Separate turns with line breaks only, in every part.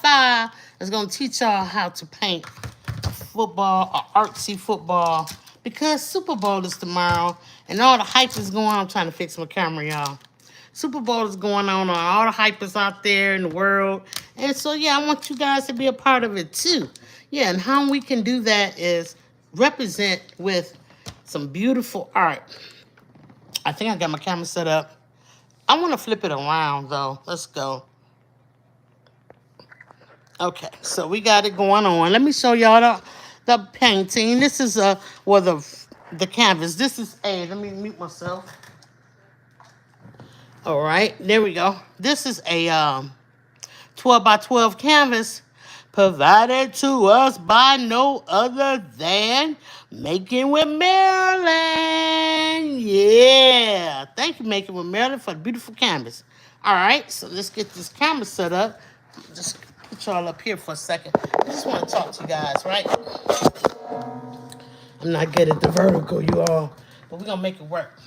5 is going to teach y'all how to paint a football, or artsy football, because Super Bowl is tomorrow, and all the hype is going on. I'm trying to fix my camera, y'all. Super Bowl is going on, all the hype is out there in the world, and so, yeah, I want you guys to be a part of it, too. Yeah, and how we can do that is represent with some beautiful art. I think I got my camera set up. I want to flip it around, though. Let's go. Okay, so we got it going on. Let me show y'all the painting. This is well, the canvas. This is let me mute myself. All right, there we go. This is a 12 by 12 canvas provided to us by no other than Making with Maryland. Yeah, thank you, Making with Maryland, for the beautiful canvas. All right, so let's get this camera set up. Just put y'all up here for a second. I just want to talk to you guys, right? I'm not good at the vertical, you all, but we're going to make it work.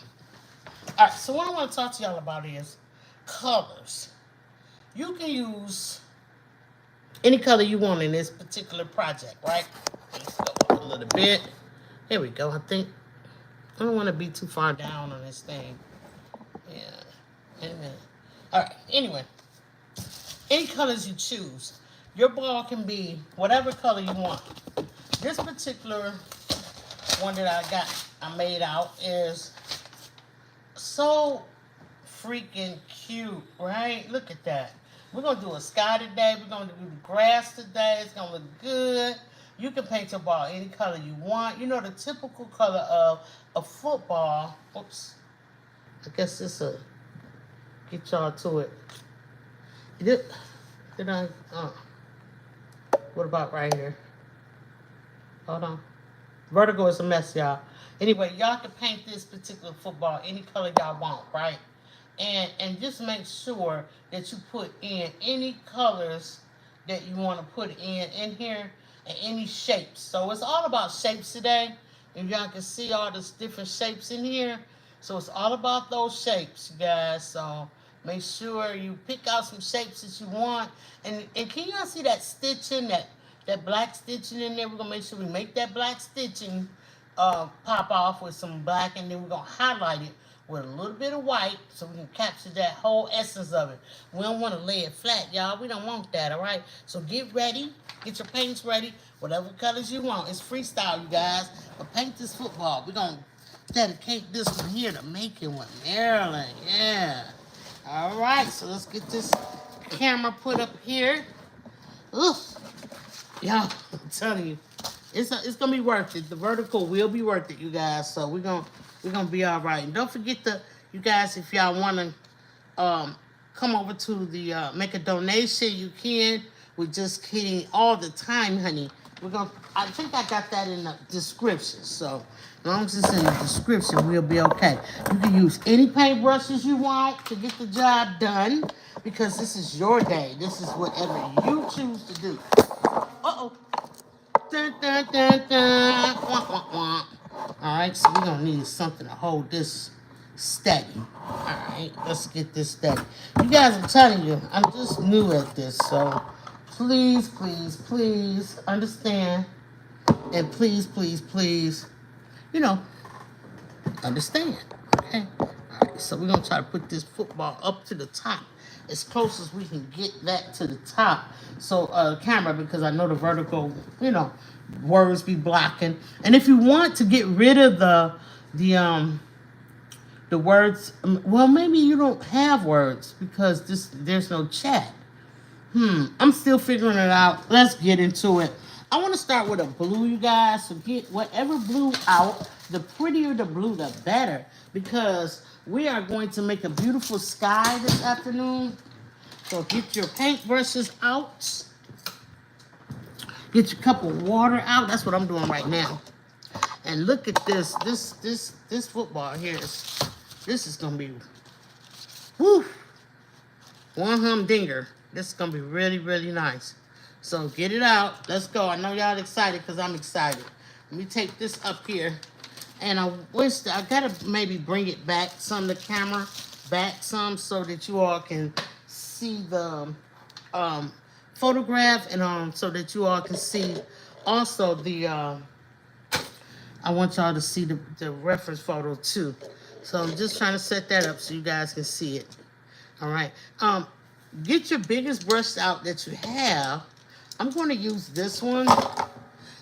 All right, so what I want to talk to y'all about is colors. You can use any color you want in this particular project, right? Let's go up a little bit. Here we go. I think I don't want to be too far down on this thing. Yeah. Wait a minute. All right. Anyway, any colors you choose. Your ball can be whatever color you want. This particular one that I made out is so freaking cute, right? Look at that. We're going to do a sky today. We're going to do grass today. It's going to look good. You can paint your ball any color you want. You know the typical color of a football. Oops. I guess this will get y'all to it. Did I? What about right here? Hold on. Vertigo is a mess, y'all. Anyway, y'all can paint this particular football any color y'all want, right? And just make sure that you put in any colors that you want to put in here, and any shapes. So it's all about shapes today. And y'all can see all these different shapes in here. So it's all about those shapes, you guys. So make sure you pick out some shapes that you want. And can y'all see that stitching, that black stitching in there? We're going to make sure we make that black stitching pop off with some black, and then we're going to highlight it with a little bit of white so we can capture that whole essence of it. We don't want to lay it flat, y'all. We don't want that, all right? So get ready. Get your paints ready. Whatever colors you want. It's freestyle, you guys. But paint this football. We're going to dedicate this one here to Making with Maryland. Yeah. All right. So let's get this camera put up here. Ugh. Y'all, I'm telling you. It's going to be worth it. The vertical will be worth it, you guys. So we're gonna be all right. And don't forget you guys, if y'all want to come over to the make a donation, you can. We're just kidding all the time, honey. I think I got that in the description. So as long as it's in the description, we'll be okay. You can use any paintbrushes you want to get the job done, because this is your day. This is whatever you choose to do. Uh-oh. Dun, dun, dun, dun. Wah, wah, wah. All right, so we're going to need something to hold this steady. All right, let's get this steady. You guys, I'm telling you, I'm just new at this, so please, please, please understand. And please, please, please, understand. Okay? All right, so we're going to try to put this football up to the top as close as we can get that to the top. So, camera, because I know the vertical, words be blocking. And if you want to get rid of the words, well, maybe you don't have words because there's no chat. I'm still figuring it out. Let's get into it. I want to start with a blue, you guys. So get whatever blue out. The prettier the blue, the better, because we are going to make a beautiful sky this afternoon. So get your paintbrushes out. Get your cup of water out. That's what I'm doing right now. And look at this. This football here this is gonna be woo, one humdinger. This is gonna be really, really nice. So get it out. Let's go. I know y'all excited because I'm excited. Let me take this up here. And I gotta maybe bring it back some, the camera back some, so that you all can see the photograph and so that you all can see also the I want y'all to see the reference photo too. So I'm just trying to set that up so you guys can see it. All right. Get your biggest brush out that you have. I'm going to use this one.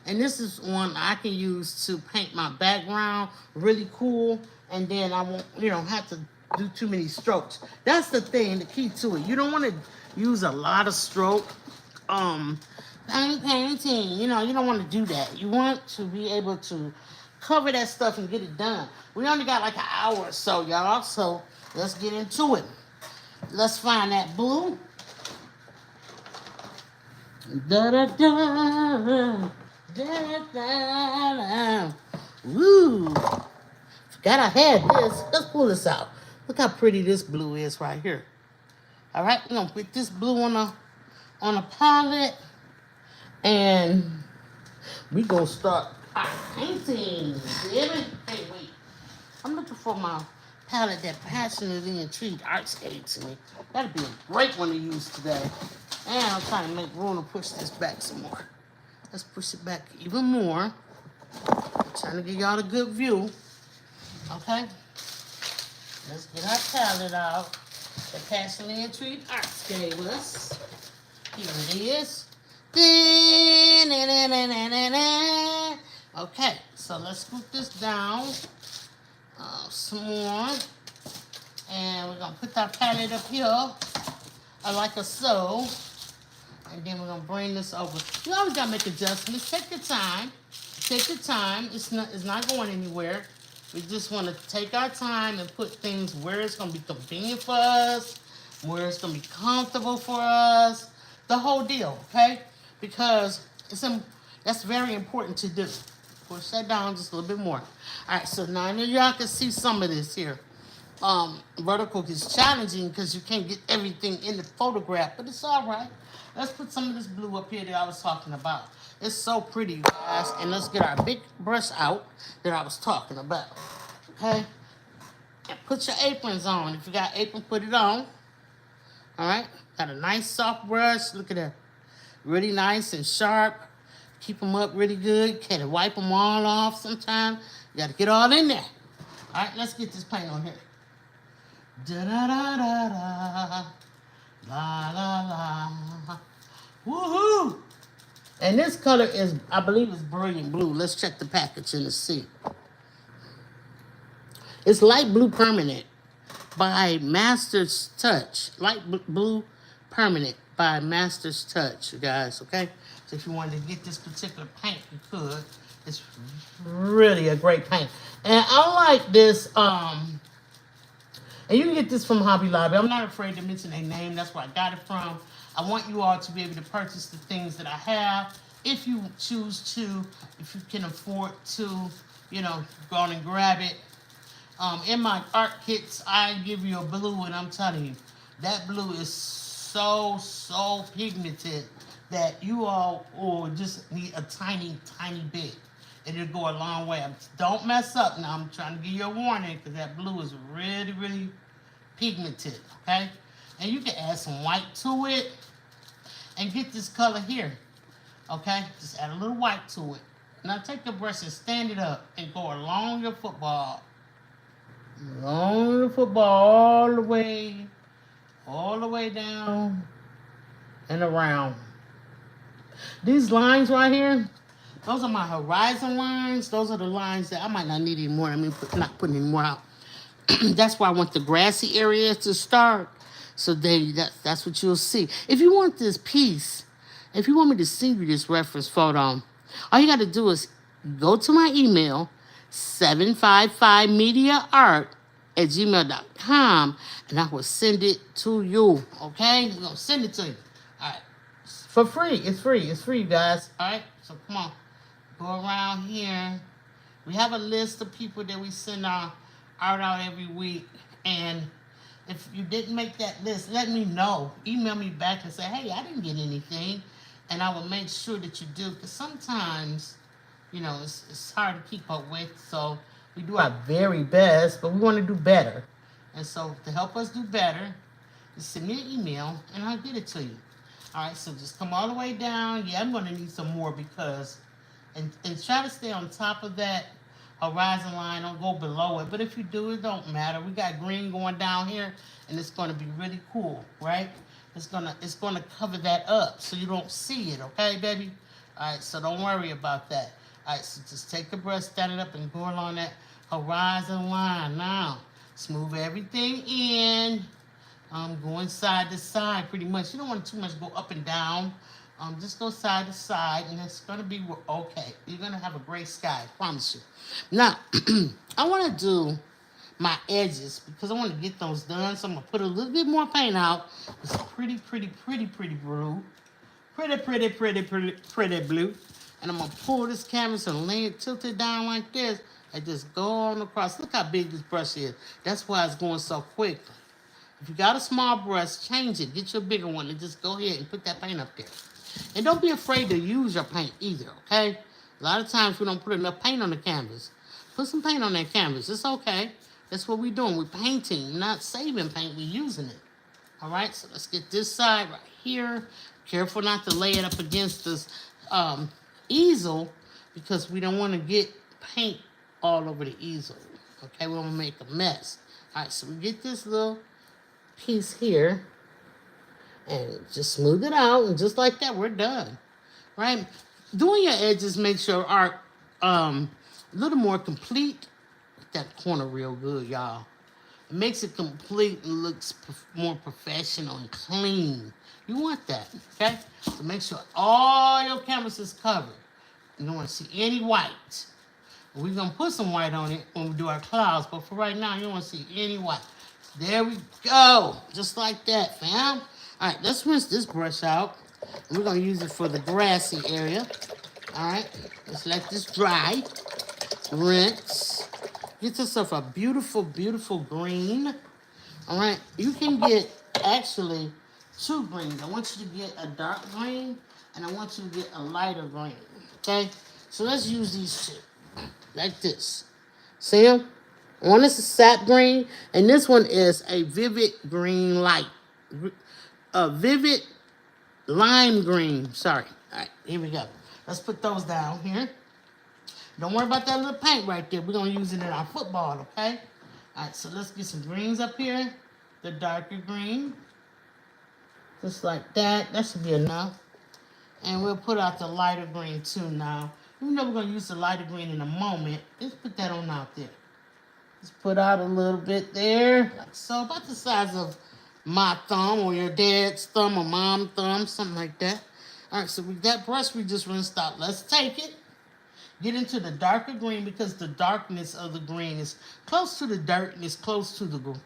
And this is one I can use to paint my background really cool. And then I won't, have to do too many strokes. That's the thing, the key to it. You don't want to use a lot of stroke. Painting, you don't want to do that. You want to be able to cover that stuff and get it done. We only got like an hour or so, y'all. So let's get into it. Let's find that blue. Da da da. Da, da, da. Woo! Forgot I had this. Let's pull this out. Look how pretty this blue is right here. All right, we're gonna put this blue on a palette, and we gonna start painting. Baby. Hey, wait. I'm looking for my palette that passionately intrigued artscape to me. That'd be a great one to use today. And I'm trying to make room to push this back some more. Let's push it back even more. I'm trying to give y'all a good view. Okay? Let's get our palette out. The Passionately Intrigued Arts gave us. Here it is. Okay, so let's scoop this down some more. And we're going to put our palette up here like a so. And then we're going to bring this over. You always got to make adjustments. Take your time. Take your time. It's not going anywhere. We just want to take our time and put things where it's going to be convenient for us, where it's going to be comfortable for us, the whole deal, okay? Because that's very important to do. Push that down just a little bit more. All right, so now I know y'all can see some of this here. Vertical is challenging because you can't get everything in the photograph, but it's all right. Let's put some of this blue up here that I was talking about. It's so pretty, you guys. And let's get our big brush out that I was talking about. Okay? And put your aprons on. If you got apron, put it on. All right? Got a nice soft brush. Look at that. Really nice and sharp. Keep them up really good. Can't wipe them all off sometimes. You got to get all in there. All right, let's get this paint on here. Da-da-da-da-da. La, la, la. Woohoo! And this color is, I believe it's brilliant blue. Let's check the packaging to see. It's light blue permanent by Master's Touch. Light blue permanent by Master's Touch, you guys, okay? So if you wanted to get this particular paint, you could. It's really a great paint. And I like this, and you can get this from Hobby Lobby. I'm not afraid to mention a name. That's where I got it from. I want you all to be able to purchase the things that I have. If you choose to, if you can afford to, go on and grab it. In my art kits, I give you a blue, and I'm telling you, that blue is so pigmented that you all will just need a tiny bit. It'll go a long way. Don't mess up. Now, I'm trying to give you a warning because that blue is really pigmented, okay? And you can add some white to it and get this color here, okay? Just add a little white to it. Now, take your brush and stand it up and go along your football. Along the football all the way down and around. These lines right here, those are my horizon lines. Those are the lines that I might not need anymore. I mean, not putting any more out. That's why I want the grassy area to start. So that's what you'll see. If you want this piece, if you want me to send you this reference photo, all you got to do is go to my email, 755mediaart@gmail.com, and I will send it to you, okay? I'm going to send it to you. All right. For free. It's free. It's free, guys. All right? So come on. Go around here. We have a list of people that we send our art out every week. And if you didn't make that list, let me know. Email me back and say, hey, I didn't get anything. And I will make sure that you do. Because sometimes, it's hard to keep up with. So we do our very best, but we want to do better. And so to help us do better, just send me an email and I'll get it to you. All right, so just come all the way down. Yeah, I'm going to need some more because, and try to stay on top of that horizon line. Don't go below it. But if you do, it don't matter. We got green going down here, and it's going to be really cool, right? It's gonna cover that up so you don't see it, okay, baby? All right, so don't worry about that. All right, so just take the brush, stand it up, and go along that horizon line. Now, smooth everything in. Going side to side pretty much. You don't want to too much go up and down. Just go side to side, and it's going to be okay. You're going to have a great sky, I promise you. Now, I want to do my edges because I want to get those done. So I'm going to put a little bit more paint out. It's pretty blue. Pretty blue. And I'm going to pull this canvas and lay it, tilt it down like this, and just go on across. Look how big this brush is. That's why it's going so quick. If you got a small brush, change it. Get your bigger one and just go ahead and put that paint up there. And don't be afraid to use your paint either, okay? A lot of times we don't put enough paint on the canvas. Put some paint on that canvas. It's okay. That's what we're doing. We're painting, not saving paint. We're using it. All right, so let's get this side right here. Careful not to lay it up against this easel because we don't want to get paint all over the easel. Okay, we want to make a mess. All right, so we get this little piece here and just smooth it out, and just like that we're done, right? Doing your edges makes your art a little more complete. Get that corner real good, y'all. It makes it complete and looks more professional and clean. You want that, okay? So make sure all your canvas is covered. You don't want to see any white. We're going to put some white on it when we do our clouds, but for right now, you don't want to see any white. There we go. Just like that, fam. All right, let's rinse this brush out. We're going to use it for the grassy area. All right, let's let this dry. Rinse. Get yourself a beautiful green. All right, you can get actually 2 greens. I want you to get a dark green, and I want you to get a lighter green, okay? So let's use these 2, like this. See them? One is a sap green, and this one is a vivid green light. A vivid lime green. Sorry. All right, here we go. Let's put those down here. Don't worry about that little paint right there. We're going to use it in our football, okay? All right, so let's get some greens up here. The darker green. Just like that. That should be enough. And we'll put out the lighter green too now. Even though we're going to use the lighter green in a moment, let's put that on out there. Just put out a little bit there, like so, about the size of my thumb or your dad's thumb or mom's thumb, something like that. All right, so with that brush we just rinsed out. Let's take it, get into the darker green because the darkness of the green is close to the dirt and it's close to the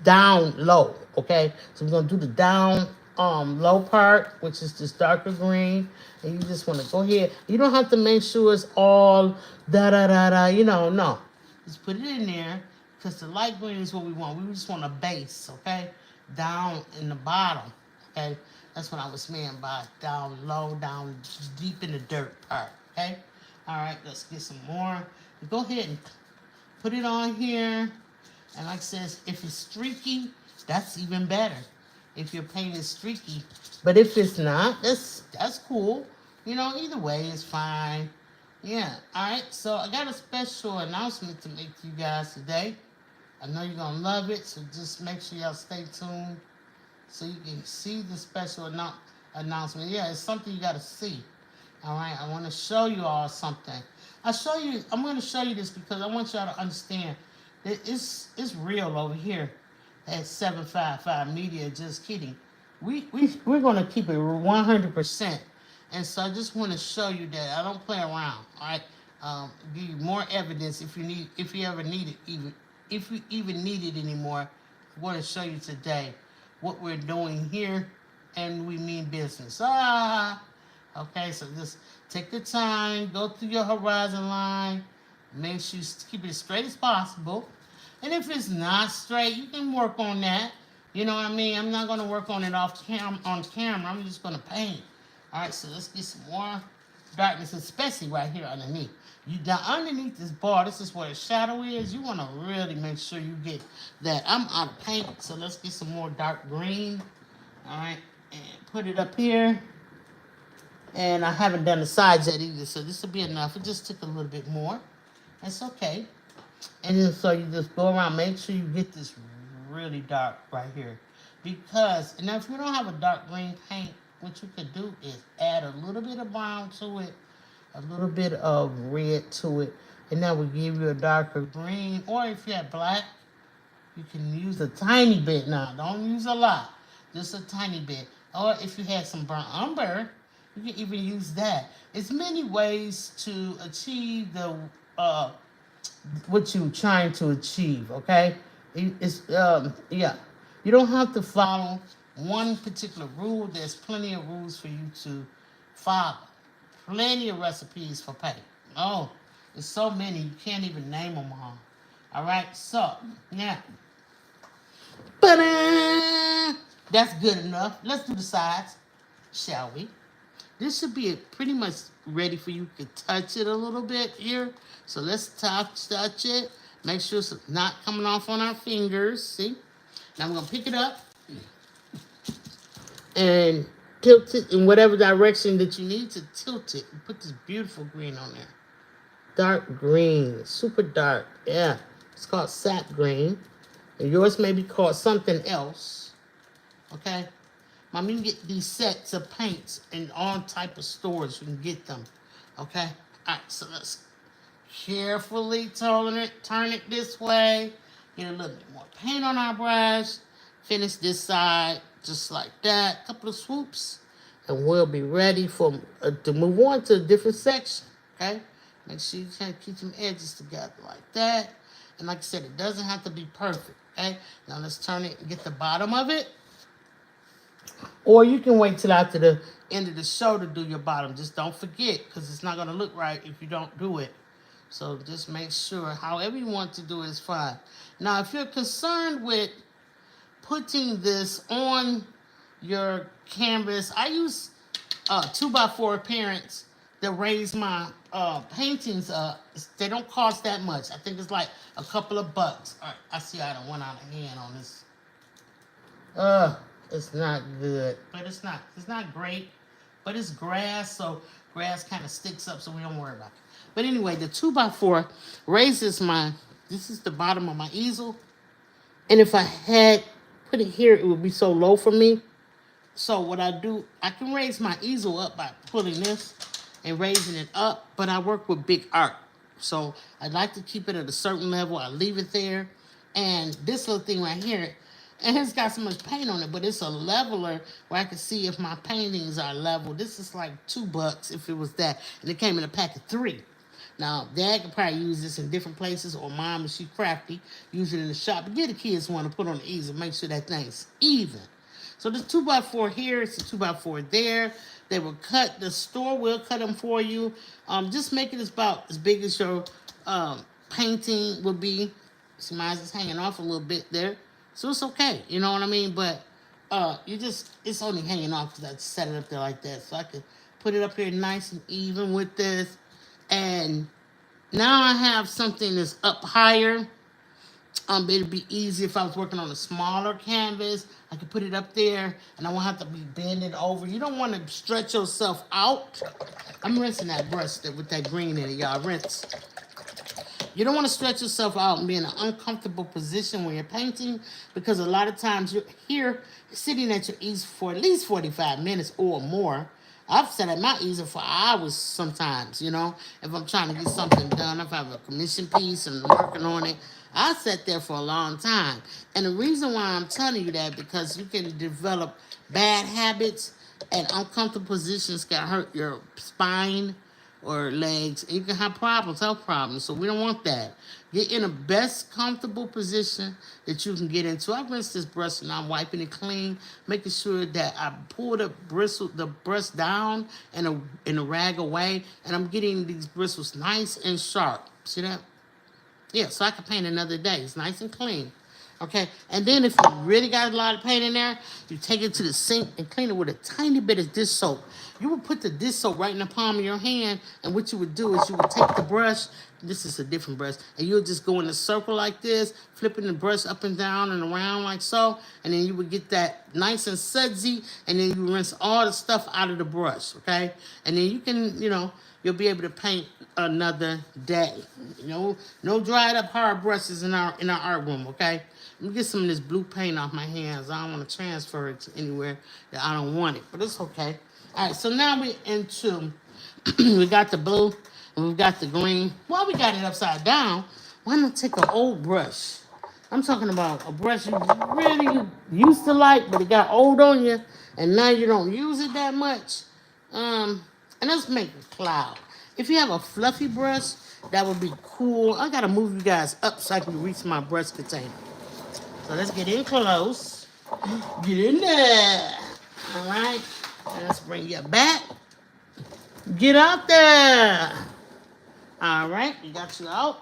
down low, okay? So we're going to do the down low part, which is this darker green, and you just want to go ahead. You don't have to make sure it's all da-da-da-da, you know, no. Just put it in there because the light green is what we want. We just want a base, okay? Down in the bottom, okay? That's what I was meaning by down low, down deep in the dirt part, okay? All right, let's get some more. Go ahead and put it on here. And like I said, if it's streaky, that's even better. If your paint is streaky. But if it's not, that's cool. You know, either way is fine. Yeah, all right, so I got a special announcement to make to you guys today. I know you're going to love it, so just make sure y'all stay tuned so you can see the special announcement. Yeah, it's something you got to see. All right, I want to show you all something. I'm going to show you this because I want y'all to understand that it's real over here at 755 Media. Just kidding. We're going to keep it 100%. And so I just want to show you that I don't play around. All right, give you more evidence if you ever need it, if you even need it anymore. I want to show you today what we're doing here, and we mean business. Okay, so just take the time, go through your horizon line, make sure you keep it as straight as possible. And if it's not straight, you can work on that. You know what I mean? I'm not going to work on it on camera. I'm just going to paint. All right, so let's get some more darkness, especially right here underneath. Now, underneath this bar, this is where the shadow is. You want to really make sure you get that. I'm out of paint, so let's get some more dark green. All right, And put it up here. And I haven't done the sides yet either, so this will be enough. It just took a little bit more. That's okay. And then so you just go around, make sure you get this really dark right here. Because, and now if you don't have a dark green paint, what you could do is add a little bit of brown to it, a little bit of red to it, and that will give you a darker green. Or if you have black, you can use a tiny bit now. Don't use a lot, just a tiny bit. Or if you had some burnt umber, you can even use that. It's many ways to achieve the what you're trying to achieve, okay? Yeah. You don't have to follow one particular rule. There's plenty of rules for you to follow. Plenty of recipes for paint. Oh, there's so many, you can't even name them all. All right, so now, that's good enough. Let's do the sides, shall we? This should be pretty much ready for you to touch it a little bit here. So let's touch it. Make sure it's not coming off on our fingers. See? Now I'm going to pick it up and tilt it in whatever direction that you need to tilt it. And put this beautiful green on there. Dark green. Super dark. Yeah. It's called sap green. And yours may be called something else. Okay? Mom, you can get these sets of paints in all type of stores. You can get them. Okay? All right, so let's carefully turn it this way. Get a little bit more paint on our brush. Finish this side just like that. A couple of swoops. And we'll be ready for to move on to a different section. Okay? Make sure you kind of keep some edges together like that. And like I said, it doesn't have to be perfect. Okay? Now let's turn it and get the bottom of it. Or you can wait till after the end of the show to do your bottom. Just don't forget, because it's not going to look right if you don't do it. So just make sure, however you want to do it is fine. Now, if you're concerned with putting this on your canvas, I use 2x4 appearance that raise my paintings up. They don't cost that much. I think it's like a couple of bucks. All right, I see I done went out of hand on this. It's not good, but it's not great, but it's grass, so grass kind of sticks up, so we don't worry about it. But anyway, the 2x4 raises this is the bottom of my easel, and if I had put it here, it would be so low for me. So what I do, I can raise my easel up by pulling this and raising it up, but I work with big art, so I like to keep it at a certain level. I leave it there, and this little thing right here, and it's got so much paint on it, but it's a leveler where I can see if my paintings are level. This is like $2 if it was that. And it came in a pack of 3. Now, Dad could probably use this in different places, or Mom, if she's crafty, use it in the shop. But get the kids one to put on the easel, make sure that thing's even. So this 2x4 here, it's a 2x4 there. They will cut, the store will cut them for you. Just make it about as big as your painting will be. See, mine is hanging off a little bit there. So it's okay, you know what I mean? But it's only hanging off because I set it up there like that. So I can put it up here nice and even with this. And now I have something that's up higher. It'd be easy if I was working on a smaller canvas. I could put it up there and I won't have to be bending over. You don't want to stretch yourself out. I'm rinsing that brush with that green in it, y'all. Rinse. You don't want to stretch yourself out and be in an uncomfortable position when you're painting, because a lot of times you're here sitting at your easel for at least 45 minutes or more. I've sat at my easel for hours sometimes, you know, if I'm trying to get something done, if I have a commission piece and I'm working on it. I sat there for a long time. And the reason why I'm telling you that, because you can develop bad habits, and uncomfortable positions can hurt your spine or legs, and you can have problems, health problems. So we don't want that. Get in the best comfortable position that you can get into. I rinse this brush and I'm wiping it clean, making sure that I pull the brush down and a rag away, and I'm getting these bristles nice and sharp. See that? Yeah, so I can paint another day. It's nice and clean. Okay, and then if you really got a lot of paint in there, you take it to the sink and clean it with a tiny bit of dish soap. you would put the dish soap right in the palm of your hand, and what you would do is you would take the brush, this is a different brush, and you would just go in a circle like this, flipping the brush up and down and around like so, and then you would get that nice and sudsy, and then you rinse all the stuff out of the brush, okay? And then you can, you know, you'll be able to paint another day. You know, no dried up hard brushes in our art room, okay? Let me get some of this blue paint off my hands. I don't want to transfer it to anywhere that I don't want it, but it's okay. All right, so now we're into, we got the blue and we've got the green. Well, we got it upside down. Why not take an old brush? I'm talking about a brush you really used to like, but it got old on you, and now you don't use it that much. And let's make a cloud. If you have a fluffy brush, that would be cool. I gotta move you guys up so I can reach my brush container. So let's get in close. Get in there. All right. And let's bring you back. Get out there. All right. We got you out.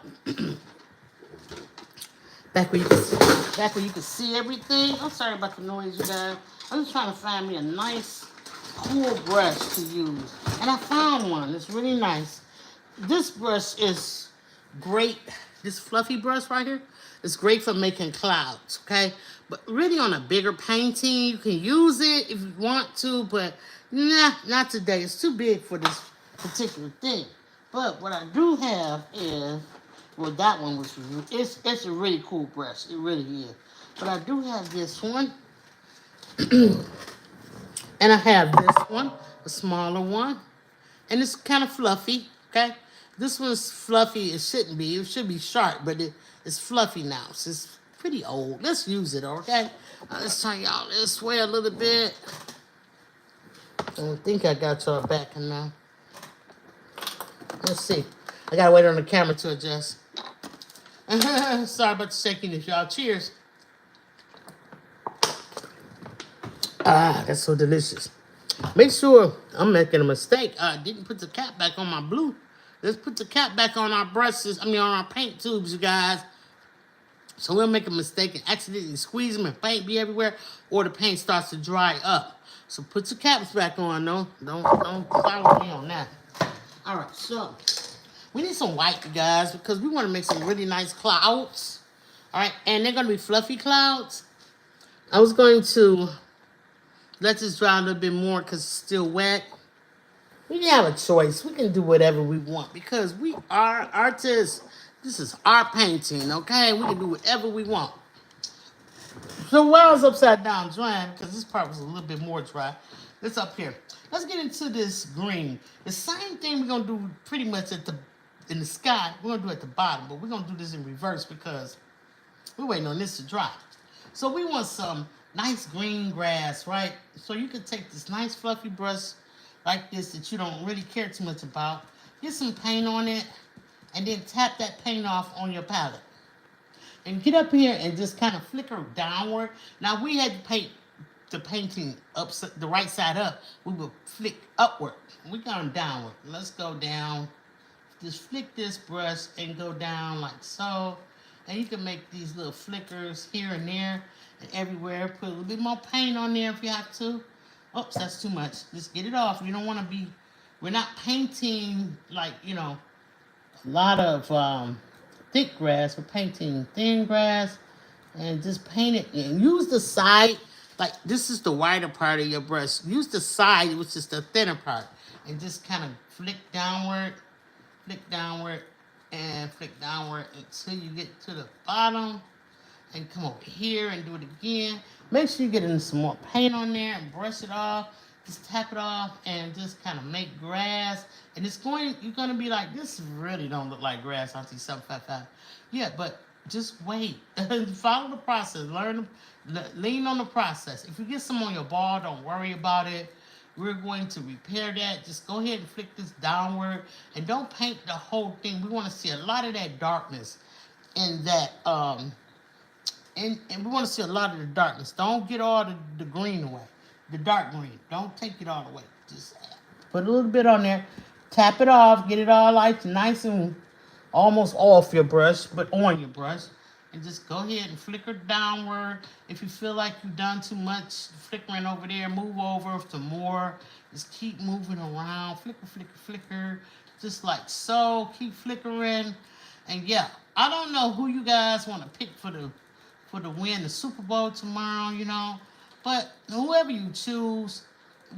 back where you can see everything. I'm sorry about the noise, you guys. I'm just trying to find me a nice, cool brush to use. And I found one. It's really nice. This brush is great. This fluffy brush right here. It's great for making clouds, okay? But really on a bigger painting, you can use it if you want to, but nah, not today. It's too big for this particular thing. But what I do have is, well, that one was, it's a really cool brush. It really is. But I do have this one. And I have this one, a smaller one. And it's kind of fluffy, okay? This one's fluffy. It shouldn't be. It should be sharp, but it's fluffy now. So it's pretty old. Let's use it, okay? Let's turn y'all this way a little bit. I don't think I got y'all back now. Let's see. I gotta wait on the camera to adjust. Sorry about the shakiness, y'all. Cheers. Ah, that's so delicious. Make sure I'm making a mistake. I didn't put the cap back on my blue. Let's put the cap back on our brushes. On our paint tubes, you guys. So we'll make a mistake and accidentally squeeze them and paint be everywhere, or the paint starts to dry up. So put your caps back on, though. Don't follow me on that. All right, so we need some white, you guys, because we want to make some really nice clouds. All right, and they're going to be fluffy clouds. I was going to let this dry a little bit more because it's still wet. We can have a choice. We can do whatever we want because we are artists. This is our painting, okay? We can do whatever we want. So while it's upside down drying, because this part was a little bit more dry, it's up here. Let's get into this green. The same thing we're going to do pretty much in the sky. We're going to do at the bottom, but we're going to do this in reverse because we're waiting on this to dry. So we want some nice green grass, right? So you can take this nice fluffy brush like this that you don't really care too much about. Get some paint on it, and then tap that paint off on your palette. And get up here and just kind of flicker downward. Now we had to paint the painting up, the right side up. We will flick upward. We going downward. Let's go down. Just flick this brush and go down like so. And you can make these little flickers here and there and everywhere. Put a little bit more paint on there if you have to. Oops, that's too much. Just get it off. You don't want to be, we're not painting like, a lot of thick grass. We're painting thin grass, and just paint it and use the side. Like this is the wider part of your brush. Use the side, which is the thinner part, and just kind of flick downward, and flick downward until you get to the bottom. And come over here and do it again. Make sure you get in some more paint on there and brush it off. Just tap it off and just kind of make grass. And you're going to be like, this really don't look like grass, Auntie 755. Yeah, but just wait. Follow the process. Lean on the process. If you get some on your ball, don't worry about it. We're going to repair that. Just go ahead and flick this downward. And don't paint the whole thing. We want to see a lot of that darkness in that, and we want to see a lot of the darkness. Don't get all the green away. The dark green. Don't take it all away. Just put a little bit on there. Tap it off. Get it all like nice and almost off your brush, but on your brush. and just go ahead and flicker downward. If you feel like you've done too much flickering over there, move over to more. Just keep moving around, flicker, flicker, flicker, just like so. Keep flickering, and yeah, I don't know who you guys want to pick for the win the Super Bowl tomorrow, you know, but whoever you choose,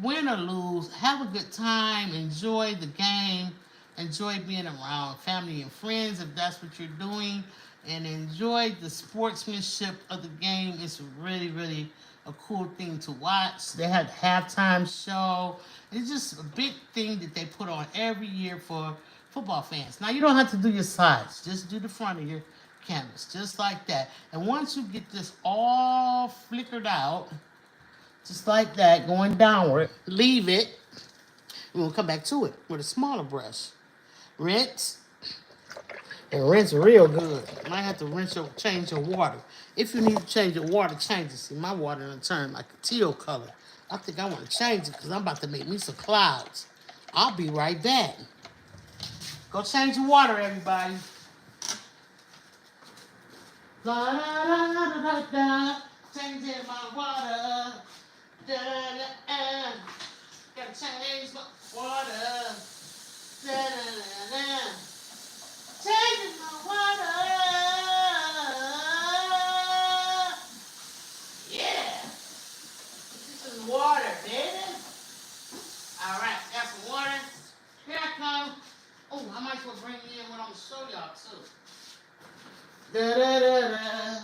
win or lose, have a good time, enjoy the game, enjoy being around family and friends if that's what you're doing, and enjoy the sportsmanship of the game. It's really, really a cool thing to watch. They had a halftime show. It's just a big thing that they put on every year for football fans. Now, you don't have to do your sides. Just do the front of your canvas, just like that. And once you get this all flickered out, just like that, going downward, leave it. And we'll come back to it with a smaller brush. Rinse. And rinse real good. You might have to change your water. If you need to change your water, change it. See, my water done turned like a teal color. I think I want to change it because I'm about to make me some clouds. I'll be right back. Go change your water, everybody. La da da da da da. Changing my water. Da da da. Gotta change my water. Da da da da. Changing my water. Yeah. This is water, baby. All right, got some water. Here I come. Oh, I might as well bring in what I'm gonna show y'all too. Da da da da.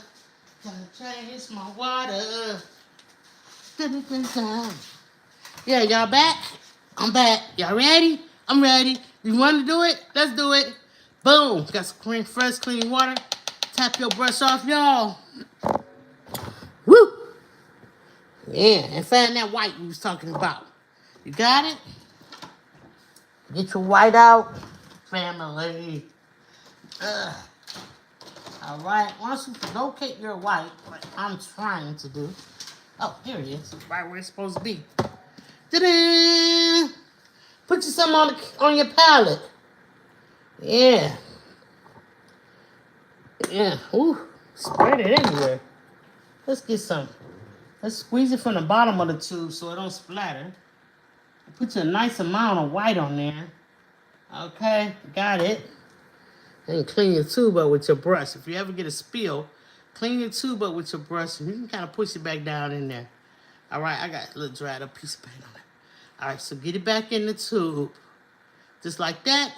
Gotta change my water. Da da da da. Yeah, y'all back? I'm back. Y'all ready? I'm ready. You want to do it? Let's do it. Boom. Got some fresh, clean water. Tap your brush off, y'all. Woo. Yeah, and find that white we was talking about. You got it? Get your white out, family. All right. Once you locate your white, like I'm trying to do. Oh, here it is. Right where it's supposed to be. Ta-da! Put you some on your palette. Yeah. Yeah. Ooh. Spread it anywhere. Let's get some. Let's squeeze it from the bottom of the tube so it don't splatter. Put you a nice amount of white on there. Okay. Got it. And clean your tube up with your brush. If you ever get a spill, clean your tube up with your brush and you can kind of push it back down in there. All right. I got a little dried up piece of paint on it. All right, so get it back in the tube. Just like that.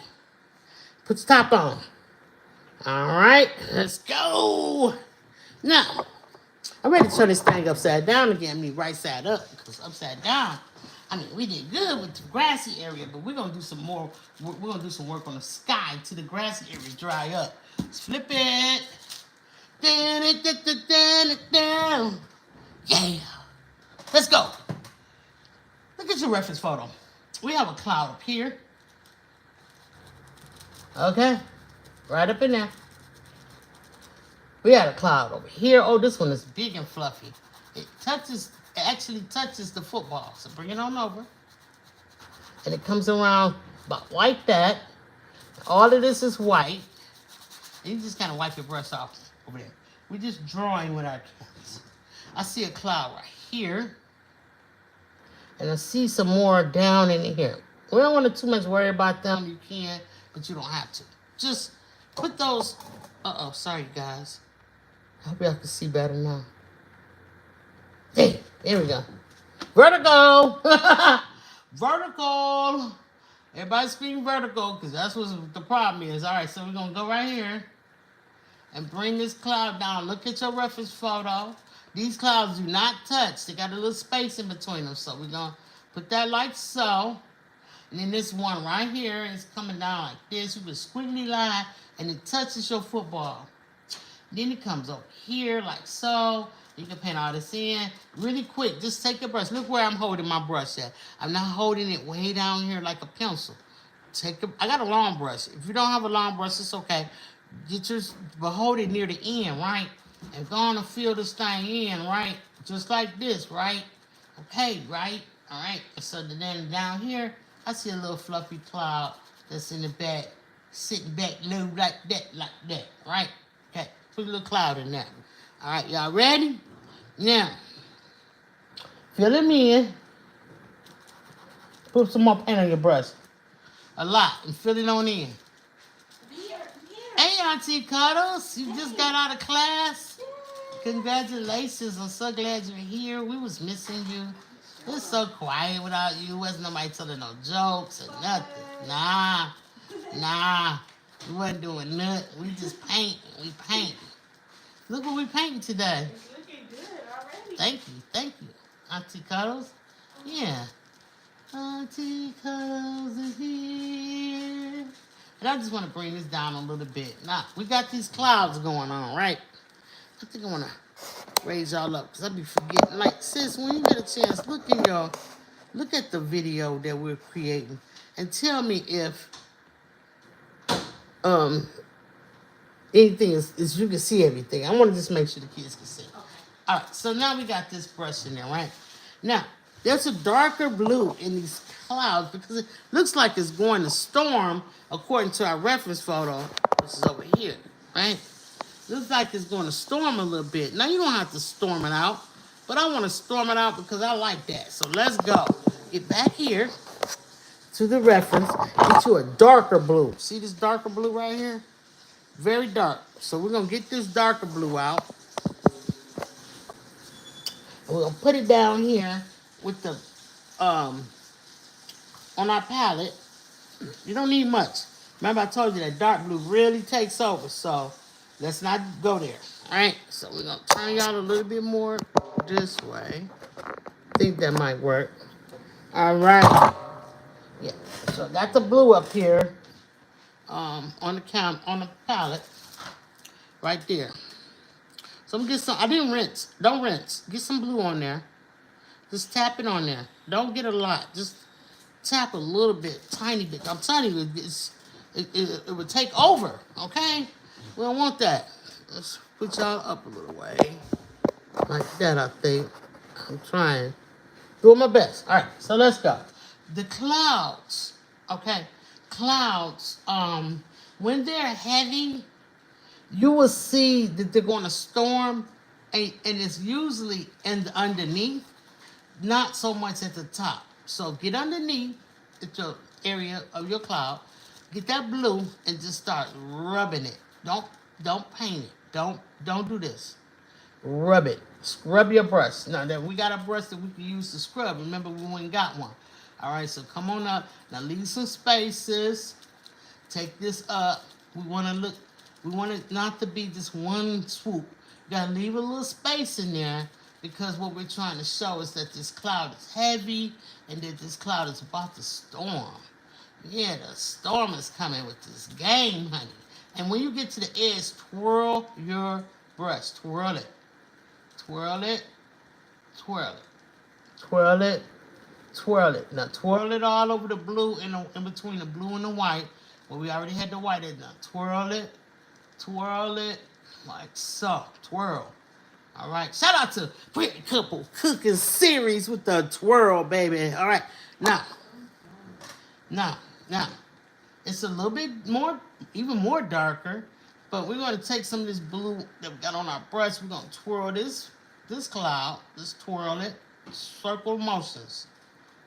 Put the top on. All right, let's go. Now, I'm ready to turn this thing upside down again. I mean, right side up, because upside down, I mean, we did good with the grassy area, but we're going to do some more. We're going to do some work on the sky to the grassy area dry up. Let's flip it. Down. Yeah. Let's go. Look at your reference photo. We have a cloud up here. Okay. Right up in there. We had a cloud over here. Oh, this one is big and fluffy. It actually touches the football. So bring it on over. And it comes around about like that. All of this is white. And you just kind of wipe your brush off over there. We're just drawing with our canvas. I see a cloud right here. And I see some more down in here. We don't want to too much worry about them. You can, but you don't have to. Just put those. Uh-oh, sorry, guys. I hope y'all can see better now. Hey, there we go. Vertical. Vertical. Everybody's speaking vertical because that's what the problem is. All right, so we're going to go right here and bring this cloud down. Look at your reference photo. These clouds do not touch. They got a little space in between them. So we're going to put that like so. And then this one right here is coming down like this. You can squiggly line and it touches your football. Then it comes over here like so. You can paint all this in really quick. Just take your brush. Look where I'm holding my brush at. I'm not holding it way down here like a pencil. I got a long brush. If you don't have a long brush, it's okay. But hold it near the end, right? And go on and fill this thing in, right? Just like this, right? Okay, right? All right. So then down here, I see a little fluffy cloud that's in the back, sitting back low like that, right? Okay. Put a little cloud in there. All right, y'all ready? Now, fill them in. Put some more paint on your brush. A lot. And fill it on in. Hey, Auntie Cuddles. You just got out of class. Congratulations. I'm so glad you're here. We was missing you. It was so quiet without you. Wasn't nobody telling no jokes or nothing. Nah. We wasn't doing nothing. We just paint. We paint. Look what we painting today.
It's looking good already.
Thank you. Auntie Cuddles. Yeah. Auntie Cuddles is here. And I just want to bring this down a little bit. Now, we got these clouds going on, right? I think I want to raise y'all up because I be forgetting. Like, sis, when you get a chance, look at the video that we're creating and tell me if anything is you can see everything. I want to just make sure the kids can see. Okay. All right, so now we got this brush in there, right? Now, there's a darker blue in these clouds because it looks like it's going to storm according to our reference photo, which is over here, right? Looks like it's going to storm a little bit. Now, you don't have to storm it out, but I want to storm it out because I like that. So let's go. Get back here to the reference. Get you a darker blue. See this darker blue right here? Very dark. So we're going to get this darker blue out. And we're going to put it down here with the, on our palette. You don't need much. Remember I told you that dark blue really takes over. So let's not go there. All right. So we're going to turn y'all a little bit more this way. I think that might work. All right. Yeah. So I got the blue up here on the palette. Right there. So I'm gonna get some. I didn't rinse. Don't rinse. Get some blue on there. Just tap it on there. Don't get a lot. Just tap a little bit, tiny bit. I'm telling you, it would take over. Okay? We don't want that. Let's put y'all up a little way, like that. I think I'm trying, doing my best. All right. So let's go. The clouds. Okay. Clouds. When they're heavy, you will see that they're going to storm, and it's usually underneath, not so much at the top. So get underneath at your area of your cloud, get that blue, and just start rubbing it. Don't paint it. Don't do this. Rub it. Scrub your brush. Now that we got a brush that we can use to scrub. Remember, we ain't got one. All right. So come on up. Now leave some spaces. Take this up. We want it not to be just one swoop. You gotta leave a little space in there because what we're trying to show is that this cloud is heavy and that this cloud is about to storm. Yeah, the storm is coming with this game, honey. And when you get to the edge, twirl your brush. Twirl it. Twirl it. Twirl it. Twirl it. Twirl it. Now twirl it all over the blue in between the blue and the white. Well, we already had the white in there. Twirl it. Twirl it like so. Twirl. All right. Shout out to Pretty Couple Cooking Series with the twirl, baby. All right. Now. It's a little bit more, even more darker, but we're going to take some of this blue that we got on our brush. We're going to twirl this cloud. Just twirl it. Circle motions.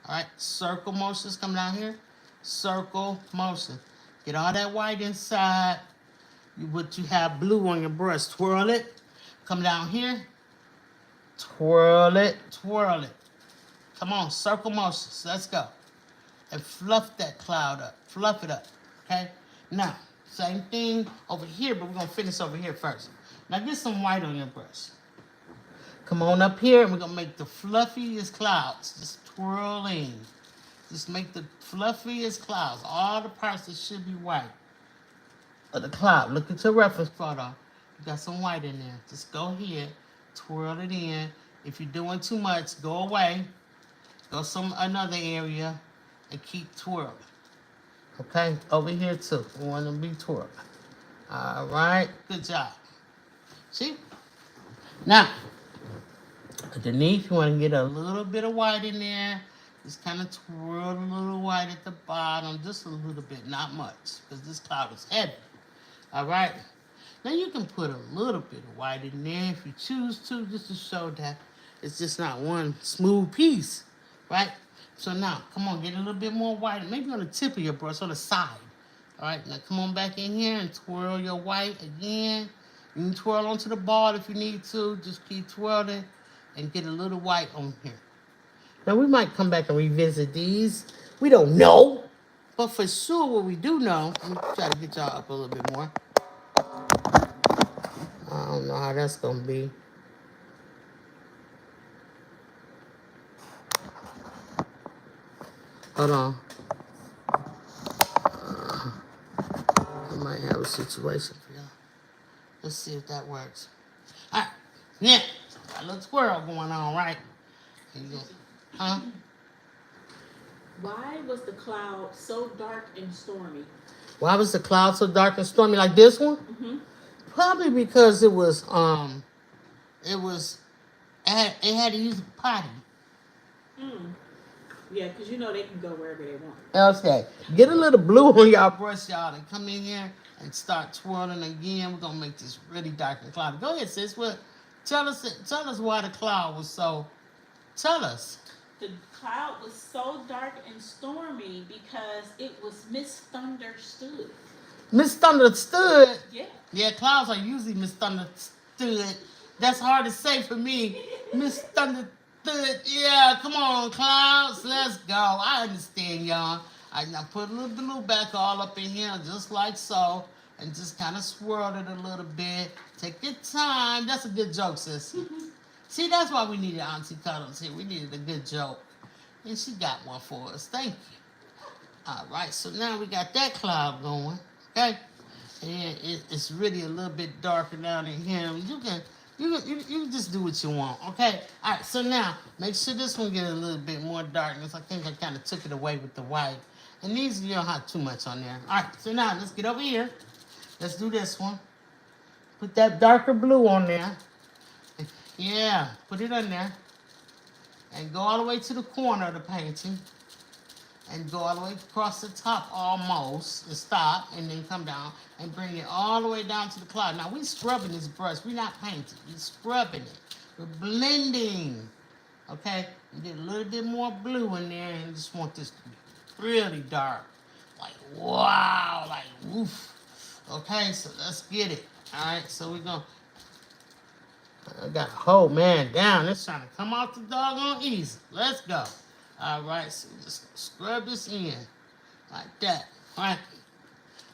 All right. Circle motions. Come down here. Circle motion. Get all that white inside. What you have blue on your brush. Twirl it. Come down here. Twirl it. Twirl it. Come on. Circle motions. Let's go. And fluff that cloud up. Fluff it up. Okay? Now, same thing over here, but we're going to finish over here first. Now, get some white on your brush. Come on up here, and we're going to make the fluffiest clouds. Just twirling. Just make the fluffiest clouds. All the parts that should be white of the cloud. Look at your reference photo. You got some white in there. Just go here. Twirl it in. If you're doing too much, go away. Go another area. And keep twirling. Okay? Over here too. We want to be twirling. All right. Good job. See? Now, underneath, you want to get a little bit of white in there. Just kind of twirl a little white at the bottom. Just a little bit. Not much. Because this cloud is heavy. All right? Now you can put a little bit of white in there if you choose to, just to show that it's just not one smooth piece, right? So now, come on, get a little bit more white, maybe on the tip of your brush, on the side. All right, now come on back in here and twirl your white again. You can twirl onto the ball if you need to. Just keep twirling and get a little white on here. Now we might come back and revisit these. We don't know. But for sure what we do know, let me try to get y'all up a little bit more. I don't know how that's going to be. Hold on. I might have a situation for y'all. Let's see if that works. All right. Yeah. Got a little twirl going on, right? Here you go. Huh?
Why was the cloud so dark and stormy?
Why was the cloud so dark and stormy like this one?
Mm-hmm.
Probably because it had to use a potty.
Yeah, because you know they can go wherever they want.
Okay. Get a little blue on y'all brush, y'all, and come in here and start twirling again. We're gonna make this really dark and cloudy. Go ahead, sis. What? Tell us why the cloud was so. Tell us.
The cloud was so dark and stormy because it was misunderstood.
Misunderstood?
Yeah.
Yeah, clouds are usually misunderstood. That's hard to say for me. Misunderstood. Yeah, come on, clouds. Let's go. I understand, y'all. I now put a little blue back all up in here, just like so. And just kind of swirl it a little bit. Take your time. That's a good joke, sis. See, that's why we needed Auntie Cuddles here. We needed a good joke. And she got one for us. Thank you. All right, so now we got that cloud going. Okay? And it's really a little bit darker down in here. You can just do what you want. Okay? All right, so now, make sure this one get a little bit more darkness. I think I kind of took it away with the white. And these, you don't have too much on there. All right, so now let's get over here. Let's do this one. Put that darker blue on there. Yeah, put it on there. And go all the way to the corner of the painting. And go all the way across the top almost. And stop. And then come down. And bring it all the way down to the cloud. Now, we're scrubbing this brush. We're not painting. We're scrubbing it. We're blending. Okay? And get a little bit more blue in there. And just want this to be really dark. Like, wow. Like, woof. Okay, so let's get it. All right, so we're going to. I got to hold man down. It's trying to come out the doggone easy. Let's go. All right, so just scrub this in like that. All right.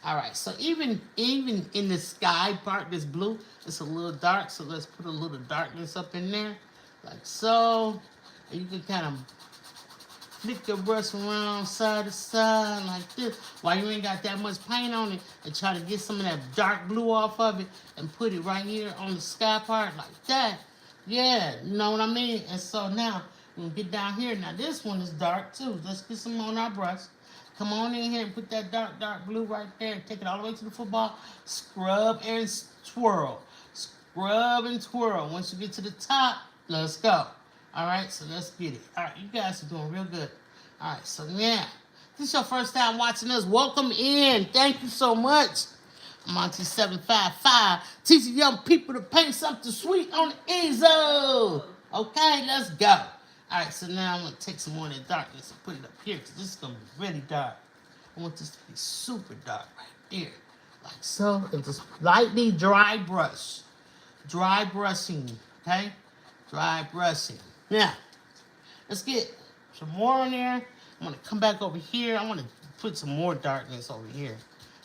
All right, so even in the sky part, this blue, it's a little dark. So let's put a little darkness up in there, like so. And you can kind of flick your brush around side to side like this while you ain't got that much paint on it, and try to get some of that dark blue off of it and put it right here on the sky part like that. Yeah, you know what I mean? And so now we can get down here. Now this one is dark too. Let's get some on our brush. Come on in here and put that dark blue right there. Take it all the way to the football. Scrub and twirl. Scrub and twirl. Once you get to the top, let's go. All right, so let's get it. All right, you guys are doing real good. All right, so now, this is your first time watching us. Welcome in. Thank you so much. I'm Auntie 755, teaching young people to paint something sweet on the easel. Okay, let's go. All right, so now I'm going to take some more of that darkness and put it up here because this is going to be really dark. I want this to be super dark right there, like so. And just lightly dry brush. Dry brushing, okay? Dry brushing. Now, let's get some more in there. I'm going to come back over here. I want to put some more darkness over here.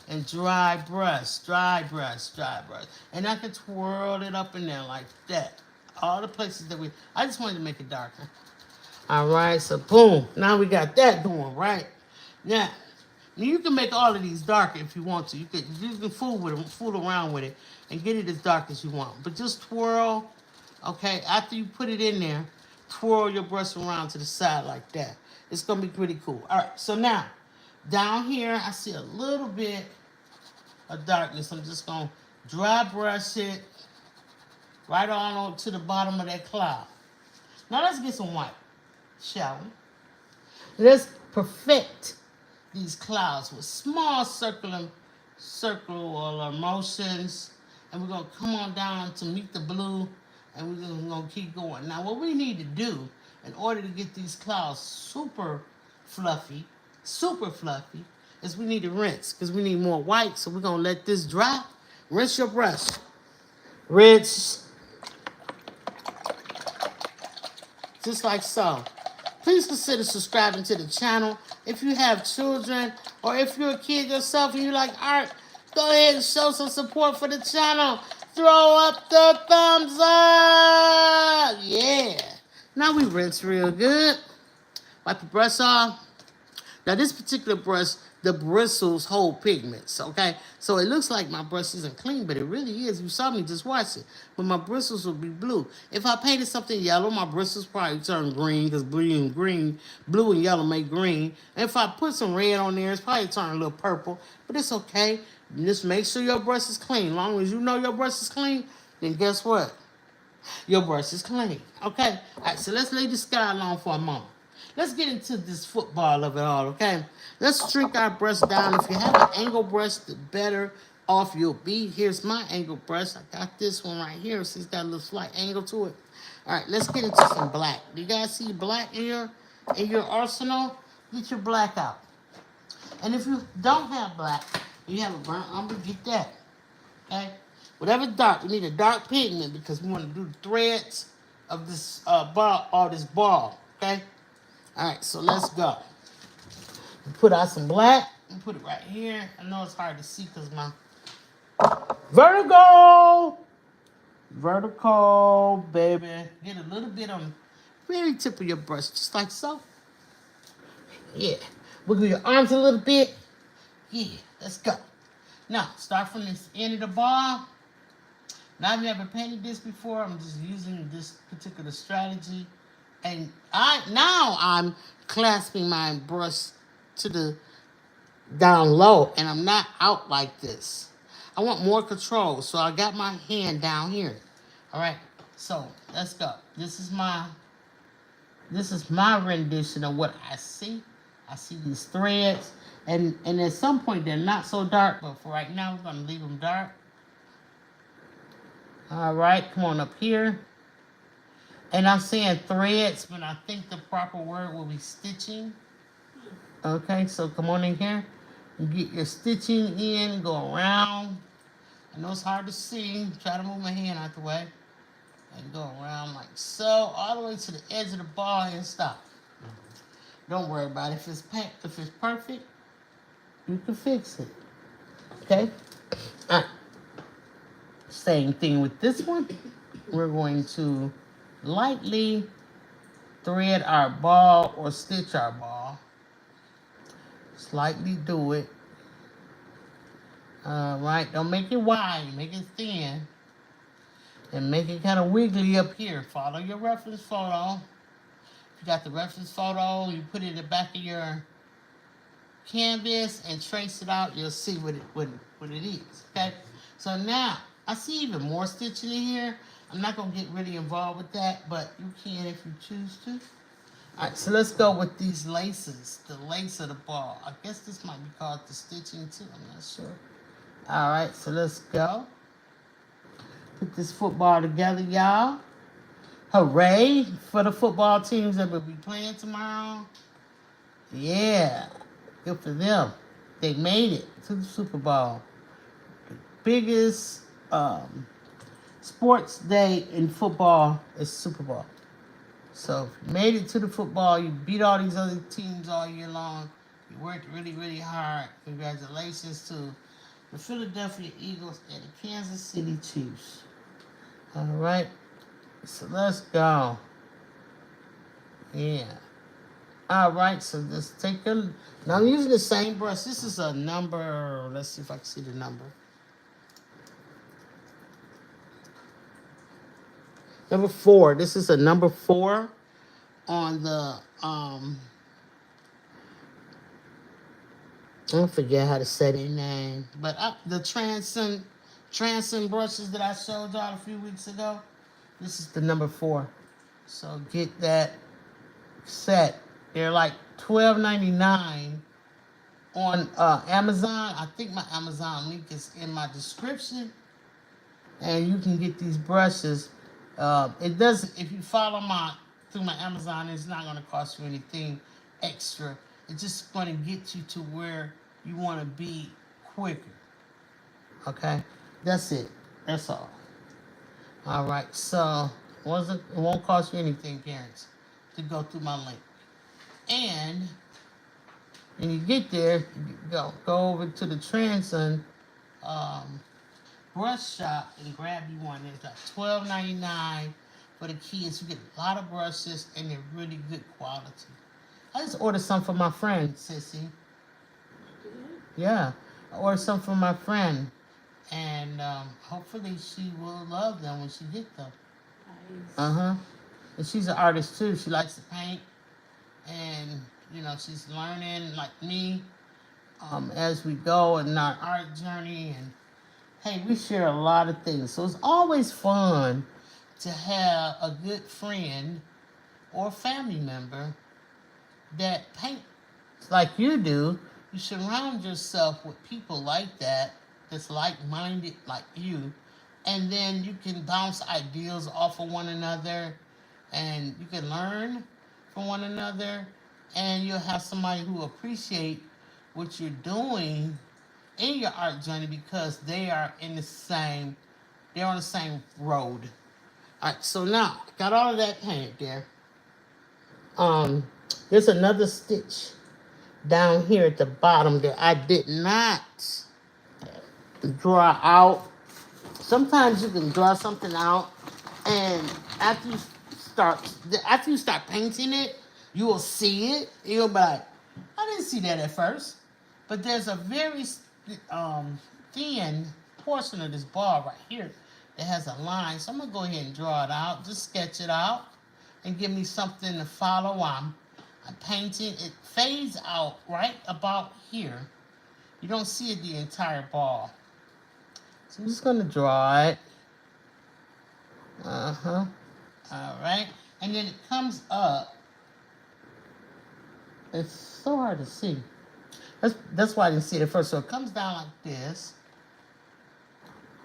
And dry brush, dry brush, dry brush. And I can twirl it up in there like that. All the places that I just wanted to make it darker. All right, so boom. Now we got that going, right? Now, you can make all of these darker if you want to. You can fool with them, fool around with it, and get it as dark as you want. But just twirl, okay? After you put it in there, twirl your brush around to the side like that. It's going to be pretty cool. All right, so now, down here, I see a little bit of darkness. I'm just going to dry brush it right on to the bottom of that cloud. Now, let's get some white, shall we? Let's perfect these clouds with small circular motions. and we're going to come on down to meet the blue, and we're just going to keep going. Now, what we need to do in order to get these clouds super fluffy, is we need to rinse, because we need more white, so we're going to let this dry. Rinse your brush. Rinse, just like so. Please consider subscribing to the channel. If you have children, or if you're a kid yourself and you like art, go ahead and show some support for the channel. Throw up the thumbs up. Yeah. Now we rinse real good. Wipe the brush off. Now this particular brush, the bristles hold pigments, okay? So it looks like my brush isn't clean, but it really is. You saw me just watch it. But my bristles will be blue. If I painted something yellow, my bristles probably turn green, because blue and yellow make green. And if I put some red on there, it's probably turn a little purple. But it's okay. Just make sure your brush is clean. As long as you know your brush is clean, then guess what? Your brush is clean, okay? All right, so let's lay the sky alone for a moment. Let's get into this football of it all, okay? Let's shrink our brush down. If you have an angle brush, the better off you'll be. Here's my angle brush. I got this one right here. So it's got a little slight angle to it. All right, let's get into some black. Do you guys see black in your arsenal? Get your black out. And if you don't have black, you have a burnt umber, get that, okay? Whatever dark, we need a dark pigment, because we want to do the threads of this ball, or this ball, okay? All right, so let's go. Put out some black and put it right here. I know it's hard to see because my vertical, baby. Get a little bit on the very tip of your brush, just like so. Yeah. Wiggle your arms a little bit. Yeah, let's go. Now, start from this end of the ball. Now, I've never painted this before. I'm just using this particular strategy. And I'm clasping my brush to the down low, and I'm not out like this. I want more control, so I got my hand down here. All right, so let's go. This is my rendition of what I see. I see these threads, and at some point they're not so dark, but for right now we're gonna leave them dark. All right, come on up here. And I'm saying threads, but I think the proper word will be stitching. Okay, so come on in here and get your stitching in, go around. I know it's hard to see. Try to move my hand out the way. And go around like so, all the way to the edge of the ball and stop. Don't worry about it. If it's perfect, you can fix it. Okay? All right. Same thing with this one. We're going to lightly thread our ball or stitch our ball. Slightly do it. All right, don't make it wide, make it thin. And make it kind of wiggly up here. Follow your reference photo. If you got the reference photo, you put it in the back of your canvas and trace it out, you'll see what it is, okay? So now, I see even more stitching in here. I'm not going to get really involved with that, but you can if you choose to. All right, so let's go with these laces, the lace of the ball. I guess this might be called the stitching too, I'm not sure. All right, so let's go. Put this football together, y'all. Hooray for the football teams that will be playing tomorrow. Yeah, good for them. They made it to the Super Bowl. The biggest sports day in football is Super Bowl. So if you made it to the football, you beat all these other teams all year long. You worked really, really hard. Congratulations to the Philadelphia Eagles and the Kansas City Chiefs. All right, so let's go. Yeah. All right, so let's take a... Now I'm using the same brush. This is a number... Let's see if I can see the number. Number 4. This is a number 4 on the... I don't forget how to say their name. But the Transcend brushes that I showed y'all a few weeks ago. This is the number 4. So get that set. They're like $12.99 on Amazon. I think my Amazon link is in my description. And you can get these brushes. It doesn't, if you follow through my Amazon, it's not going to cost you anything extra. It's just going to get you to where you want to be quicker. Okay? That's it. That's all. All right. So, it won't cost you anything, parents, to go through my link. And when you get there, you go over to the Transon brush shop and grab you one. It's like $12.99 for the kids. You get a lot of brushes and they're really good quality. I just ordered some for my friend, Sissy. Yeah, I ordered some for my friend, and hopefully she will love them when she gets them. Nice. And she's an artist too. She likes to paint, and you know she's learning like me as we go in our art journey. And hey, we share a lot of things, so it's always fun to have a good friend or family member that paints like you do. You surround yourself with people like that, that's like-minded like you, and then you can bounce ideas off of one another, and you can learn from one another, and you'll have somebody who appreciate what you're doing in your art journey because they're on the same road. All right, so now got all of that painted there. There's another stitch down here at the bottom that I did not draw out. Sometimes you can draw something out, and after you start painting it, you will see it. You'll be like, I didn't see that at first. But there's a very thin portion of this bar right here that has a line. So I'm gonna go ahead and draw it out. Just sketch it out and give me something to follow. I'm painting. It fades out right about here. You don't see it the entire ball. So I'm just gonna draw it. All right. And then it comes up. It's so hard to see. That's why I didn't see it at first. So it comes down like this.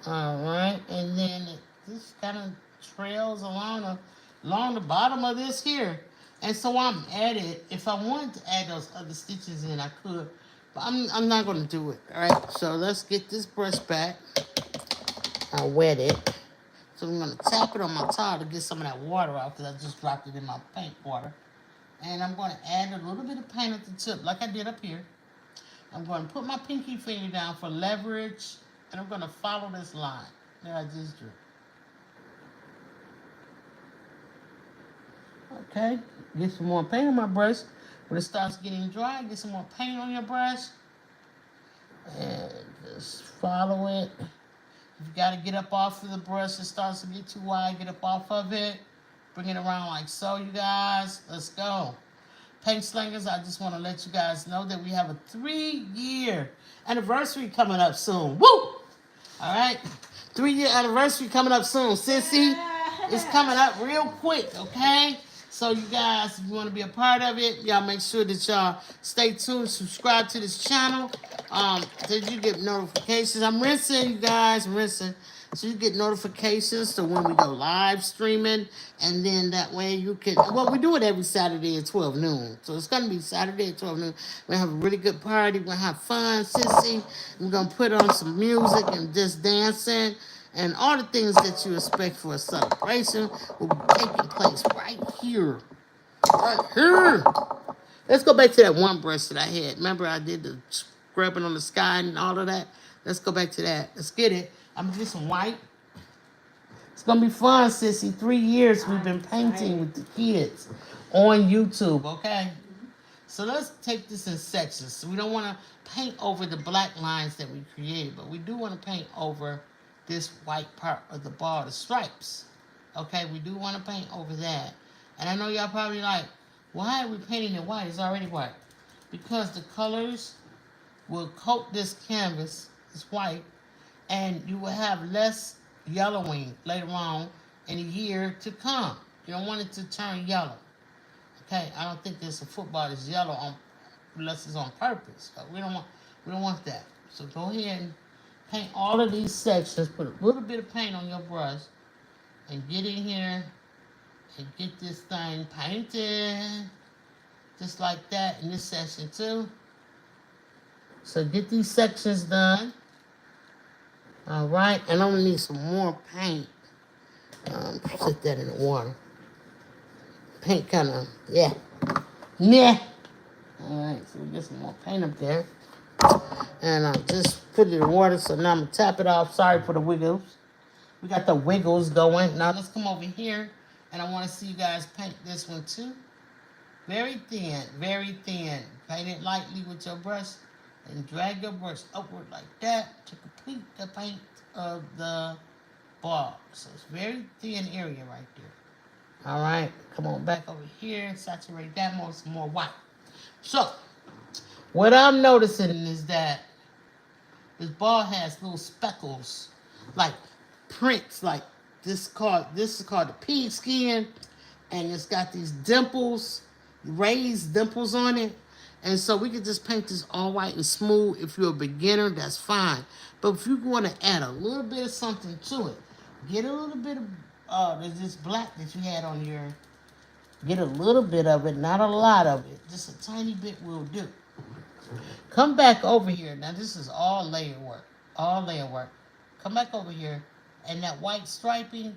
All right, and then it just kind of trails along the bottom of this here. And so I'm at it. If I wanted to add those other stitches in, I could, but I'm not going to do it. All right, so let's get this brush back. I wet it. So I'm going to tap it on my towel to get some of that water out because I just dropped it in my paint water. And I'm going to add a little bit of paint at the tip like I did up here. I'm going to put my pinky finger down for leverage, and I'm going to follow this line that I just drew. Okay, get some more paint on my brush. When it starts getting dry, get some more paint on your brush. And just follow it. If you got to get up off of the brush, it starts to get too wide, get up off of it. Bring it around like so, you guys. Let's go. Paint Slangers, I just want to let you guys know that we have a 3-year anniversary coming up soon. Woo! All right. 3-year anniversary coming up soon. Sissy, it's coming up real quick, okay? So you guys, if you want to be a part of it, y'all make sure that y'all stay tuned, subscribe to this channel, so you get notifications. I'm rinsing, you guys, I'm rinsing. So you get notifications to when we go live streaming, and then that way you can, well, we do it every Saturday at 12 noon. So it's going to be Saturday at 12 noon. We're going to have a really good party. We're going to have fun, Sissy. We're going to put on some music and just dancing. And all the things that you expect for a celebration will be taking place right here. Right here. Let's go back to that one brush that I had. Remember I did the scrubbing on the sky and all of that? Let's go back to that. Let's get it. I'm going to get some white. It's going to be fun, Sissy. 3 years we've been painting with the kids on YouTube, okay? So let's take this in sections. So we don't want to paint over the black lines that we created, but we do want to paint over this white part of the ball, the stripes. Okay, we do want to paint over that. And I know y'all probably like, why are we painting it white? It's already white. Because the colors will coat this canvas, this white, and you will have less yellowing later on in a year to come. You don't want it to turn yellow. Okay, I don't think there's a football that's yellow unless it's on purpose. But we don't want that. So go ahead and paint all of these sections. Put a little bit of paint on your brush and get in here and get this thing painted. Just like that in this section too. So get these sections done. Alright, and I'm gonna need some more paint. Put that in the water. Paint kinda, yeah. Alright, so we get some more paint up there. And just put it in the water, so now I'm gonna tap it off. Sorry for the wiggles. We got the wiggles going. Now let's come over here, and I wanna see you guys paint this one too. Very thin, very thin. Paint it lightly with your brush and drag your brush upward like that to complete the paint of the ball. So it's very thin area right there. All right, come on back over here, saturate that more, some more white. So what I'm noticing is that this ball has little speckles, like prints, like this is called the pig skin, and it's got these dimples, raised dimples on it. And so we could just paint this all white and smooth. If you're a beginner, that's fine. But if you want to add a little bit of something to it, get a little bit of this black that you had on your, get a little bit of it, not a lot of it. Just a tiny bit will do. Come back over here. Now this is all layer work. All layer work. Come back over here, and that white striping,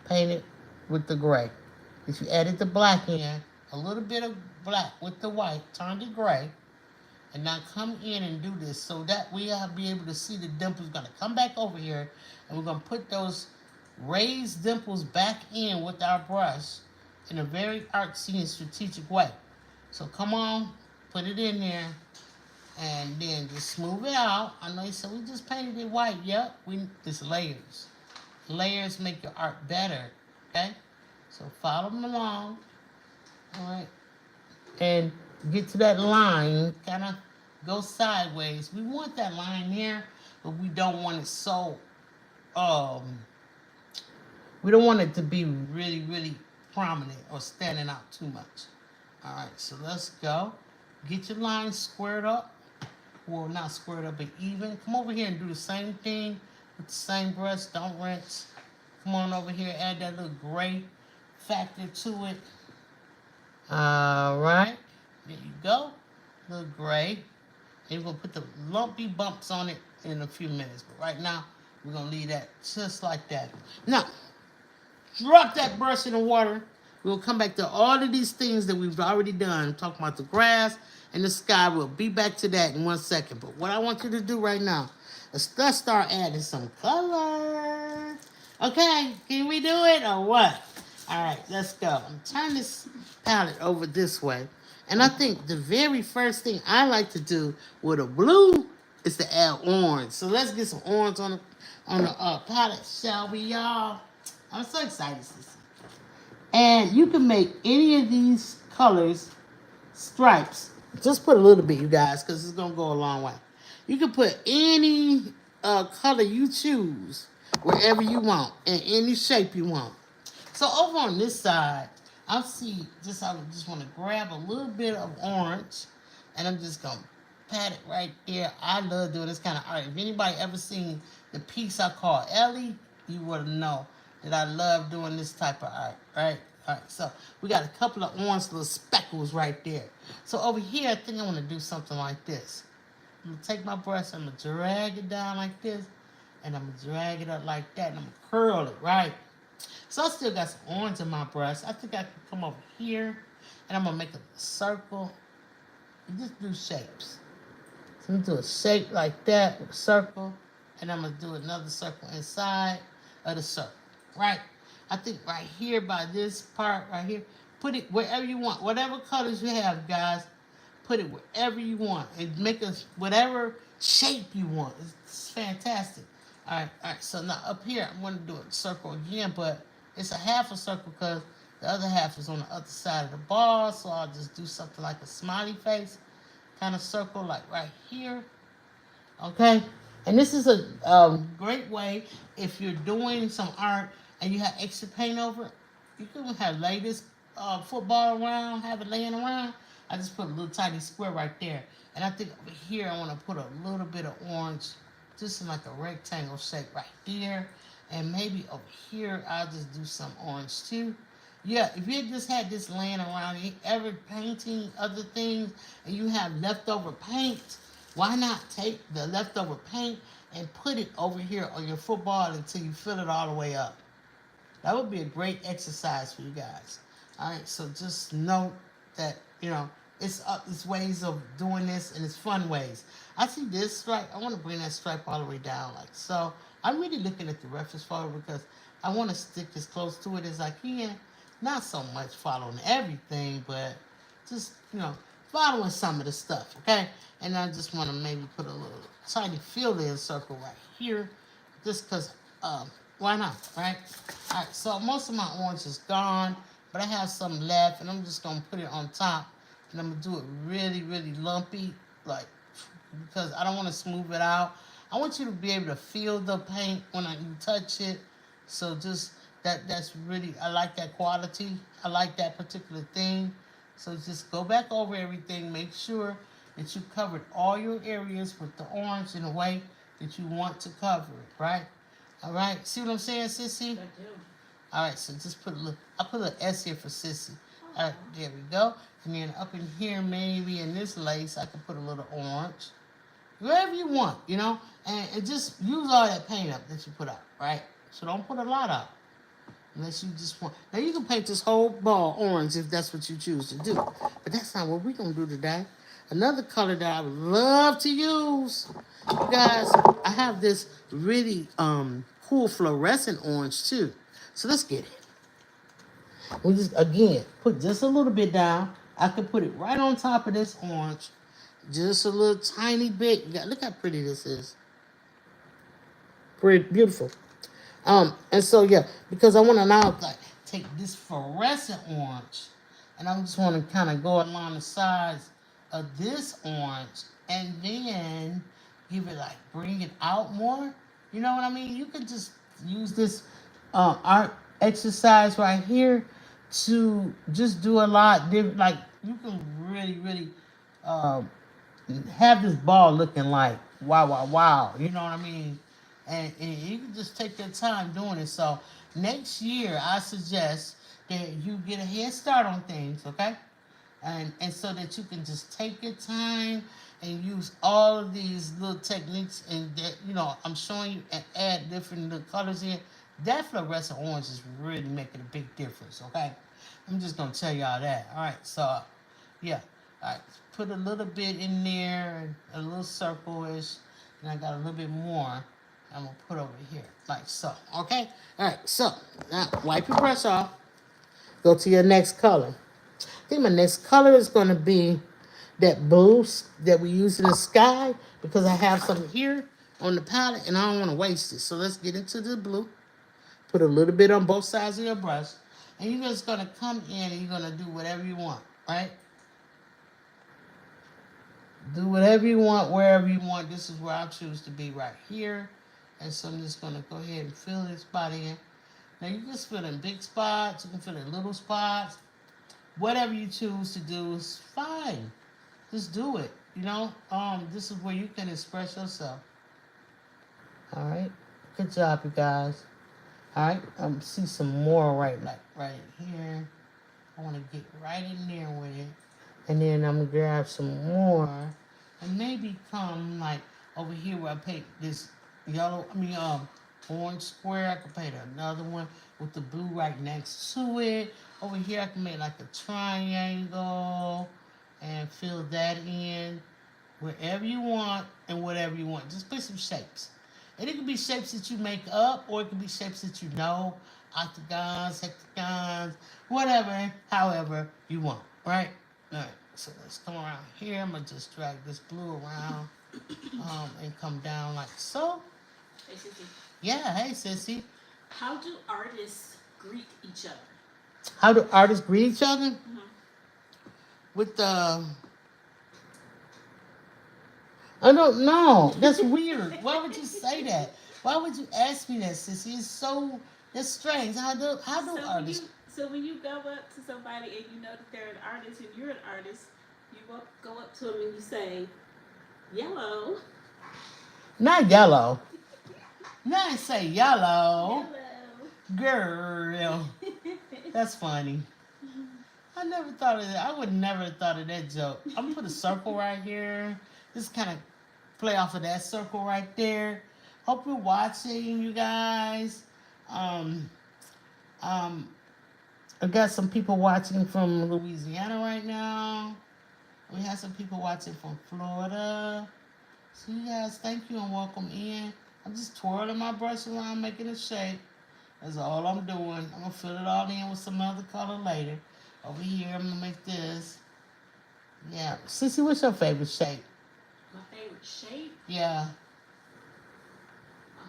paint it with the gray. If you added the black in, a little bit of black with the white, turn to gray, and now come in and do this so that we'll be able to see the dimples. Gonna come back over here, and we're gonna put those raised dimples back in with our brush in a very artsy and strategic way. So come on, put it in there, and then just smooth it out. I know you said we just painted it white. Yep, it's layers. Layers make your art better, okay? So follow them along, all right? And get to that line, kind of go sideways. We want that line here, but we don't want it so, we don't want it to be really, really prominent or standing out too much. All right, so let's go. Get your line squared up. Well, not squared up, but even. Come over here and do the same thing with the same brush. Don't rinse. Come on over here, add that little gray factor to it. All right, there you go. A little gray. And we're gonna put the lumpy bumps on it in a few minutes. But right now, we're gonna leave that just like that. Now, drop that brush in the water. We'll come back to all of these things that we've already done. Talking about the grass and the sky. We'll be back to that in 1 second. But what I want you to do right now is let's start adding some color. Okay, can we do it or what? All right, let's go. I'm turning this palette over this way. And I think the very first thing I like to do with a blue is to add orange. So let's get some orange on the palette, shall we, y'all? I'm so excited to see. And you can make any of these colors stripes. Just put a little bit, you guys, because it's going to go a long way. You can put any color you choose wherever you want and any shape you want. So over on this side, I just want to grab a little bit of orange, and I'm just going to pat it right there. I love doing this kind of art. If anybody ever seen the piece I call Ellie, you would know that I love doing this type of art, right? All right, so we got a couple of orange little speckles right there. So over here, I think I want to do something like this. I'm going to take my brush, I'm going to drag it down like this, and I'm going to drag it up like that, and I'm going to curl it, right? So I still got some orange in my brush. I think I can come over here, and I'm going to make a circle. And just do shapes. So I'm going to do a shape like that with a circle, and I'm going to do another circle inside of the circle, right? I think right here by this part right here, put it wherever you want. Whatever colors you have, guys, put it wherever you want. And make us whatever shape you want. It's fantastic. All right. So now up here, I'm going to do a circle again, but it's a half a circle because the other half is on the other side of the ball. So I'll just do something like a smiley face kind of circle, like right here. Okay. And this is a great way if you're doing some art and you have extra paint over it. You can have lay this football around, have it laying around. I just put a little tiny square right there. And I think over here I want to put a little bit of orange just in like a rectangle shape right there. And maybe over here, I'll just do some orange too. Yeah, if you just had this laying around, you ever painting other things, and you have leftover paint, why not take the leftover paint and put it over here on your football until you fill it all the way up? That would be a great exercise for you guys. All right, so just note that, it's ways of doing this, and it's fun ways. I see this stripe. I want to bring that stripe all the way down like so. I'm really looking at the reference photo because I want to stick as close to it as I can. Not so much following everything, but just, following some of the stuff, okay? And I just want to maybe put a little tiny fill-in circle right here, just because, why not, right? All right, so most of my orange is gone, but I have some left, and I'm just going to put it on top, and I'm going to do it really, really lumpy, like, because I don't want to smooth it out. I want you to be able to feel the paint when you touch it, so just, that's really, I like that quality. I like that particular thing. So just go back over everything. Make sure that you covered all your areas with the orange in a way that you want to cover it, right? All right. See what I'm saying, Sissy?
I do.
All right. So just I put a little S here for Sissy. All right. There we go. And then up in here, maybe in this lace, I can put a little orange. Wherever you want, and just use all that paint up that you put out, right? So don't put a lot out. Unless you just want. Now you can paint this whole ball orange if that's what you choose to do. But that's not what we're going to do today. Another color that I would love to use. You guys, I have this really cool fluorescent orange too. So let's get it. We just, again, put just a little bit down. I can put it right on top of this orange. Just a little tiny bit. Look how pretty this is. Pretty beautiful. And so yeah, because I want to now take this fluorescent orange, and I just want to kind of go along the sides of this orange, and then give it bring it out more. You know what I mean? You could just use this art exercise right here to just do a lot different. Like you can really, really um, have this ball looking like wow, wow, wow. You know what I mean? And you can just take your time doing it. So next year, I suggest that you get a head start on things, okay? And so that you can just take your time and use all of these little techniques, and that I'm showing you, and add different little colors in. That fluorescent orange is really making a big difference, okay? I'm just gonna tell y'all that. All right, so yeah, all right, put a little bit in there, a little circle-ish, and I got a little bit more. I'm gonna put over here, like so, okay? All right, so now wipe your brush off. Go to your next color. I think my next color is gonna be that blue that we use in the sky, because I have some here on the palette and I don't want to waste it. So let's get into the blue. Put a little bit on both sides of your brush, and you're just gonna come in and you're gonna do whatever you want, right? Do whatever you want, wherever you want. This is where I choose to be, right here. And so I'm just gonna go ahead and fill this spot in. Now you can fill in big spots, you can fill in little spots. Whatever you choose to do is fine. Just do it. This is where you can express yourself. All right. Good job, you guys. All right. See some more right here. I want to get right in there with it, and then I'm gonna grab some more, and maybe come over here where I paint this orange square. I could paint another one with the blue right next to it. Over here, I can make like a triangle and fill that in wherever you want and whatever you want. Just put some shapes. And it could be shapes that you make up, or it could be shapes that you know, octagons, hexagons, whatever, however you want, right? All right, so let's come around here. I'm going to just drag this blue around and come down like so.
Hey, Sissy.
Yeah, hey, Sissy.
How do artists greet each other?
How do artists greet each other?
Mm-hmm.
With the... I don't know. That's weird. Why would you say that? Why would you ask me that, Sissy? That's strange. How do artists...
So when you go up to somebody and you know that they're an artist and you're an artist, you go up to them and you say, "Yellow."
Not yellow. Not say yellow.
Yellow.
Girl. That's funny. I never thought of that. I would never have thought of that joke. I'm gonna put a circle right here. Just kind of play off of that circle right there. Hope you're watching, you guys. Um, um, I got some people watching from Louisiana right now. We have some people watching from Florida. So you guys, thank you and welcome in. I'm just twirling my brush around, making a shape. That's all I'm doing. I'm gonna fill it all in with some other color later. Over here, I'm gonna make this. Yeah, Sissy, what's your favorite shape?
My favorite shape?
Yeah.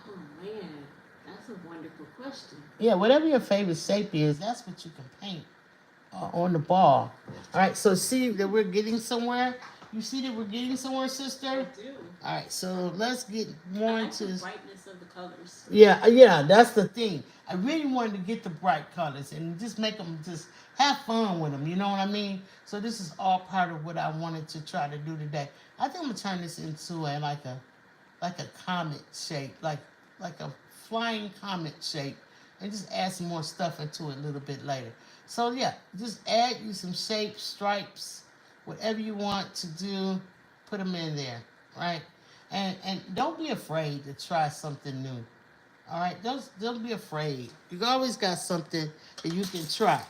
Oh man, that's a wonderful question.
Yeah, whatever your favorite shape is, that's what you can paint on the ball. All right, so see that we're getting somewhere. You see that we're getting somewhere,
I
sister?
do.
All right, so let's get
I
more
like the
into.
brightness of the colors.
Yeah, that's the thing. I really wanted to get the bright colors and just make them just have fun with them. You know what I mean? So this is all part of what I wanted to try to do today. I think I'm gonna turn this into like a comet shape, like a flying comet shape, and just add some more stuff into it a little bit later. So yeah, just add you some shapes, stripes, whatever you want to do, put them in there, right? And don't be afraid to try something new. All right, don't be afraid. You always got something that you can try.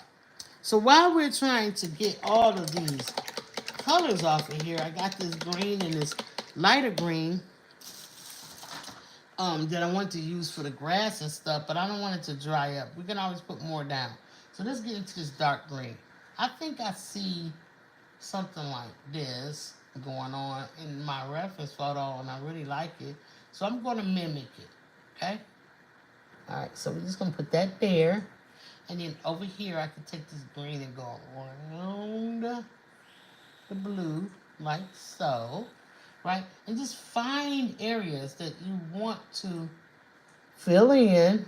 So while we're trying to get all of these colors off of here, I got this green and this lighter green that I want to use for the grass and stuff, but I don't want it to dry up. We can always put more down. So let's get into this dark green. I think I see something like this going on in my reference photo, and I really like it. So I'm going to mimic it. Okay. All right. So we're just going to put that there, and then over here I can take this green and go around the blue like so, right? And just find areas that you want to fill in.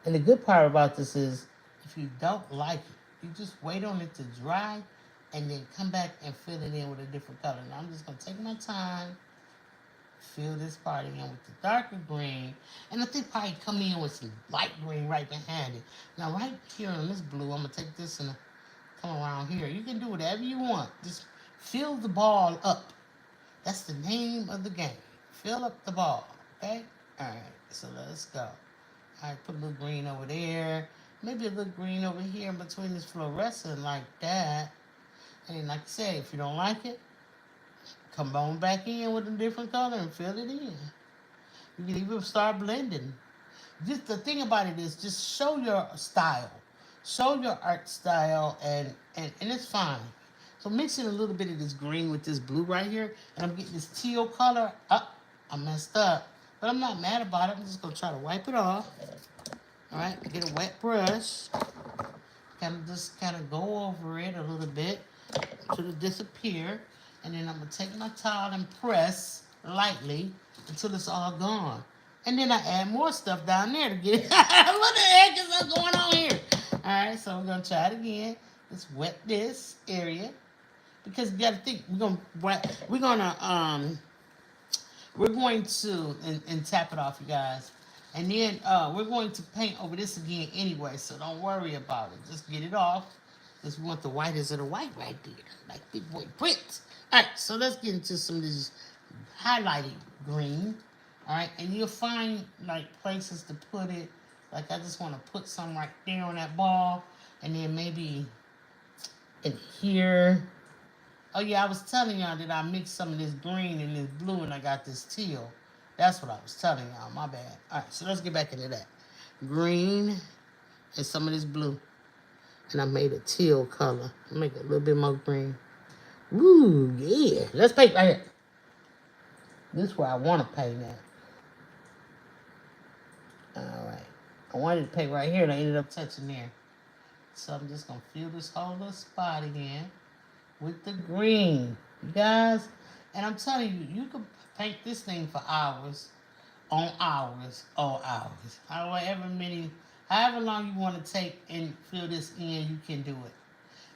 And the good part about this is, if you don't like it, you just wait on it to dry and then come back and fill it in with a different color. Now I'm just going to take my time, fill this part in with the darker green, and I think probably come in with some light green right behind it. Now right here on this blue, I'm going to take this and come around here. You can do whatever you want. Just fill the ball up. That's the name of the game. Fill up the ball, okay? All right, so let's go. All right, put a little green over there. Maybe a little green over here in between this fluorescent like that. And like I said, if you don't like it, come on back in with a different color and fill it in. You can even start blending. Just the thing about it is just show your style. Show your art style and it's fine. So mixing a little bit of this green with this blue right here, and I'm getting this teal color. I messed up. But I'm not mad about it. I'm just going to try to wipe it off. All right, get a wet brush. Just kind of go over it a little bit until it disappear. And then I'm going to take my towel and press lightly until it's all gone. And then I add more stuff down there to get it. What the heck is going on here? All right, so we're going to try it again. Let's wet this area. Because you got to think, we're going to and tap it off, you guys. And then we're going to paint over this again anyway, so don't worry about it. Just get it off, because we want the whitest of the white right there, like Big Boy Prince. All right, so let's get into some of this highlighted green. All right, and you'll find like places to put it. Like I just want to put some right there on that ball, and then maybe in here. Oh yeah, I was telling y'all that I mixed some of this green and this blue, and I got this teal. That's what I was telling y'all. My bad. All right, so let's get back into that. Green and some of this blue, and I made a teal color. I'll make it a little bit more green. Ooh, yeah. Let's paint right here. This is where I want to paint at. All right. I wanted to paint right here, and I ended up touching there. So I'm just gonna fill this whole little spot again with the green, you guys. And I'm telling you, you can paint this thing for hours, on hours, all hours. However long you want to take and fill this in, you can do it.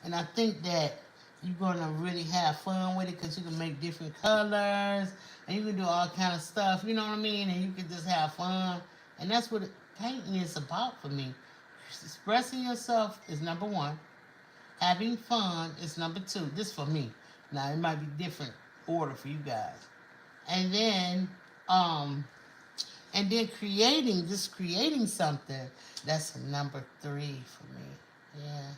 And I think that you're gonna really have fun with it because you can make different colors and you can do all kind of stuff. You know what I mean? And you can just have fun. And that's what painting is about for me. Expressing yourself is number one. Having fun is number two. This for me. Now it might be different order for you guys. And then um creating something, that's number three for me. Yeah.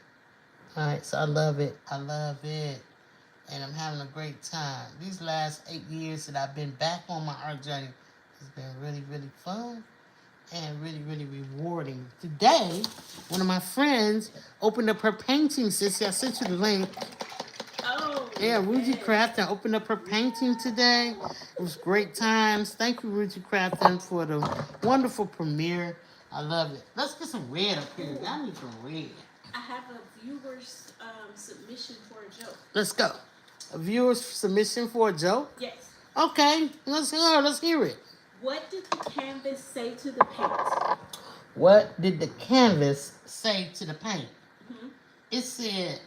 All right, so I love it. I love it. And I'm having a great time. These last 8 years that I've been back on my art journey has been really, really fun and really, really rewarding. Today, one of my friends opened up her painting, sissy. I sent you the link.
Oh,
Yeah, Ruji
yes.
Crafton opened up her painting today. It was great times. Thank you, Ruji Crafton, for the wonderful premiere. I love it. Let's get some red up here. I need some red.
I have a viewer's submission for a joke.
Let's go. A viewer's submission for a joke?
Yes.
Okay, let's go. Let's hear it.
What did the canvas say to the paint?
What did the canvas say to the paint?
Hmm.
It said,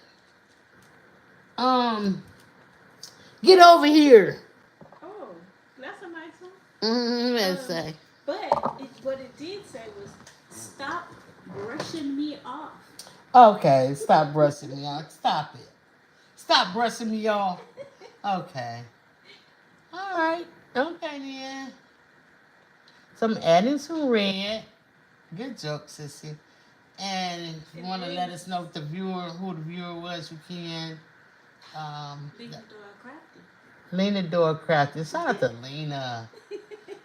get over here.
Oh, that's a nice one.
Let's say.
But what it did say was, stop brushing me off.
Okay, stop brushing me off. Stop it. Stop brushing me off. Okay. All right. Okay, then. So I'm adding some red. Good joke, sissy. And if you want to let us know who the viewer was, you can. Lena Dora Crafty. Shout out to Lena.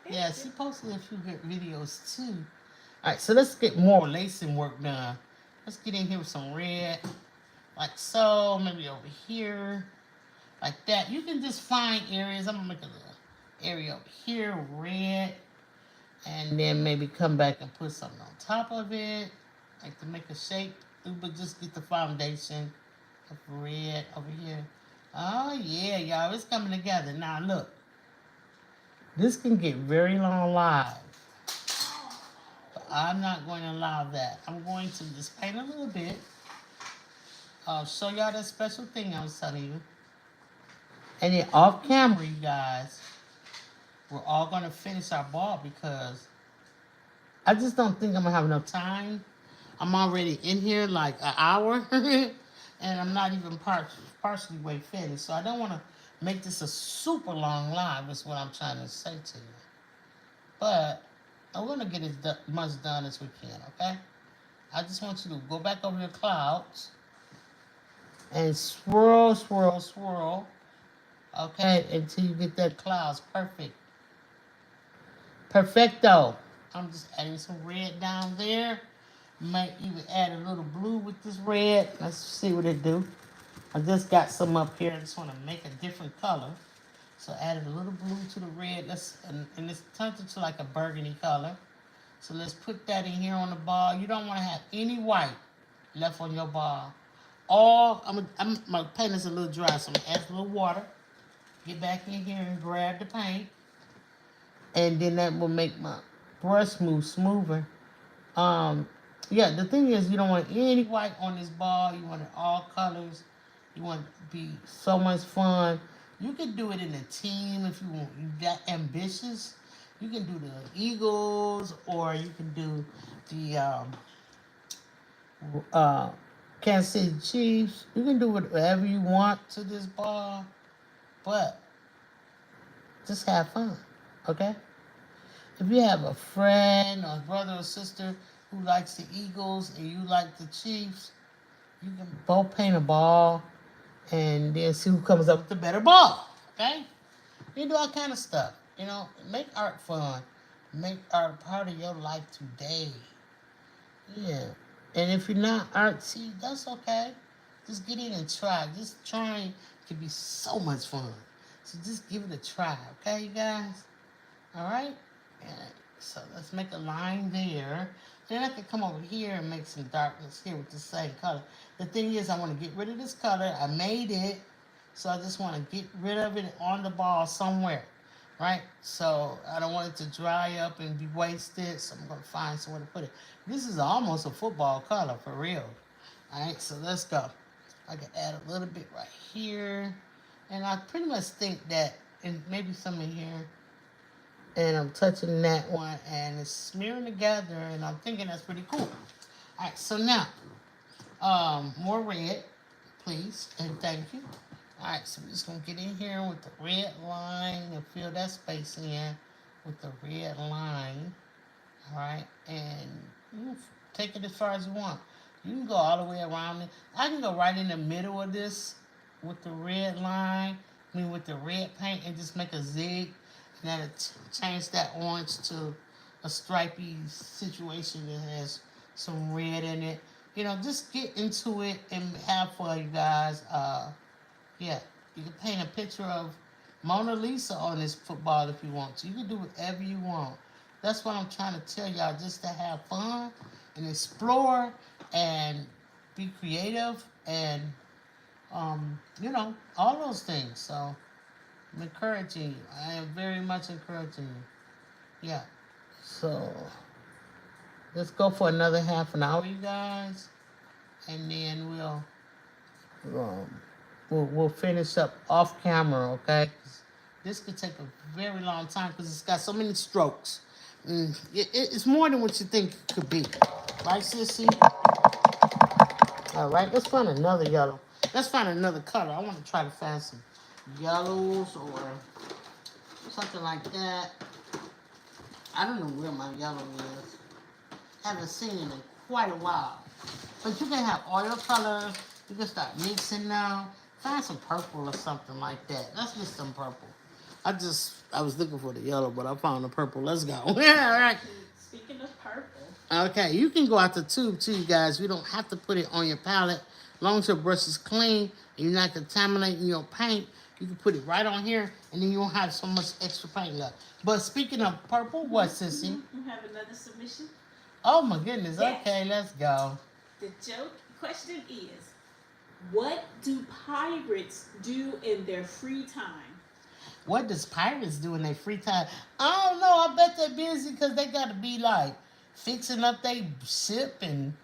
Yeah, she posted a few good videos too. All right, so let's get more lacing work done. Let's get in here with some red, like so. Maybe over here, like that. You can just find areas. I'm gonna make a little area over here, red, and then maybe come back and put something on top of it, like to make a shape. But just get the foundation of red over here. Oh yeah, y'all, it's coming together. Now look, this can get very long live. But I'm not going to allow that. I'm going to just paint a little bit. I'll show y'all that special thing I was telling you. And then off camera, you guys, we're all going to finish our ball because I just don't think I'm going to have enough time. I'm already in here like an hour. And I'm not even partially way finished. So I don't want to make this a super long live is what I'm trying to say to you. But I'm going to get as much done as we can, okay? I just want you to go back over your clouds and swirl, swirl, swirl, okay, until you get that clouds perfect. Perfecto. I'm just adding some red down there. Might even add a little blue with this red. Let's see what it do. I just got some up here. I just want to make a different color. So added a little blue to the red. And it's turned into like a burgundy color. So let's put that in here on the ball. You don't want to have any white left on your ball. My paint is a little dry, so I'm going to add a little water. Get back in here and grab the paint. And then that will make my brush move smoother. Yeah, the thing is, you don't want any white on this ball. You want it all colors. You want it to be so much fun. You can do it in a team if you want. You that ambitious. You can do the Eagles, or you can do the Kansas City Chiefs. You can do whatever you want to this ball, but just have fun, okay? If you have a friend or brother or sister who likes the Eagles and you like the Chiefs, you can both paint a ball and then see who comes up with the better ball, okay? You do all kind of stuff, you know. Make art fun. Make art part of your life today. Yeah. And if you're not artsy, that's okay. Just get in and try. Just trying can be so much fun. So just give it a try, okay, you guys? All right? So let's make a line there. Then I can come over here and make some darkness here with the same color. The thing is, I want to get rid of this color. I made it, so I just want to get rid of it on the ball somewhere, right? So I don't want it to dry up and be wasted, so I'm going to find somewhere to put it. This is almost a football color, for real. All right, so let's go. I can add a little bit right here. And I pretty much think that, and maybe some in here. And I'm touching that one, and it's smearing together, and I'm thinking that's pretty cool. All right, so now, more red, please, and thank you. All right, so we're just gonna get in here with the red line and fill that space in with the red line. All right, and you take it as far as you want. You can go all the way around it. I can go right in the middle of this with the red line, with the red paint, and just make a zig. And that'll change that orange to a stripy situation that has some red in it. Just get into it and have fun, you guys. Yeah, you can paint a picture of Mona Lisa on this football if you want to. You can do whatever you want. That's what I'm trying to tell y'all, just to have fun and explore and be creative and, all those things. So I'm encouraging you. I am very much encouraging you. Yeah. So let's go for another half an hour, you guys. And then we'll finish up off camera, okay? This could take a very long time because it's got so many strokes. It's more than what you think it could be. Right, sissy? All right, let's find another yellow. Let's find another color. I want to try to find some yellows or something like that. I don't know where my yellow is. Haven't seen it in quite a while. But you can have oil colors. You can start mixing now. Find some purple or something like that. Let's get some purple. I was looking for the yellow, but I found the purple. Let's go. Yeah, all right.
Speaking of purple.
Okay, you can go out the tube too, you guys. You don't have to put it on your palette. As long as your brush is clean and you're not contaminating your paint, you can put it right on here, and then you won't have so much extra paint left. But speaking of purple, what, sissy?
You have another submission?
Oh, my goodness.
Yes.
Okay, let's go.
The joke question is, what do pirates do in their free time?
What does pirates do in their free time? I don't know. I bet they're busy because they got to be, like, fixing up their ship. And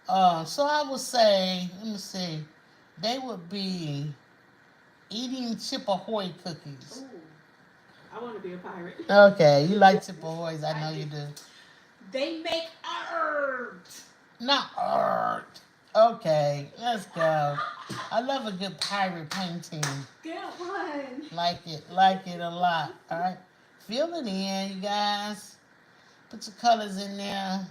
so I would say, let me see, they would be eating Chip Ahoy cookies.
Ooh, I want to be a pirate.
Okay, you like Chip Ahoys. I know you do.
They make art.
Not art. Okay, let's go. I love a good pirate painting.
Good one.
Like it a lot. All right, fill it in, you guys. Put your colors in there.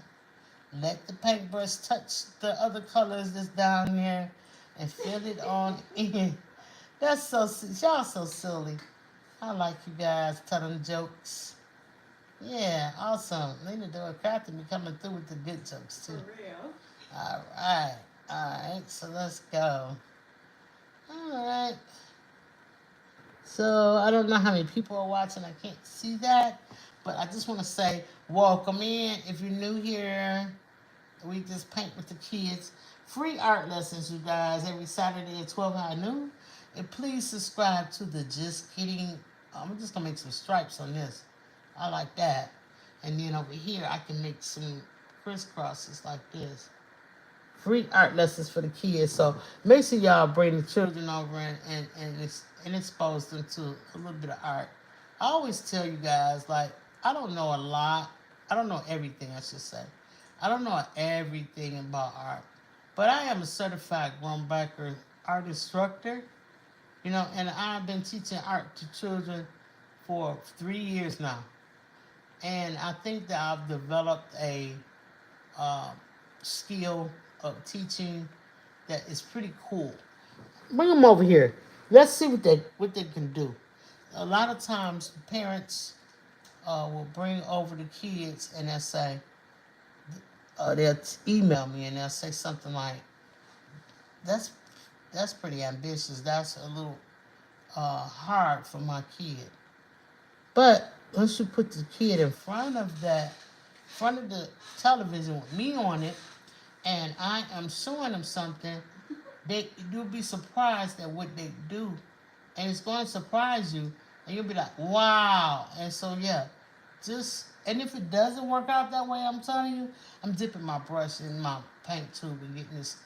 Let the paintbrush touch the other colors that's down there, and fill it on in. That's y'all so silly. I like you guys telling jokes. Yeah, awesome. Lena doing crafting, be coming through with the good jokes too.
For real.
All right. So let's go. All right. So I don't know how many people are watching. I can't see that, but I just want to say welcome in. If you're new here, we just paint with the kids. Free art lessons, you guys, every Saturday at 12 high noon. And please subscribe to the Just Kidding. I'm just gonna make some stripes on this. I like that. And then over here, I can make some crisscrosses like this. Free art lessons for the kids. So make sure y'all bring the children over and expose them to a little bit of art. I always tell you guys, like, I don't know a lot. I don't know everything, I should say. I don't know everything about art. But I am a certified Grumbacher art instructor. And I've been teaching art to children for 3 years now. And I think that I've developed a skill of teaching that is pretty cool. Bring them over here. Let's see what they can do. A lot of times, parents will bring over the kids and they'll say, they'll email me and they'll say something like, that's pretty ambitious. That's a little hard for my kid. But once you put the kid in front of the television with me on it, and I am showing them something, you'll be surprised at what they do. And it's going to surprise you. And you'll be like, wow. And so, yeah, and if it doesn't work out that way, I'm telling you, I'm dipping my brush in my paint tube and getting this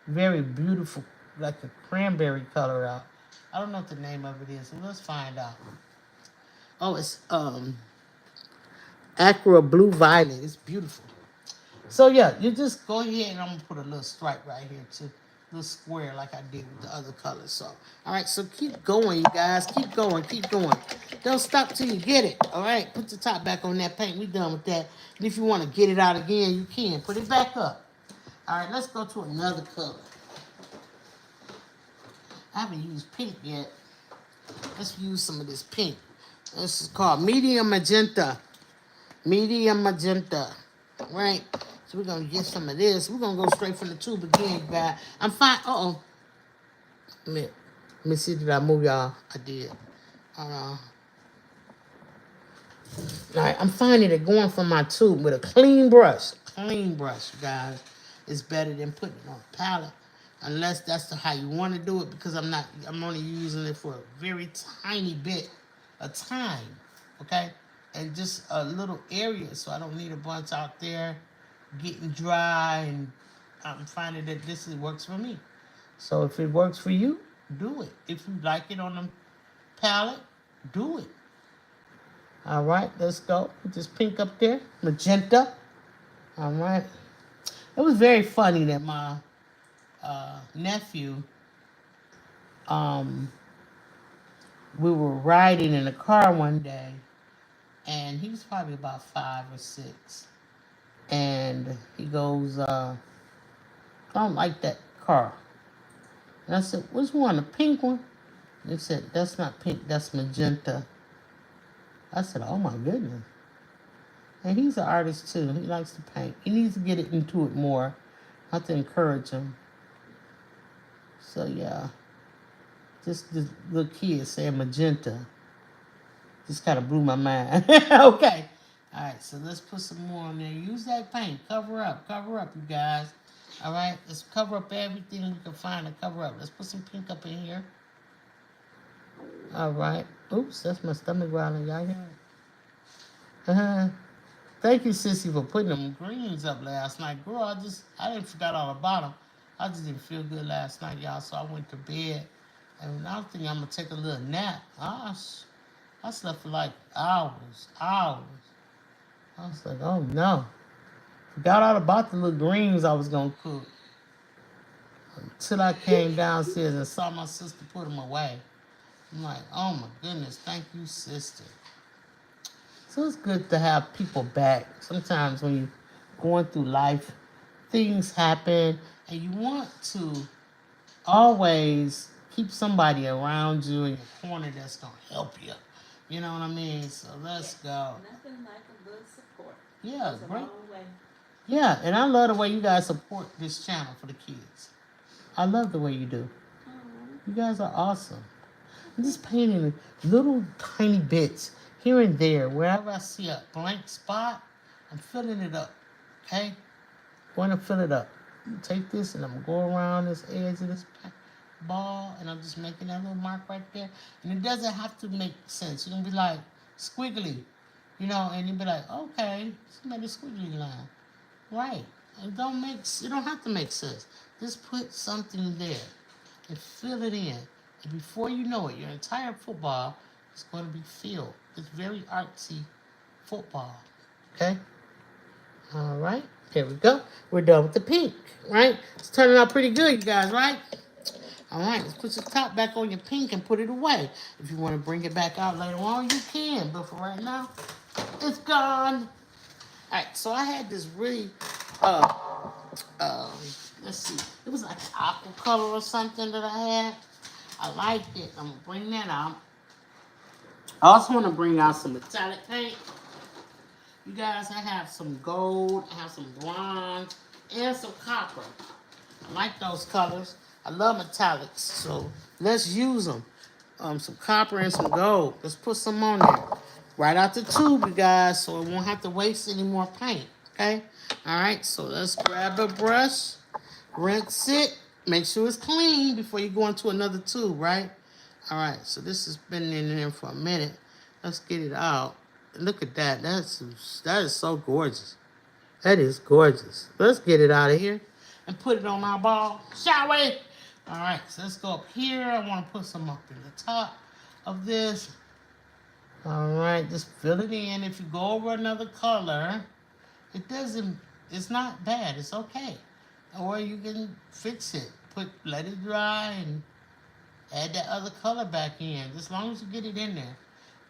very beautiful like a cranberry color out. I don't know what the name of it is. So let's find out. Oh, it's Aqua Blue Violet. It's beautiful. So yeah, you just go ahead and I'm gonna put a little stripe right here too. A little square like I did with the other colors. So alright, so keep going, you guys. Keep going, keep going. Don't stop till you get it. Alright, put the top back on that paint. We done with that. And if you want to get it out again, you can. Put it back up. Alright, let's go to another color. I haven't used pink yet. Let's use some of this pink. This is called medium magenta. Medium magenta. Right? So we're going to get some of this. We're going to go straight from the tube again, guys. I'm fine. Uh-oh. Let me see, did I move y'all? I did. All right, I'm finding it going from my tube with a clean brush. Clean brush, you guys. Is better than putting it on a palette. Unless that's how you want to do it, because I'm only using it for a very tiny bit of time. Okay? And just a little area, so I don't need a bunch out there getting dry, and I'm finding that this works for me. So if it works for you, do it. If you like it on the palette, do it. All right, let's go. Put this pink up there, magenta. All right. It was very funny that my nephew, we were riding in a car one day, and he was probably about 5 or 6. And he goes, I don't like that car. And I said, which one, the pink one? And he said, that's not pink, that's magenta. I said, oh my goodness. And he's an artist too. He likes to paint. He needs to get into it more. I have to encourage him. So yeah. Just the little kid saying magenta. Just kind of blew my mind. Okay. All right, so let's put some more on there. Use that paint. Cover up, you guys. All right, let's cover up everything we can find to cover up. Let's put some pink up in here. All right. Oops, that's my stomach growling. Y'all hear it? Thank you, Sissy, for putting them greens up last night. Girl, I didn't forget all about them. I just didn't feel good last night, y'all, so I went to bed. And I think I'm going to take a little nap. I slept for like hours. I was like, oh no. Forgot all about the little greens I was going to cook. Until I came downstairs and saw my sister put them away. I'm like, oh my goodness, thank you, sister. So it's good to have people back. Sometimes when you're going through life, things happen, and you want to always keep somebody around you in your corner that's going to help you. You know what I mean? So let's go.
Nothing like a good support.
Yeah,
Goes a
great.
long way.
Yeah, and I love the way you guys support this channel for the kids. I love the way you do. You guys are awesome. I'm just painting little tiny bits here and there. Wherever I see a blank spot, I'm filling it up. Okay? Going to fill it up. Take this and I'm going to go around this edge of this ball, and I'm just making that little mark right there. And it doesn't have to make sense. You can be like squiggly, you know, and you'll be like, okay, just made a squiggly line. Right. It don't have to make sense. Just put something there and fill it in. And before you know it, your entire football is going to be filled. It's very artsy football. Okay? All right. Here we go. We're done with the pink, right? It's turning out pretty good, you guys, right? All right. Let's put the top back on your pink and put it away. If you want to bring it back out later on, you can. But for right now, it's gone. All right. So I had this really, let's see. It was like an aqua color or something that I had. I liked it. I'm going to bring that out. I also want to bring out some metallic paint. You guys, I have some gold, I have some bronze, and some copper. I like those colors. I love metallics, so let's use them. Some copper and some gold. Let's put some on there. Right out the tube, you guys, so it won't have to waste any more paint, okay? All right, so let's grab a brush, rinse it, make sure it's clean before you go into another tube, right? All right, so this has been in there for a minute. Let's get it out. Look at that. That is so gorgeous. That is gorgeous. Let's get it out of here and put it on our ball. Shall we? All right, so let's go up here. I want to put some up in the top of this. All right, just fill it in. If you go over another color, it's not bad. It's okay. Or you can fix it. Let it dry and add that other color back in. As long as you get it in there.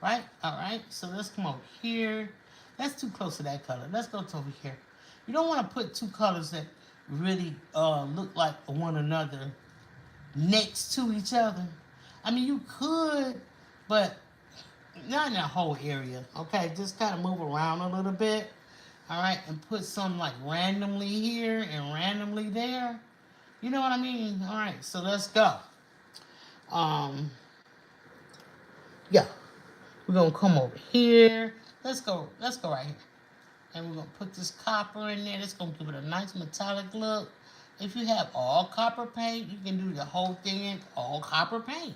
Right? All right, so let's come over here. That's too close to that color. Let's go to over here. You don't want to put two colors that really look like one another next to each other. I mean, you could, but not in that whole area. Okay, just kind of move around a little bit. All right, and put some like randomly here and randomly there. You know what I mean? All right, so let's go. Yeah, we're gonna come over here. Let's go right here. And we're gonna put this copper in there. That's gonna give it a nice metallic look. If you have all copper paint, you can do the whole thing in all copper paint.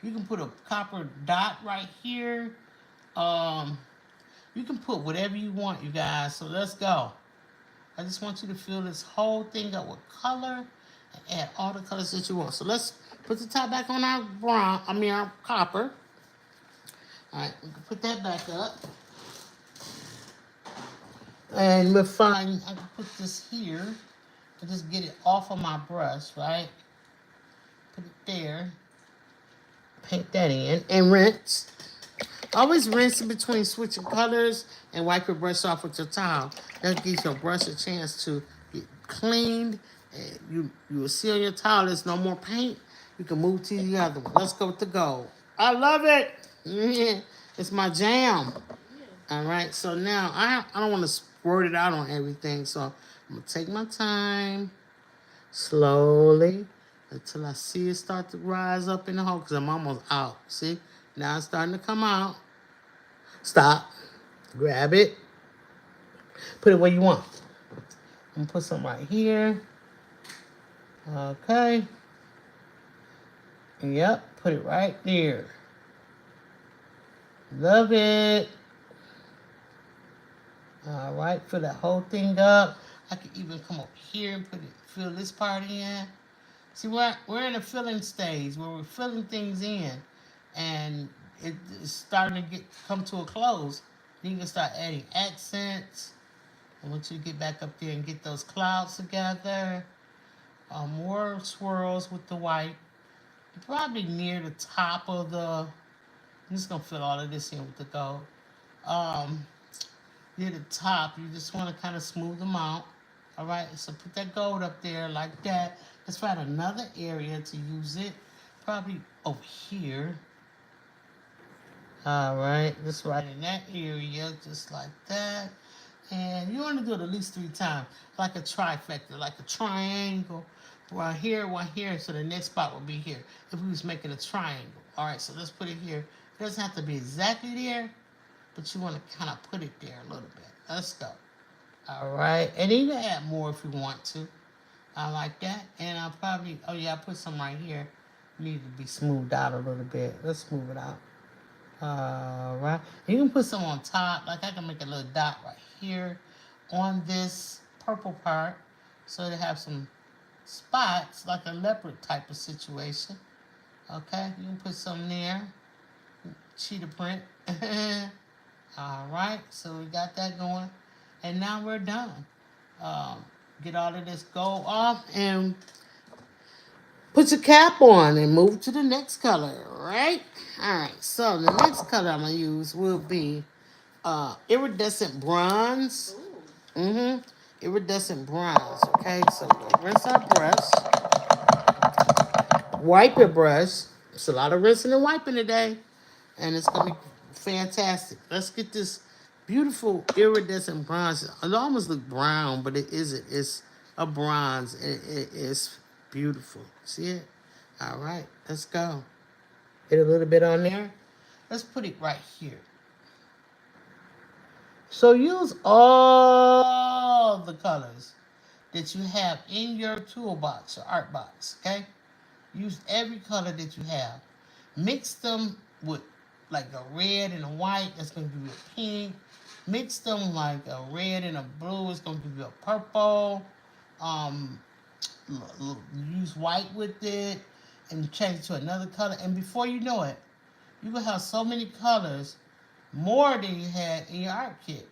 You can put a copper dot right here. You can put whatever you want, you guys. So let's go. I just want you to fill this whole thing up with color and add all the colors that you want. So let's put the top back on our our copper. All right, we can put that back up. And we're fine. I can put this here and just get it off of my brush, right? Put it there. Paint that in and rinse. Always rinse in between switching colors and wipe your brush off with your towel. That gives your brush a chance to get cleaned. And you will see on your towel there's no more paint. You can move to the other one. Let's go with the gold. I love it. Yeah, it's my jam. All right, so now I don't want to squirt it out on everything, so I'm going to take my time slowly until I see it start to rise up in the hole, because I'm almost out. See? Now it's starting to come out. Stop. Grab it. Put it where you want. I'm going to put some right here. Okay. Yep, put it right there. Love it. All right, fill that whole thing up. I could even come up here and fill this part in. See, we're in a filling stage where we're filling things in, and it's starting to come to a close. Then you can start adding accents. I want you to get back up there and get those clouds together. More swirls with the white. Probably near the top of the. I'm just gonna fill all of this in with the gold. Near the top, you just want to kind of smooth them out. All right, so put that gold up there like that. Let's find another area to use it. Probably over here. All right, just right in that area, just like that. And you want to do it at least 3 times, like a trifecta, like a triangle. One here, so the next spot will be here. If we was making a triangle. All right, so let's put it here. It doesn't have to be exactly there, but you want to kind of put it there a little bit. Let's go. All right, and then you can add more if you want to. I like that. And I'll probably, I put some right here. Need to be smoothed out a little bit. Let's smooth it out. All right. You can put some on top. Like I can make a little dot right here on this purple part. So they have some spots, like a leopard type of situation. Okay, you can put some there. Cheetah print. All right, so we got that going. And now we're done. Get all of this gold off and put your cap on and move to the next color, right? All right, so the next color I'm going to use will be iridescent bronze. Iridescent bronze, okay? So we'll rinse our brush. Wipe your brush. It's a lot of rinsing and wiping today. And it's going to be fantastic. Let's get this beautiful iridescent bronze. It almost looks brown, but it isn't. It's a bronze. It is beautiful. See it? All right, let's go. Hit a little bit on there. Let's put it right here. So use all the colors that you have in your toolbox or art box, okay? Use every color that you have. Mix them with like a red and a white. That's going to give you a pink. Mix them like a red and a blue. It's going to give you a purple. use white with it and change it to another color. And before you know it, you will have so many colors, more than you had in your art kit.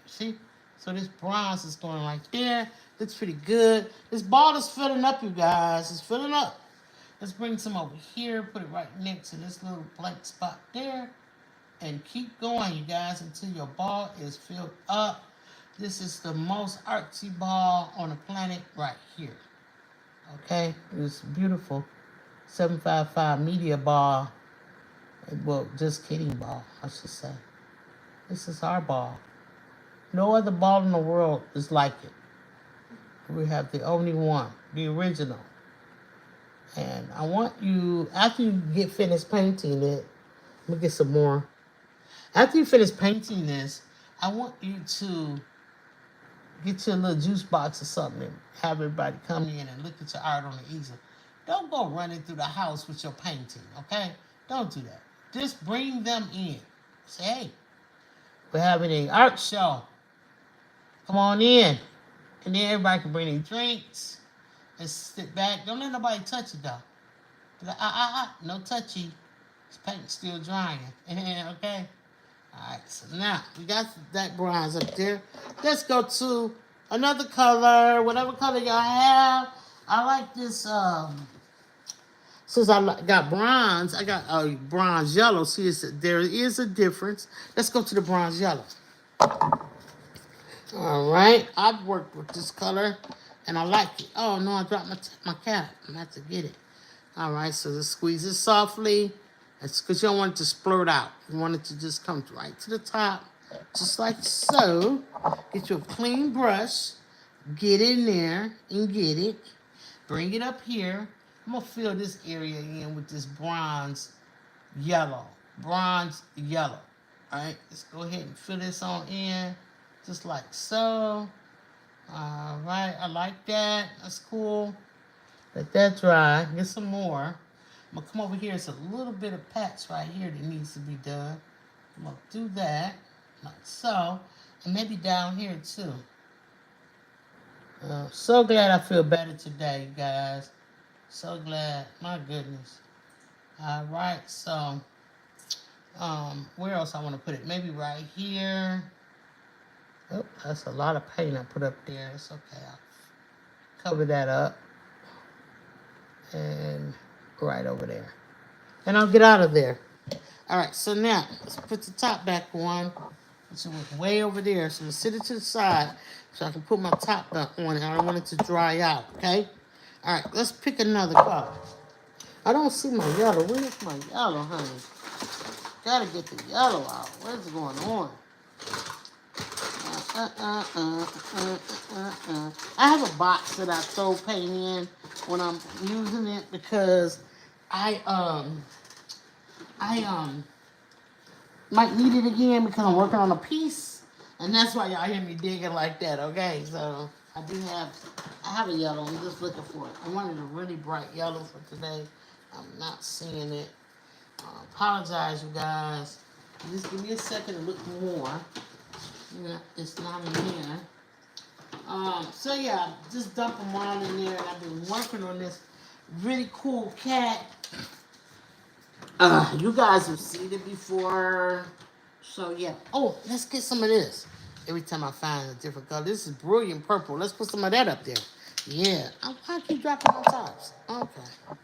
See? So this bronze is going right there. Looks pretty good. This ball is filling up, you guys. It's filling up. Let's bring some over here. Put it right next to this little blank spot there. And keep going, you guys, until your ball is filled up. This is the most artsy ball on the planet right here. Okay? It's beautiful. 755 media ball. Well, just kidding ball, I should say. This is our ball. No other ball in the world is like it. We have the only one, the original. And I want you, after you get finished painting it, let me get some more. After you finish painting this, I want you to get your little juice box or something and have everybody come in and look at your art on the easel. Don't go running through the house with your painting, okay? Don't do that. Just bring them in. Say, hey, we're having an art show. Come on in. And then everybody can bring their drinks and sit back. Don't let nobody touch it, though. No touchy. This paint's still drying. Okay? Alright, so now we got that bronze up there. Let's go to another color, whatever color y'all have. I like this, since I got bronze, I got bronze yellow. See, there is a difference. Let's go to the bronze yellow. Alright, I've worked with this color, and I like it. Oh, no, I dropped my cap. I'm going to have to get it. Alright, so just squeeze it softly. That's because you don't want it to splurt out. You want it to just come right to the top, just like so. Get your clean brush. Get in there and get it. Bring it up here. I'm going to fill this area in with this bronze yellow. Bronze yellow. Alright, let's go ahead and fill this on in. Just like so. Alright, I like that. That's cool. Let that dry. Get some more. I'm going to come over here. It's a little bit of patch right here that needs to be done. I'm going to do that. Like so. And maybe down here too. So glad I feel better today, you guys. So glad. My goodness. Alright, so where else I want to put it? Maybe right here. Oh, that's a lot of paint I put up there. It's okay. I'll cover that up. And right over there. And I'll get out of there. Alright, so now, let's put the top back on. Which was way over there. So I'm going to sit it to the side so I can put my top back on. And I don't want it to dry out, okay? Alright, let's pick another color. I don't see my yellow. Where's my yellow, honey? Gotta get the yellow out. What's going on? I have a box that I throw paint in when I'm using it because I might need it again because I'm working on a piece, and that's why y'all hear me digging like that. Okay, so I have a yellow. I'm just looking for it. I wanted a really bright yellow for today. I'm not seeing it. Apologize, you guys. Just give me a second to look more. Yeah, it's not in there. So yeah, just dump them all in there. And I've been working on this really cool cat. You guys have seen it before. So yeah. Oh, let's get some of this. Every time I find a different color. This is brilliant purple. Let's put some of that up there. Yeah. I keep dropping my tops. Okay.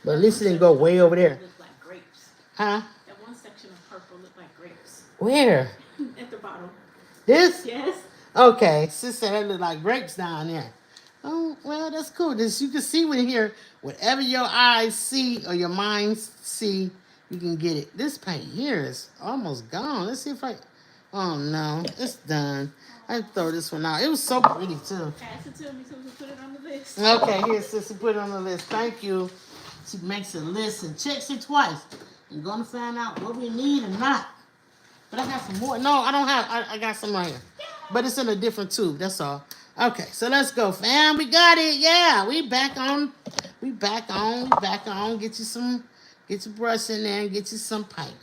But at least it didn't go way over there.
Look like grapes.
Huh?
That one section of purple looked like grapes.
Where?
At the bottom.
This?
Yes.
Okay. Sis said it looked like grapes down there. Oh, well, that's cool. This, you can see with here, whatever your eyes see or your mind see, you can get it. This paint here is almost gone. Let's see if I... Oh, no. It's done. I throw this one out. It was so pretty, too.
Pass it to me so we can put it on the list.
Okay, here, sister, put it on the list. Thank you. She makes a list and checks it twice. I'm going to find out what we need or not. But I got some more. No, I don't have. I got some right here. But it's in a different tube. That's all. Okay, so let's go, fam. We got it. Yeah, we back on. We back on. Get your brush in there and get you some paint.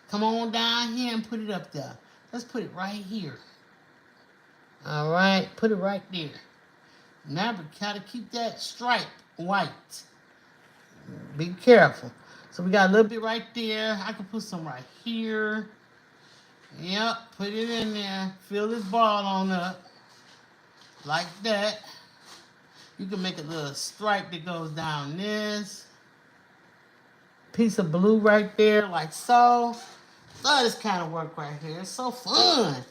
Come on down here and put it up there. Let's put it right here. All right, put it right there. Now we gotta keep that stripe white. Be careful. So we got a little bit right there. I can put some right here. Yep, put it in there. Fill this ball on up. Like that. You can make a little stripe that goes down this. Piece of blue right there, like so. Love this kind of work right here. It's so fun.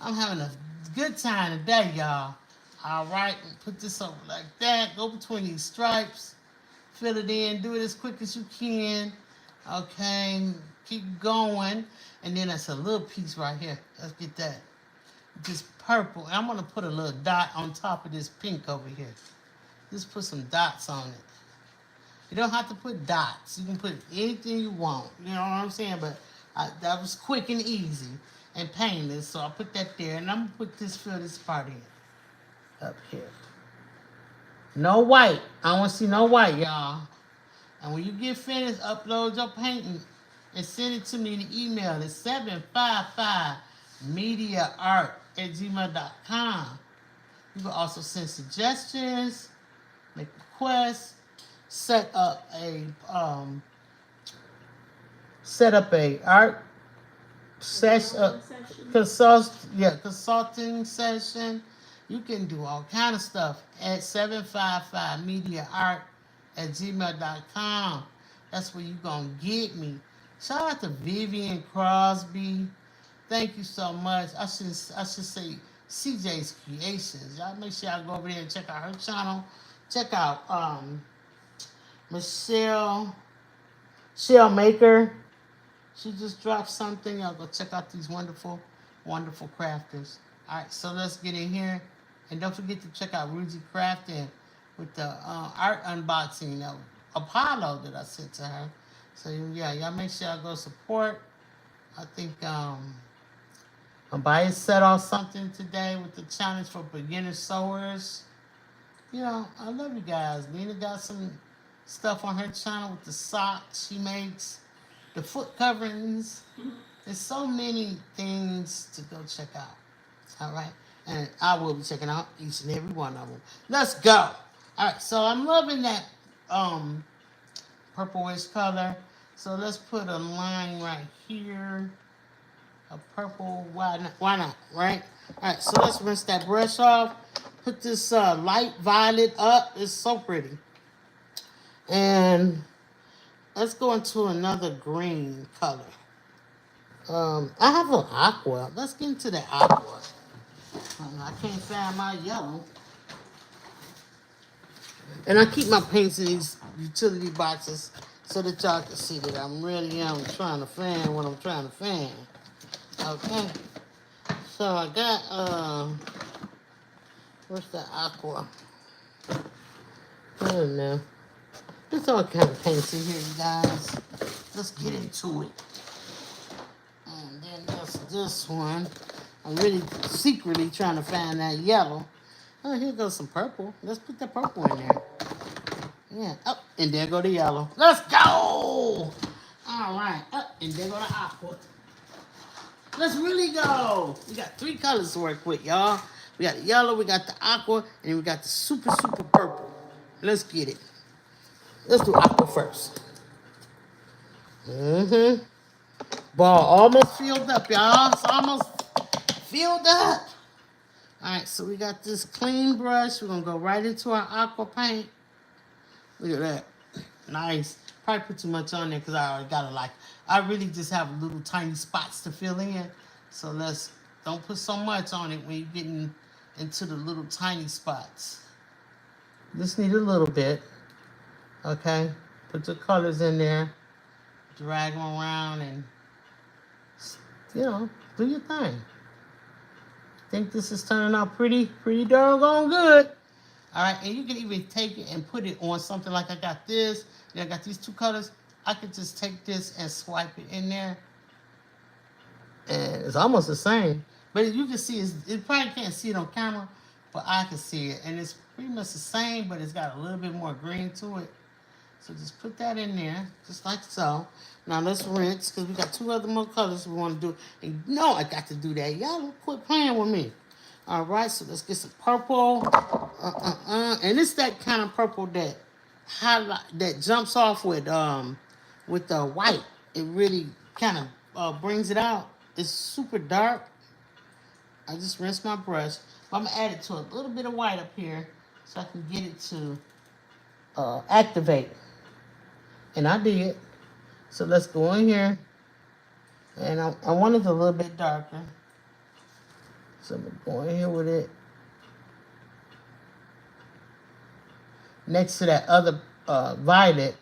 I'm having a good time today, y'all. All right, put this over like that. Go between these stripes. Fill it in. Do it as quick as you can. Okay, keep going. And then that's a little piece right here. Let's get that. Just purple. And I'm going to put a little dot on top of this pink over here. Just put some dots on it. You don't have to put dots. You can put anything you want. You know what I'm saying? But that was quick and easy and painless. So I'll put that there. And I'm going to put this, fill this part in. Up here. No white. I don't want to see no white, y'all. And when you get finished, upload your painting and send it to me in the email. It's 755mediaart@gmail.com. You can also send suggestions, make requests, set up a art session, consulting session. You can do all kind of stuff at 755mediaart@gmail.com. That's where you gonna get me. Shout out to Vivian Crosby. Thank you so much. I should say CJ's Creations. Y'all make sure y'all go over there and check out her channel. Check out Michelle Maker. She just dropped something. Y'all go check out these wonderful, wonderful crafters. All right, so let's get in here. And don't forget to check out Rudy Crafting with the art unboxing of Apollo that I sent to her. So yeah, y'all make sure y'all go support. I think Abaya set off something today with the challenge for beginner sewers. You know, I love you guys. Nina got some stuff on her channel with the socks she makes, the foot coverings. There's so many things to go check out. All right. And I will be checking out each and every one of them. Let's go. All right. So I'm loving that purplish color. So let's put a line right here. A purple. Why not? Right? All right. So let's rinse that brush off. Put this light violet up. It's so pretty. And let's go into another green color. I have an aqua. Let's get into the aqua. I can't find my yellow. And I keep my paints in these utility boxes so that y'all can see that I'm really trying to fan what I'm trying to fan. Okay. So I got, what's the aqua? I don't know. There's all kind of paints in here, you guys. Let's get into it. And then there's this one. I'm really secretly trying to find that yellow. Oh, here goes some purple. Let's put the purple in there. Yeah. Oh, and there go the yellow. Let's go! All right. Oh, and there go the aqua. Let's really go. We got 3 colors to work with, y'all. We got the yellow, we got the aqua, and we got the super, super purple. Let's get it. Let's do aqua first. Ball almost filled up, y'all. It's almost filled up. All right, so we got this clean brush. We're going to go right into our aqua paint. Look at that. Nice. Probably put too much on there because I already got it. I really just have little tiny spots to fill in. So don't put so much on it when you're getting into the little tiny spots. Just need a little bit. Okay. Put your colors in there. Drag them around and, do your thing. Think this is turning out pretty doggone good. All right, and you can even take it and put it on something like I got this. Then I got these 2 colors. I could just take this and swipe it in there. And it's almost the same. But you can see, it probably can't see it on camera, but I can see it. And it's pretty much the same, but it's got a little bit more green to it. So just put that in there, just like so. Now let's rinse, because we got 2 other more colors we want to do. And I got to do that. Y'all quit playing with me. All right, so let's get some purple. And it's that kind of purple that highlight that jumps off with the white. It really kind of brings it out. It's super dark. I just rinse my brush. I'm gonna add it to a little bit of white up here so I can get it to activate. And I did. So let's go in here. And I want it a little bit darker. So I'm gonna go in here with it. Next to that other violet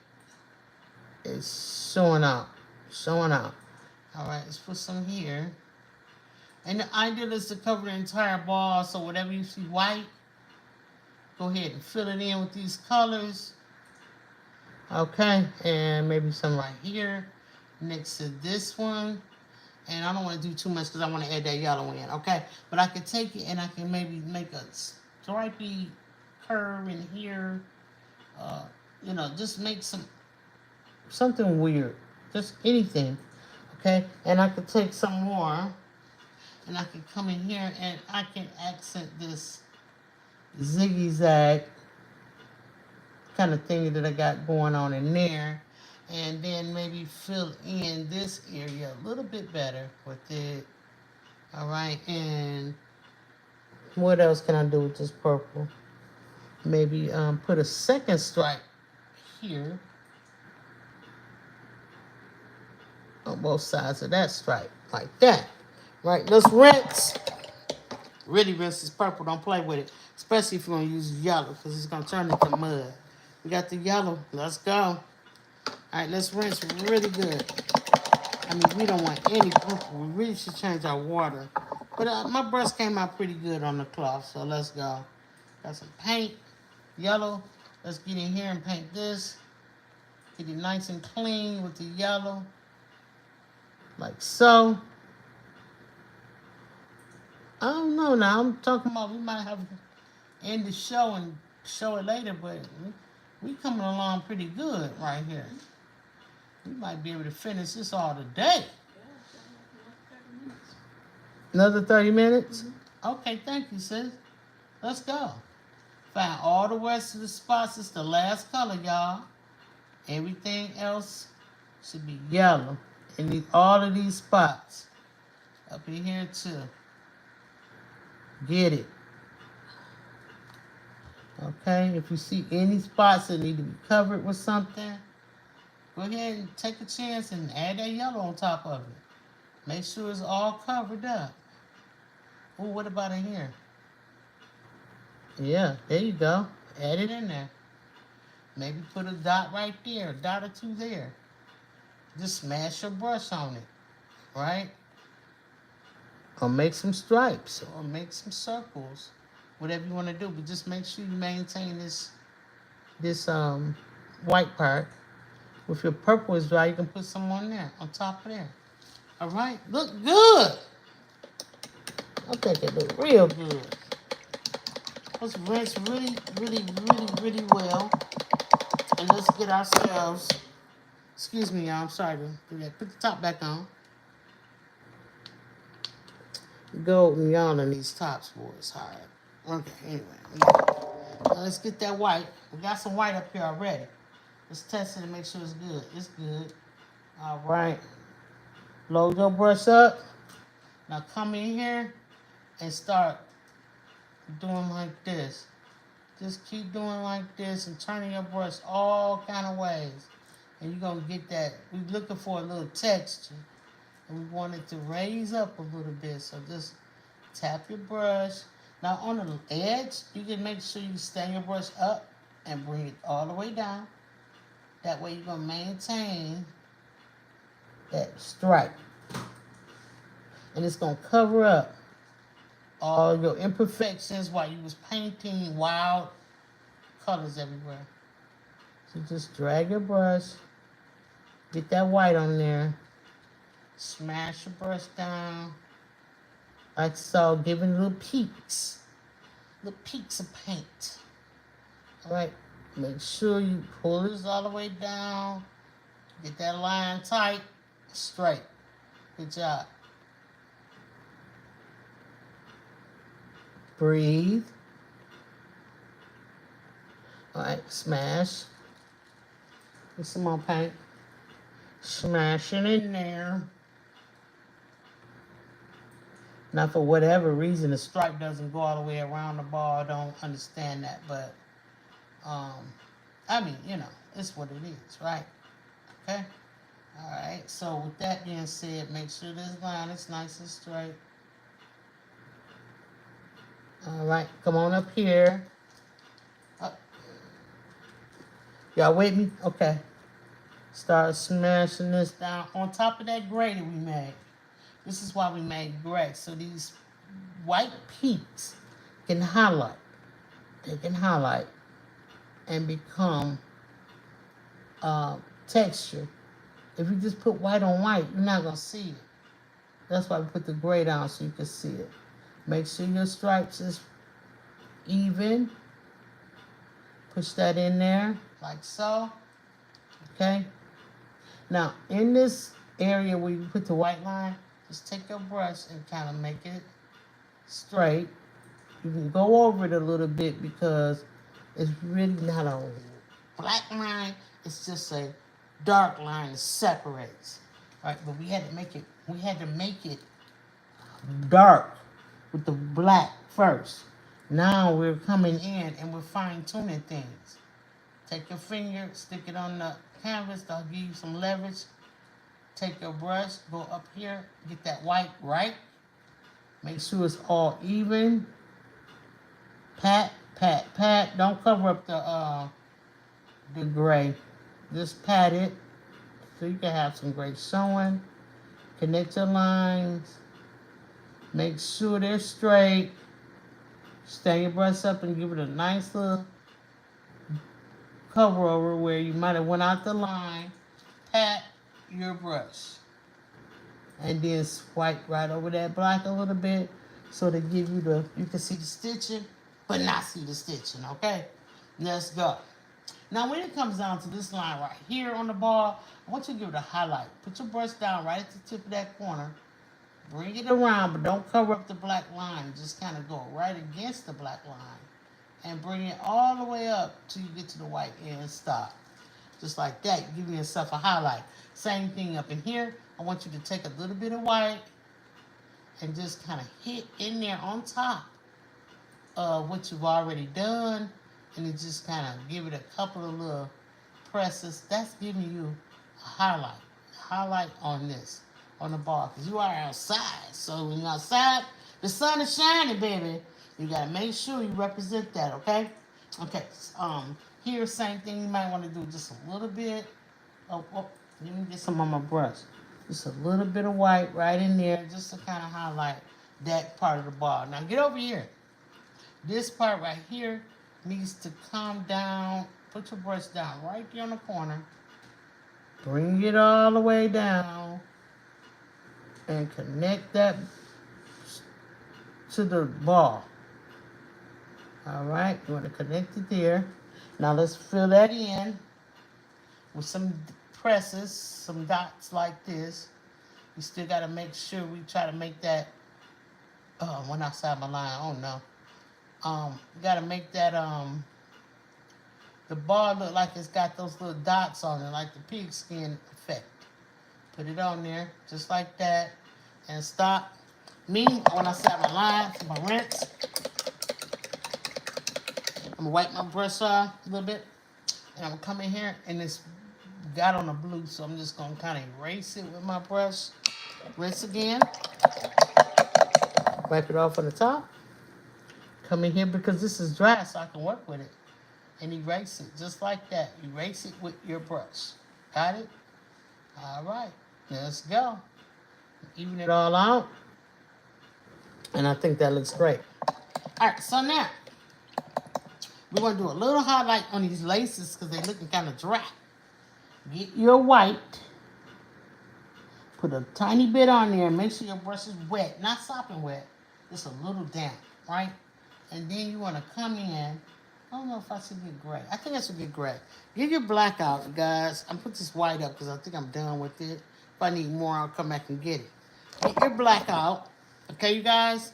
is showing out. Showing out. Alright, let's put some here. And the idea is to cover the entire ball, so whatever you see white, go ahead and fill it in with these colors. Okay, and maybe some right here next to this one. And I don't want to do too much because I want to add that yellow in, okay? But I can take it and I can maybe make a stripy curve in here. You know, just make something weird. Just anything, okay? And I could take some more and I can come in here and I can accent this ziggy-zag kind of thing that I got going on in there. And then maybe fill in this area a little bit better with it. All right, and what else can I do with this purple? Maybe put a second stripe here on both sides of that stripe, like that. Right, let's rinse. Really rinse this purple, don't play with it. Especially if you're gonna use yellow, because it's gonna turn into mud. We got the yellow, let's go. All right, let's rinse really good. I mean, we don't want any purple. We really should change our water. But my brush came out pretty good on the cloth, so let's go. Got some paint, yellow. Let's get in here and paint this. Get it nice and clean with the yellow, like so. I don't know now. I'm talking about we might have to end the show and show it later, but we coming along pretty good right here. We might be able to finish this all today. Another 30 minutes? Mm-hmm. Okay, thank you, sis. Let's go. Find all the rest of the spots. It's the last color, y'all. Everything else should be yellow. And all of these spots. Up in here, too. Get it. Okay, if you see any spots that need to be covered with something, go ahead and take a chance and add that yellow on top of it. Make sure it's all covered up. Oh, what about in here? Yeah, there you go. Add it in there. Maybe put a dot right there, a dot or two there. Just smash your brush on it, right? Or make some stripes, or make some circles. Whatever you want to do, but just make sure you maintain this white part. If your purple is dry, you can put some on there, on top of there. All right, look good. I think it look real good. Let's rinse really, really, really, really well. And let's get ourselves, excuse me, y'all, I'm sorry to do that. Put the top back on. Golden yarn on these tops, boy, it's hard. Okay, anyway. Now let's get that white. We got some white up here already. Let's test it and make sure it's good. It's good. All right. Load your brush up. Now come in here and start doing like this. Just keep doing like this and turning your brush all kind of ways. And you're going to get that. We're looking for a little texture. And we want it to raise up a little bit. So just tap your brush. Now on the edge, you can make sure you stand your brush up and bring it all the way down. That way you're going to maintain that stripe. And it's going to cover up all your imperfections while you was painting wild colors everywhere. So just drag your brush. Get that white on there. Smash your brush down. Like so, giving little peaks. Little peaks of paint. Alright, make sure you pull this all the way down. Get that line tight, straight. Good job. Breathe. Smash. Get some more paint. Smash it in there. Now, for whatever reason, the stripe doesn't go all the way around the ball. I don't understand that, but, I mean, you know, it's what it is, right? Okay? All right, so with that being said, make sure this line is nice and straight. All right, come on up here. Y'all with me? Okay. Start smashing this down on top of that gray that we made. This is why we made gray, so these white peaks can highlight. They can highlight and become texture. If you just put white on white, you're not going to see it. That's why we put the gray down so you can see it. Make sure your stripes is even. Push that in there like so. Okay. Now, in this area where you put the white line, just take your brush and kind of make it straight. You can go over it a little bit because it's really not a black line. It's just a dark line that separates. All right, but we had to make it dark with the black first. Now we're coming in and we're fine tuning things. Take your finger, stick it on the canvas. That'll give you some leverage. Take your brush, go up here, get that white right. Make sure it's all even. Pat, pat, pat. Don't cover up the gray. Just pat it so you can have some gray showing. Connect your lines. Make sure they're straight. Stand your brush up and give it a nice little cover over where you might have went out the line. Pat your brush. And then swipe right over that black a little bit so to give you you can see the stitching, but not see the stitching, okay? Let's go. Now, when it comes down to this line right here on the ball, I want you to give it a highlight. Put your brush down right at the tip of that corner. Bring it around, but don't cover up the black line. Just kind of go right against the black line. And bring it all the way up till you get to the white and stop. Just like that, give yourself a highlight. Same thing up in here. I want you to take a little bit of white and just kind of hit in there on top of what you've already done. And then just kind of give it a couple of little presses. That's giving you a highlight on this, on the ball. Because you are outside. So when you're outside, the sun is shining, baby. You got to make sure you represent that, okay? Okay, here, same thing. You might want to do just a little bit. Let me get some on my brush. Just a little bit of white right in there just to kind of highlight that part of the ball. Now, get over here. This part right here needs to come down. Put your brush down right there on the corner. Bring it all the way down. And connect that to the ball. All right, you want to connect it there. Now let's fill that in with some presses, some dots like this. We still got to make sure we try to make that, went outside my line, oh no. We got to make that, the ball look like it's got those little dots on it, like the pigskin effect. Put it on there, just like that, and stop. Me, when I set my line for my rinse, I'm gonna wipe my brush off a little bit, and I'm gonna come in here, and it's got on the blue, so I'm just gonna kind of erase it with my brush. Rinse again. Wipe it off on the top. Come in here because this is dry, so I can work with it. And erase it just like that. Erase it with your brush. Got it? All right, let's go. Even it all out. And I think that looks great. All right, so now we're going to do a little highlight on these laces because they're looking kind of dry. Get your white. Put a tiny bit on there. Make sure your brush is wet. Not sopping wet. Just a little damp, right? And then you want to come in. I don't know if I should get gray. I think I should get gray. Get your black out, guys. I'm put this white up because I think I'm done with it. If I need more, I'll come back and get it. Get your black out. Okay, you guys?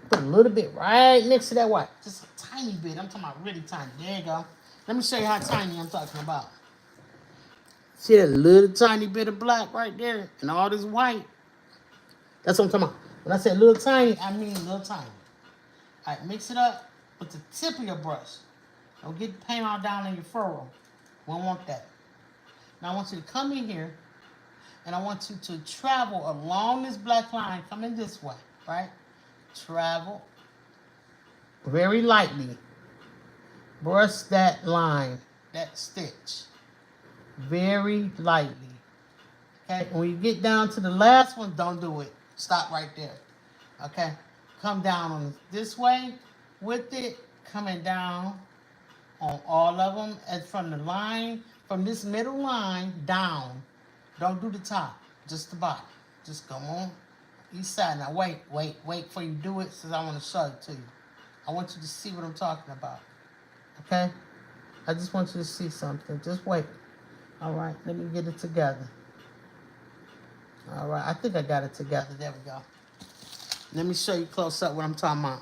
Put a little bit right next to that white. Just a tiny bit. I'm talking about really tiny. There you go. Let me show you how tiny I'm talking about. See that little tiny bit of black right there and all this white? That's what I'm talking about. When I say little tiny, I mean little tiny. All right, mix it up with the tip of your brush. Don't get the paint all down in your furrow. We don't want that. Now I want you to come in here and I want you to travel along this black line, coming this way, right? Travel very lightly. Brush that line, that stitch, very lightly. Okay, when you get down to the last one, don't do it. Stop right there. Okay, come down on this way with it, coming down on all of them, and from the line, from this middle line down. Don't do the top, just the bottom. Just come on each side. Now wait before you do it, since I want to show it to you. I want you to see what I'm talking about. Okay? I just want you to see something. Just wait. All right, let me get it together. All right, I think I got it together. There we go. Let me show you close up what I'm talking about.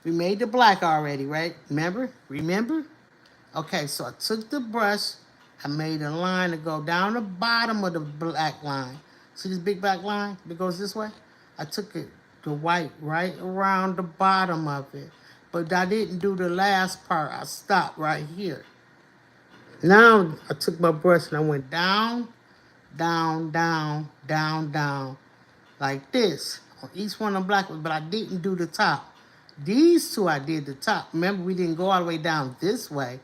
We made the black already, right? Remember? Okay, so I took the brush. I made a line to go down the bottom of the black line. See this big black line that goes this way? I took it, the white, right around the bottom of it. But I didn't do the last part. I stopped right here. Now I took my brush and I went down, down, down, down, down, like this. On each one of the black ones, but I didn't do the top. These two I did the top. Remember, we didn't go all the way down this way,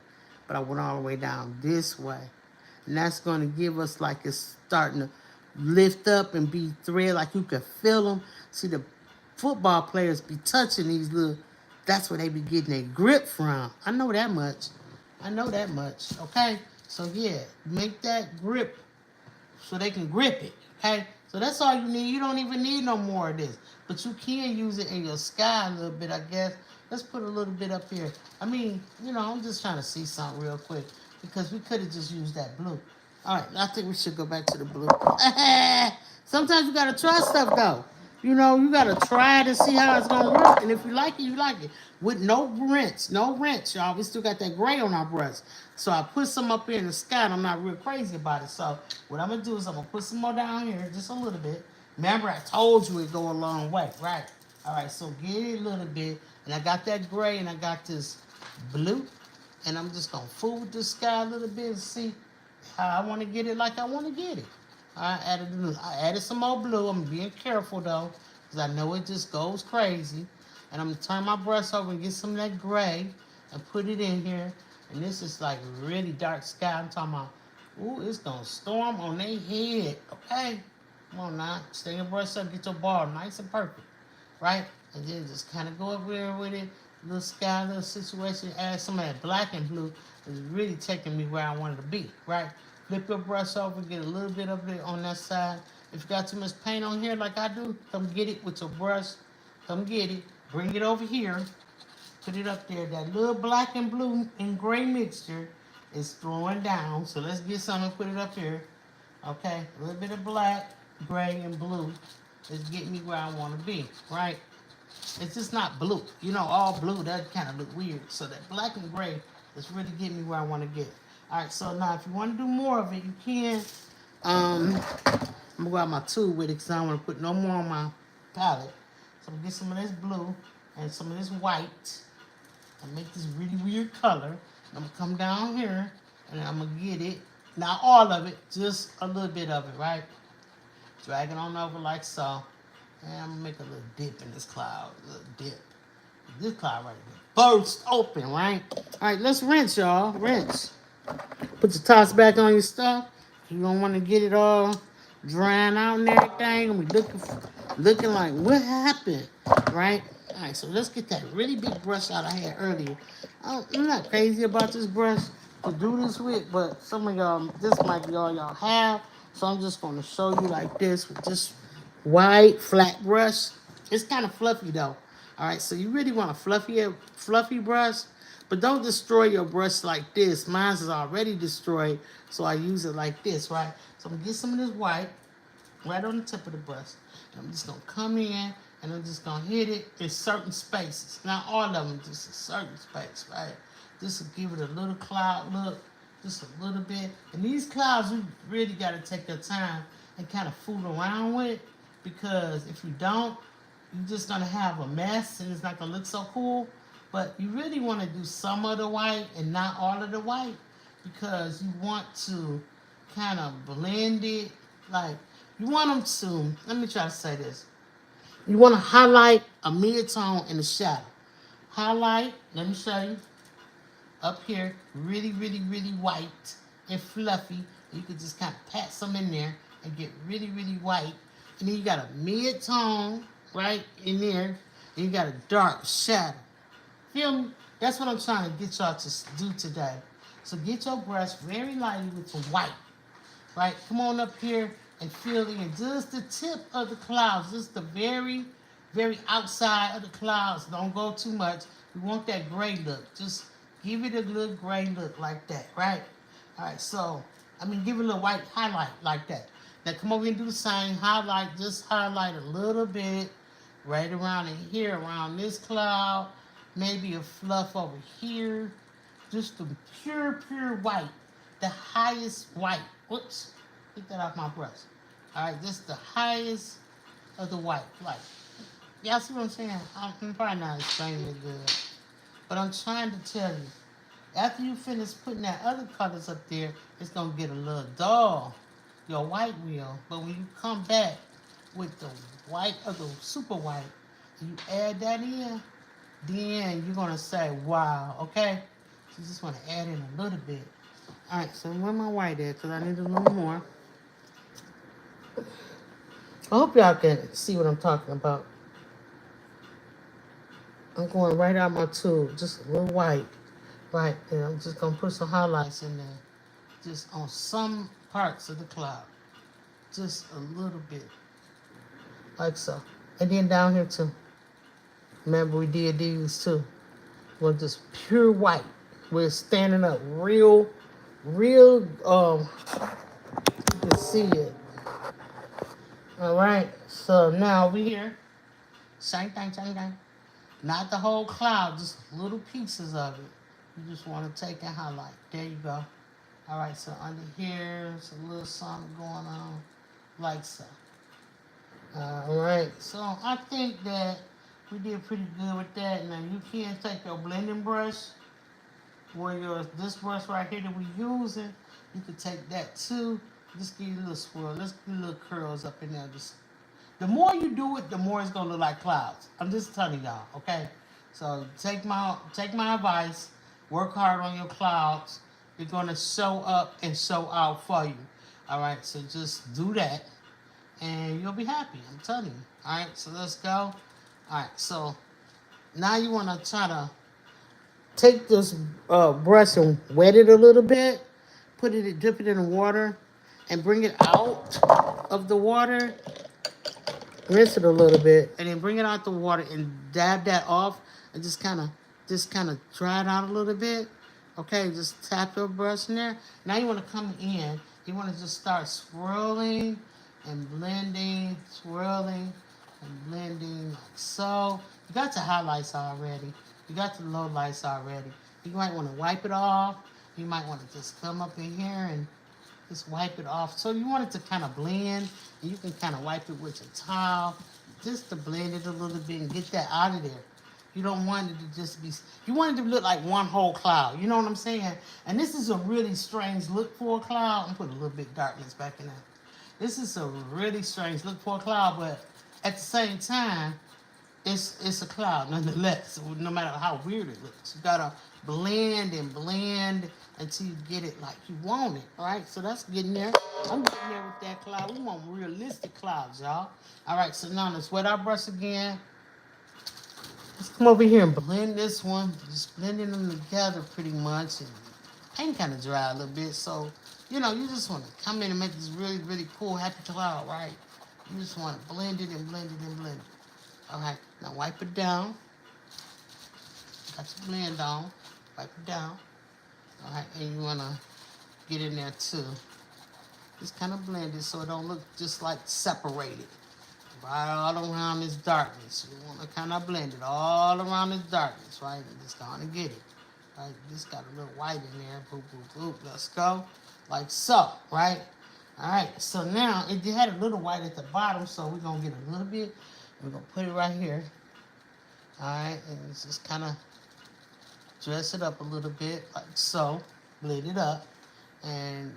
but I went all the way down this way. And that's going to give us like it's starting to lift up and be thread, like you can feel them. See, the football players be touching these little, that's where they be getting their grip from. I know that much. Okay? So yeah, make that grip so they can grip it. Okay? So that's all you need. You don't even need no more of this. But you can use it in your sky a little bit, I guess. Let's put a little bit up here. I mean, you know, I'm just trying to see something real quick because we could have just used that blue. All right, I think we should go back to the blue. Sometimes you got to try stuff, though. You know, you got to try to see how it's going to work. And if you like it, you like it. With no rinse, y'all. We still got that gray on our brush. So I put some up here in the sky, and I'm not real crazy about it. So what I'm going to do is I'm going to put some more down here, just a little bit. Remember, I told you it'd go a long way, right? All right, so get it a little bit. And I got that gray, and I got this blue. And I'm just going to fool with this sky a little bit and see how I want to get it like I want to get it. I added some more blue. I'm being careful, though, because I know it just goes crazy. And I'm going to turn my brush over and get some of that gray and put it in here. And this is like really dark sky. I'm talking about, ooh, it's going to storm on their head, okay? Come on now. Stay your brush up, get your ball nice and perfect, right? And then just kind of go up there with it. Little sky, little situation. Add some of that black and blue. It's really taking me where I wanted to be, right? Flip your brush over, get a little bit of it on that side. If you got too much paint on here like I do, come get it with your brush. Come get it. Bring it over here. Put it up there. That little black and blue and gray mixture is throwing down. So let's get some and put it up here. Okay, a little bit of black, gray, and blue is getting me where I want to be, right? It's just not blue. You know, all blue, that kind of look weird. So that black and gray is really getting me where I want to get. All right, so now if you want to do more of it, you can. I'm going to go out my tool with it because I don't want to put no more on my palette. So I'm going to get some of this blue and some of this white and make this really weird color. I'm going to come down here and I'm going to get it. Not all of it, just a little bit of it, right? Drag it on over like so. And I'm going to make a little dip in this cloud. A little dip. This cloud right here. Burst open, right? All right, let's rinse, y'all. Rinse. Put your tops back on your stuff. You don't want to get it all drying out and everything. And we looking like, what happened? Right? All right, so let's get that really big brush out I had earlier. I'm not crazy about this brush to do this with, but some of y'all, this might be all y'all have. So I'm just going to show you like this with this white flat brush. It's kind of fluffy though. All right, so you really want a fluffy brush. But don't destroy your brush like this. Mine is already destroyed, so I use it like this, right? So I'm going to get some of this white, right on the tip of the brush. And I'm just gonna come in and I'm just gonna hit it in certain spaces. Not all of them, just a certain space, right? Just to give it a little cloud look, just a little bit. And these clouds, you really gotta take your time and kind of fool around with, because if you don't, you're just gonna have a mess and it's not gonna look so cool. But you really want to do some of the white and not all of the white, because you want to kind of blend it. Like, you want them to, let me try to say this. You want to highlight a mid-tone and a shadow. Highlight, let me show you, up here, really, really, really white and fluffy. You could just kind of pat some in there and get really, really white. And then you got a mid-tone right in there. And you got a dark shadow. Feel me? That's what I'm trying to get y'all to do today. So get your brush very lightly with some white. Right? Come on up here and fill in just the tip of the clouds. Just the very, very outside of the clouds. Don't go too much. We want that gray look. Just give it a little gray look like that, right? All right, so, give it a little white highlight like that. Now come over and do the same. Highlight, just highlight a little bit right around in here, around this cloud. Maybe a fluff over here. Just the pure, pure white. The highest white. Whoops. Get that off my brush. Alright, just the highest of the white. Like, y'all see what I'm saying? I'm probably not explaining it good. But I'm trying to tell you. After you finish putting that other colors up there, it's going to get a little dull. Your white will. But when you come back with the white or the super white, you add that in, then you're going to say, wow, okay? So you just want to add in a little bit. All right, so where my white at? Because I need a little more. I hope y'all can see what I'm talking about. I'm going right out my tube, just a little white. Right, and I'm just going to put some highlights in there. Just on some parts of the cloud. Just a little bit. Like so. And then down here too. Remember we did these too. Well, just pure white. We're standing up real, you can see it. All right, so now we here. Same thing. Not the whole cloud, just little pieces of it. You just want to take and highlight. There you go. All right, so under here, there's a little something going on, like so. All right, so I think that we did pretty good with that. Now you can take your blending brush, this brush right here that we're using, you can take that too. Just give you a little swirl. Let's do little curls up in there. The more you do it, the more it's gonna look like clouds. I'm just telling y'all, okay? So take my advice. Work hard on your clouds. They're gonna show up and show out for you. All right, so just do that, and you'll be happy. I'm telling you. All right, so let's go. All right, so now you wanna try to take this brush and wet it a little bit. Dip it in the water, and bring it out of the water. Rinse it a little bit, and then bring it out the water and dab that off, and just kind of dry it out a little bit. Okay, just tap your brush in there. Now you want to come in. You want to just start swirling and blending, swirling and blending like so. You got your highlights already. You got the low lights already. You might want to wipe it off. You might want to just come up in here and just wipe it off. So you want it to kind of blend, and you can kind of wipe it with your towel just to blend it a little bit and get that out of there. You don't want it to just be, you want it to look like one whole cloud. You know what I'm saying? And this is a really strange look for a cloud. I'm putting a little bit of darkness back in there. This is a really strange look for a cloud, but at the same time, it's a cloud nonetheless, no matter how weird it looks. You gotta blend and blend until you get it like you want it, all right? So that's getting there. I'm getting there with that cloud. We want realistic clouds, y'all. All right, so now let's wet our brush again. Let's come over here and blend this one. Just blending them together pretty much. And paint kind of dry a little bit, so, you just want to come in and make this really, really cool, happy cloud, right? You just want to blend it and blend it and blend it. All right, now wipe it down. Got your blend on. Wipe it down. All right, and you want to get in there too. Just kind of blend it so it don't look just like separated. Right all around this darkness. You want to kind of blend it all around this darkness, right? And just kind of get it. Right? Just got a little white in there. Boop, boop, boop. Let's go. Like so, right? All right. So now it had a little white at the bottom, so we're going to get a little bit. We're going to put it right here. All right. And just kind of dress it up a little bit like so. Blend it up. And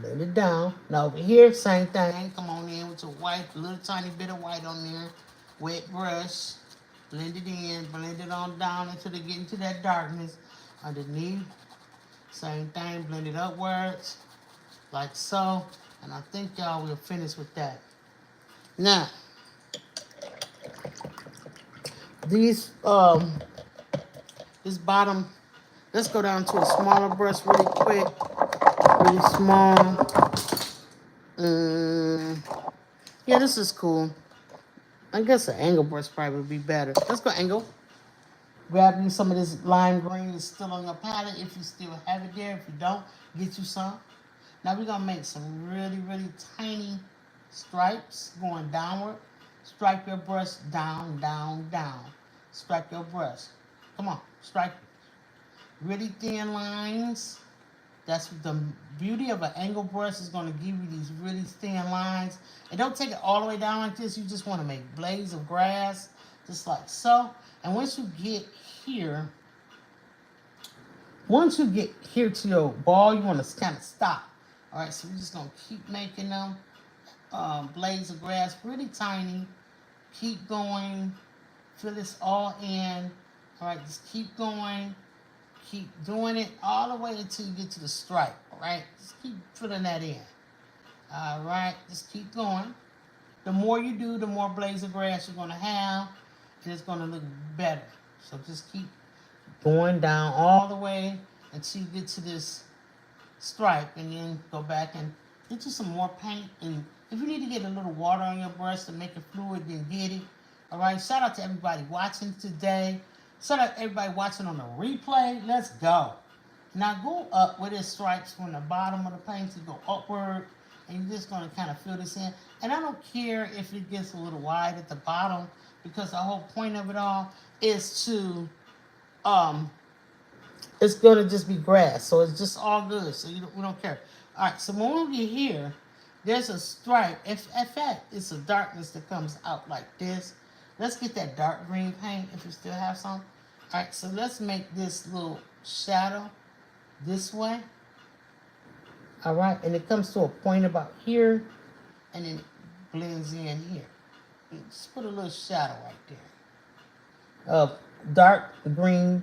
blend it down. Now over here, same thing. Come on in with your white, a little tiny bit of white on there. Wet brush. Blend it in. Blend it on down until they get into that darkness. Underneath, same thing. Blend it upwards. Like so. And I think y'all will finish with that. Now, these, this bottom, let's go down to a smaller brush really quick. Really small. Yeah, this is cool. I guess an angle brush probably would be better. Let's go angle. Grab you some of this lime green that's still on your palette if you still have it there. If you don't, get you some. Now we're going to make some really, really tiny stripes going downward. Stripe your brush down, down, down. Stripe your brush. Come on, stripe really thin lines. That's the beauty of an angle brush, is going to give you these really thin lines. And don't take it all the way down like this. You just want to make blades of grass, just like so. And once you get here to your ball, you want to kind of stop. All right, so we're just going to keep making them blades of grass, really tiny. Keep going. Fill this all in. All right, just keep going. Keep doing it all the way until you get to the stripe, all right? Just keep filling that in. All right, just keep going. The more you do, the more blades of grass you're going to have, and it's going to look better. So just keep going down all the way until you get to this stripe, and then go back and get you some more paint. And if you need to get a little water on your brush to make it fluid, then get it. All right, shout out to everybody watching today. Shout out to everybody watching on the replay. Let's go. Now go up with the stripes from the bottom of the paint to go upward. And you're just going to kind of fill this in. And I don't care if it gets a little wide at the bottom, because the whole point of it all is to, it's going to just be grass. So it's just all good. So we don't care. All right, so when we get here, there's a stripe. In fact, it's a darkness that comes out like this. Let's get that dark green paint if you still have some. All right, so let's make this little shadow this way. All right, and it comes to a point about here, and then it blends in here. Just put a little shadow right there of dark green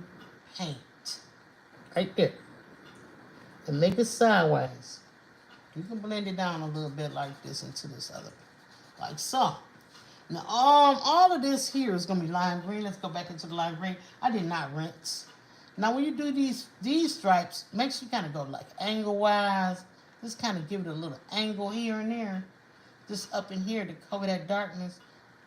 paint right there, and make it sideways. You can blend it down a little bit like this into this other, like so. Now, all of this here is going to be lime green. Let's go back into the lime green. I did not rinse. Now, when you do these stripes, make sure you kind of go like angle-wise. Just kind of give it a little angle here and there. Just up in here to cover that darkness.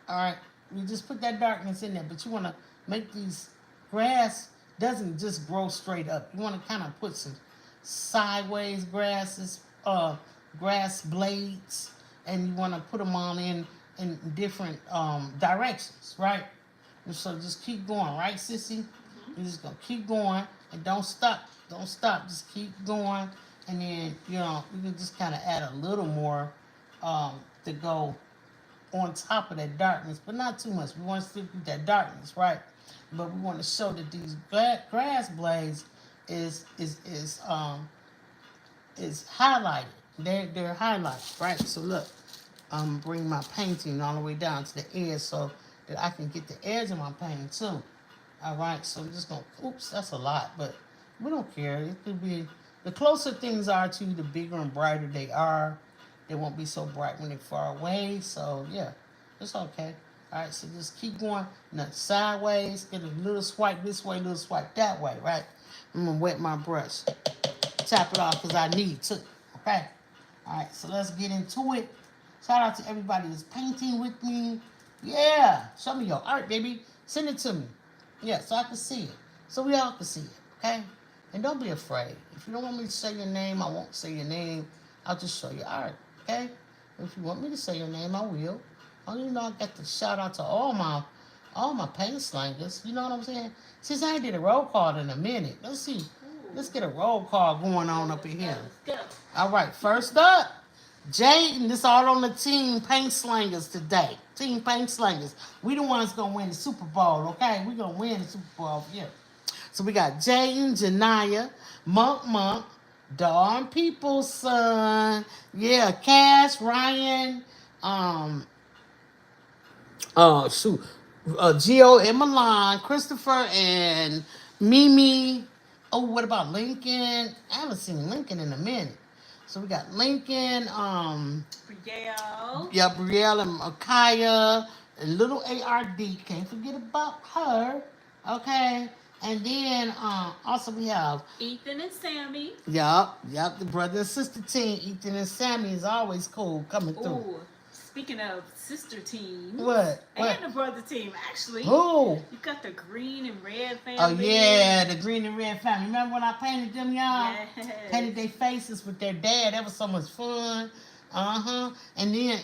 All right, you just put that darkness in there, but you want to make these grass doesn't just grow straight up. You want to kind of put some sideways grasses, grass blades, and you want to put them all in different directions, right? And so just keep going, right, sissy? You're just gonna keep going and don't stop. Don't stop. Just keep going, and then you can just kind of add a little more to go on top of that darkness, but not too much. We want to stick with that darkness, right? But we want to show that these grass blades is highlighted. They're highlighted, right? So look. Bring my painting all the way down to the edge so that I can get the edge of my painting too. All right, so I'm just going to, oops, that's a lot, but we don't care. It could be, the closer things are to you, the bigger and brighter they are. They won't be so bright when they're far away, so yeah, it's okay. All right, so just keep going, now sideways, get a little swipe this way, a little swipe that way, right? I'm going to wet my brush. Tap it off because I need to, okay? All right, so let's get into it. Shout out to everybody that's painting with me. Yeah, show me your art, baby. Send it to me. Yeah, so I can see it. So we all can see it, okay? And don't be afraid. If you don't want me to say your name, I won't say your name. I'll just show you art, okay? If you want me to say your name, I will. Oh, you know, I got to shout out to all my paint slangers. You know what I'm saying? Since I ain't did a roll call in a minute, let's see. Let's get a roll call going on up in here.
Let's go.
All right, first up, Jay, and this all on the team paint slangers today. Team paint slangers. We the ones gonna win the Super Bowl, okay? We gonna win the Super Bowl here. So we got Jaden, Janaya, Monk, Darn People's son, yeah, Cash, Ryan, shoot, Gio and Milan, Christopher and Mimi. Oh, what about Lincoln? I haven't seen Lincoln in a minute. So we got Lincoln,
Brielle.
yeah, Brielle and Akaya, and little ARD. Can't forget about her. Okay. And then also we have
Ethan and Sammy.
Yup, the brother and sister team, Ethan and Sammy is always cool coming through.
Ooh, speaking of sister teams.
What?
And the brother team, actually.
Who?
You got the green and red family.
Oh yeah, the green and red family. Remember when I painted them, y'all?
Yes.
Painted their faces with their dad. That was so much fun. And then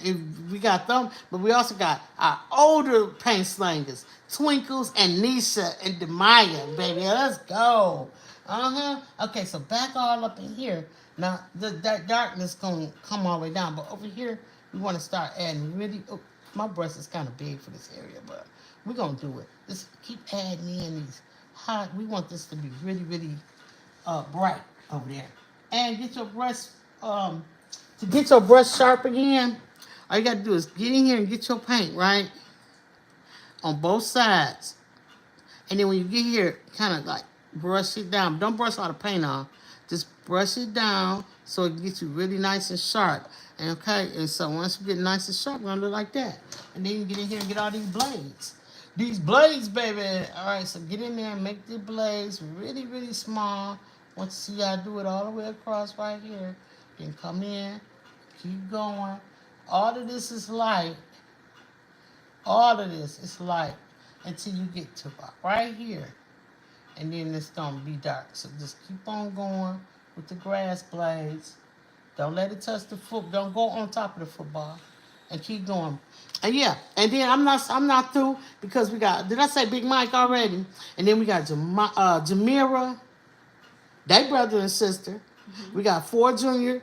we got them, but we also got our older paint slangers, Twinkles and Nisha and Demaya, baby. Let's go. Okay, so back all up in here. Now that darkness gonna come all the way down, but over here we want to start adding really. Oh, my brush is kind of big for this area, but we're gonna do it. Just keep adding in these hot. We want this to be really, really bright over there. And get your brush. To get your brush sharp again, all you gotta do is get in here and get your paint, right? On both sides. And then when you get here, kind of like brush it down. Don't brush all the paint off. Just brush it down so it gets you really nice and sharp. And okay, and so once you get nice and sharp, it's gonna look like that. And then you get in here and get all these blades. These blades, baby. All right, so get in there and make the blades really, really small. Once you see how I do it all the way across right here, then come in, keep going. All of this is light. All of this is light until you get to about right here. And then it's going to be dark. So just keep on going with the grass blades. Don't let it touch the foot. Don't go on top of the football. And keep going. And yeah, and then I'm not through because we got, did I say Big Mike already? And then we got Jamira, they brother and sister. Mm-hmm. We got Ford Jr.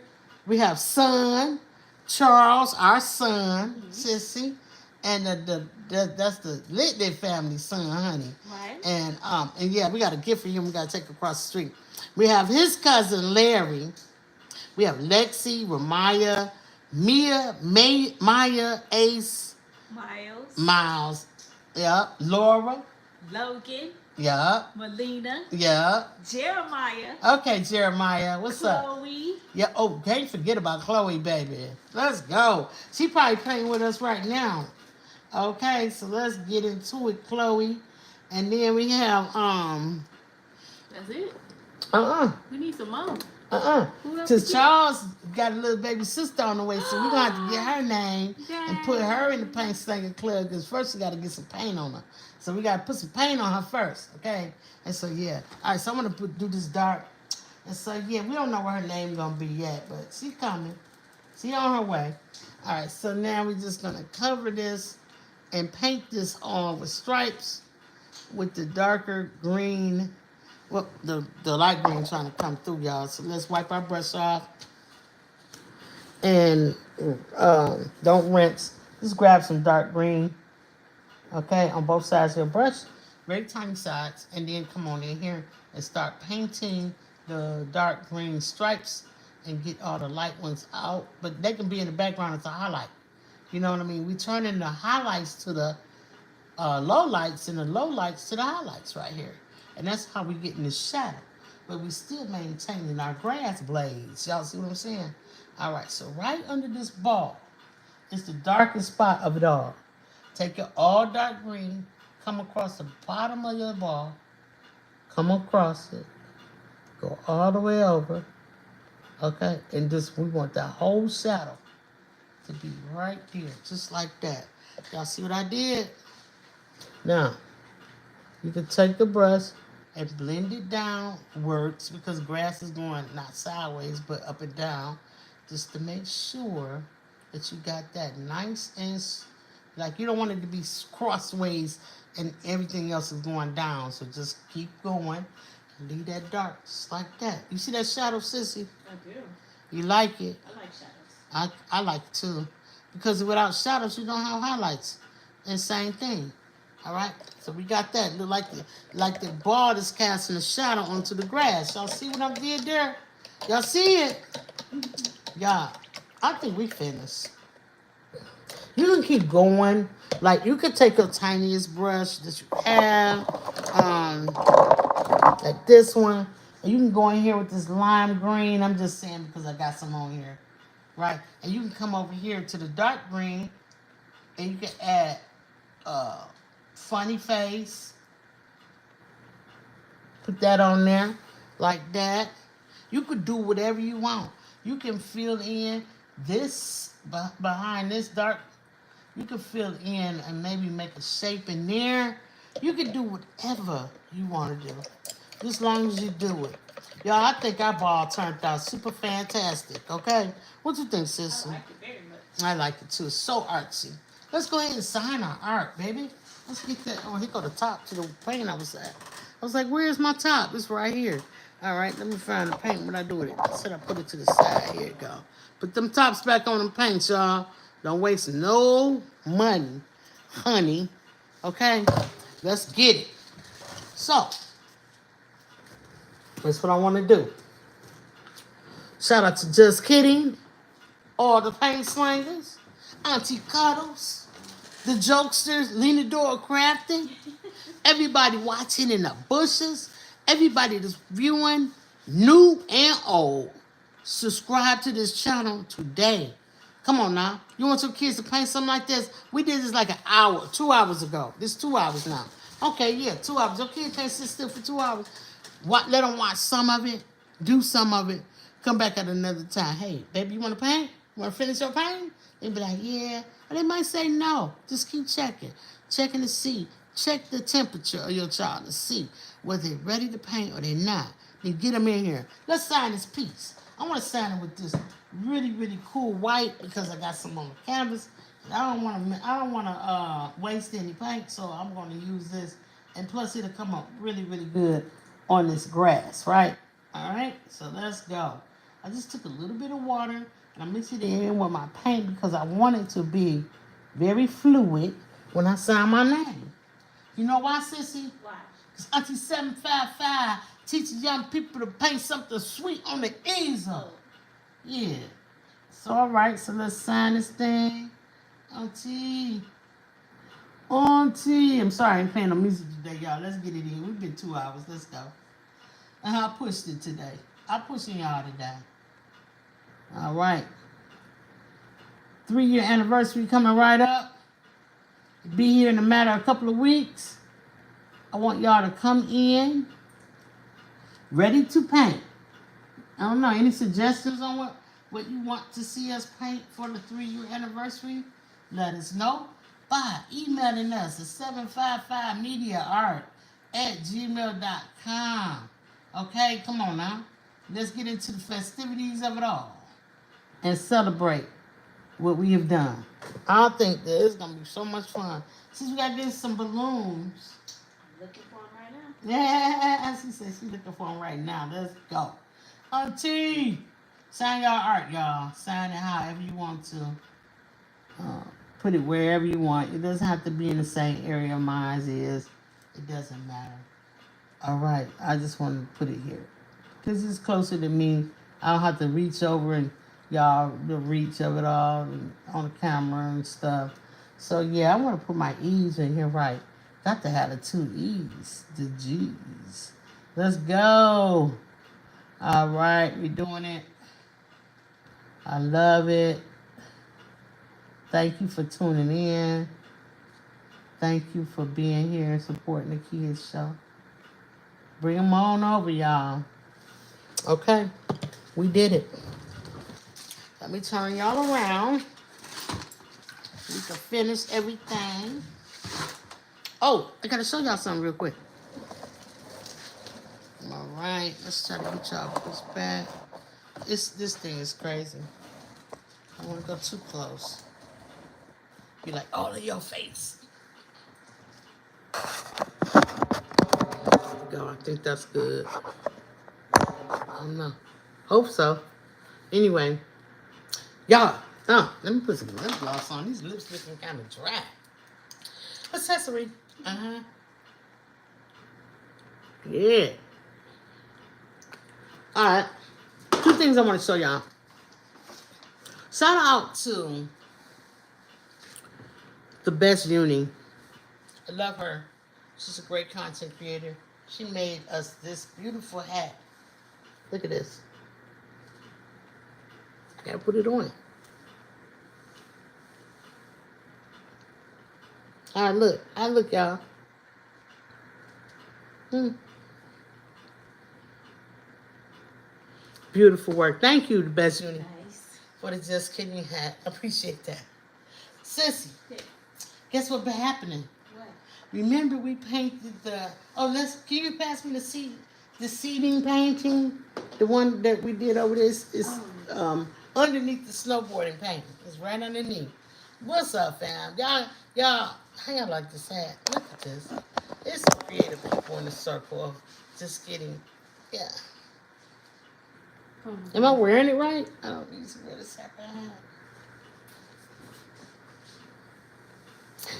We have son, Charles, our son, Sissy, and that's the Little family son, honey.
Right.
And yeah, we got a gift for him. We got to take across the street. We have his cousin Larry. We have Lexi, Ramaya, Mia, Maya, Ace, Miles, yeah, Laura,
Logan.
Yeah.
Melina.
Yeah.
Jeremiah.
Okay, Jeremiah. What's up?
Chloe.
Yeah. Oh, can't forget about Chloe, baby. Let's go. She probably playing with us right now. Okay, so let's get into it, Chloe. And then we have
That's it. We need some more.
Because Charles got a little baby sister on the way, so we're going to have to get her name and put her in the paint slinger club, because first we got to get some paint on her. So we got to put some paint on her first, okay? And so, yeah. All right, so I'm going to do this dark. And so, yeah, we don't know what her name going to be yet, but she's coming. She's on her way. All right, so now we're just going to cover this and paint this on with stripes with the darker green. Well, the light green trying to come through, y'all. So let's wipe our brush off. And don't rinse. Just grab some dark green. Okay, on both sides of your brush. Very tiny sides. And then come on in here and start painting the dark green stripes and get all the light ones out. But they can be in the background as a highlight. You know what I mean? We turn in the highlights to the low lights and the low lights to the highlights right here. And that's how we get in the shadow. But we still maintaining our grass blades. Y'all see what I'm saying? All right, so right under this ball is the darkest spot of it all. Take your all dark green, come across the bottom of your ball, come across it, go all the way over, okay? And we want that whole shadow to be right there, just like that. Y'all see what I did? Now, you can take the brush and blend it downwards because grass is going not sideways but up and down. just to make sure that you got that nice and like you don't want it to be crossways and everything else is going down. So just keep going and leave that dark just like that. You see that shadow, sissy?
I do.
You like it?
I like shadows.
I like it too, because without shadows you don't have highlights. And same thing. All right. So we got that. Look like the ball is casting a shadow onto the grass. Y'all see what I did there? Y'all see it? Yeah. I think we finished. You can keep going. Like you could take your tiniest brush that you have, like this one, and you can go in here with this lime green. I'm just saying because I got some on here, right? And you can come over here to the dark green, and you can add funny face. Put that on there, like that. You could do whatever you want. You can fill in this behind this dark. You can fill in and maybe make a shape in there. You can do whatever you want to do, just as long as you do it. Y'all, I think our ball turned out super fantastic, okay? What you think, sister?
I like it very much.
I like it too. It's so artsy. Let's go ahead and sign our art, baby. Let's get that. Oh, here go the top to the paint I was at. I was like, where's my top? It's right here. All right, let me find the paint. What I do with it? I said I put it to the side. Here you go. Put them tops back on them paints, y'all. Don't waste no money, honey. Okay? Let's get it. So, that's what I want to do. Shout out to Just Kidding, all the paint slangers, Auntie Cuddles, the jokesters, Lena Dora Crafting, everybody watching in the bushes, everybody that's viewing, new and old. Subscribe to this channel today. Come on now. You want your kids to paint something like this? We did this like an hour, 2 hours ago. This is 2 hours now. Okay, yeah, 2 hours. Your kids can't sit still for 2 hours. Let them watch some of it, do some of it, come back at another time. Hey, baby, you want to paint? You want to finish your painting? They'd be like, yeah. Or they might say no. Just keep checking. Checking to see. Check the temperature of your child to see whether they're ready to paint or they're not. Then get them in here. Let's sign this piece. I want to sign it with this really, really cool white because I got some on the canvas. And I don't want to waste any paint, so I'm going to use this. And plus, it'll come up really, really good on this grass, right? All right, so let's go. I just took a little bit of water and I mixed it in with my paint because I want it to be very fluid when I sign my name. You know why, sissy?
Why?
Because Auntie 755 teaches young people to paint something sweet on the easel. Yeah. So, all right, so let's sign this thing. Auntie. I'm sorry I ain't playing no music today, y'all. Let's get it in. We've been 2 hours. Let's go. And I pushed it today. I'm pushing y'all today. All right. 3-year anniversary coming right up. Be here in a matter of a couple of weeks. I want y'all to come in ready to paint. I don't know, any suggestions on what you want to see us paint for the 3-year anniversary? Let us know by emailing us at 755mediaart@gmail.com. Okay, come on now. Let's get into the festivities of it all and celebrate what we have done. I think that it's going to be so much fun. Since we got to get some balloons.
I'm looking for them right now.
Yeah, she said she's looking for them right now. Let's go. Auntie, sign your art, y'all. Sign it however you want to. Put it wherever you want. It doesn't have to be in the same area mine is. It doesn't matter. All right, I just want to put it here. Because it's closer to me. I don't have to reach over and y'all, the reach of it all and on the camera and stuff. So, yeah, I want to put my E's in here right. Got to have the 2 E's, the G's. Let's go. All right, we're doing it. I love it. Thank you for tuning in. Thank you for being here and supporting the kids show. Bring them on over, y'all. Okay, we did it. Let me turn y'all around. We can finish everything. Oh, I gotta show y'all something real quick. All right, let's try to get y'all this back. This thing is crazy. don't want to go too close. Be like all in your face. Go. I think that's good. I don't know. Hope so. Anyway, y'all. Let me put some lip gloss on. These lips looking kind of dry. Accessory. Yeah. All right. Two things I want to show y'all. Shout out to the best uni. I love her. She's a great content creator. She made us this beautiful hat. Look at this. I gotta put it on. All right, look. Look, y'all. Beautiful work. Thank you, the best uni, for the Just Kidding hat. Appreciate that. Sissy, guess what been happening?
What?
Remember we painted the... Oh, can you pass me the seating painting? The one that we did over this is underneath the snowboarding painting. It's right underneath. What's up, fam? Y'all, how y'all like this hat? Look at this. It's some creative people in the circle of Just Kidding. Yeah. Am I wearing it right? I don't need to wear this hat.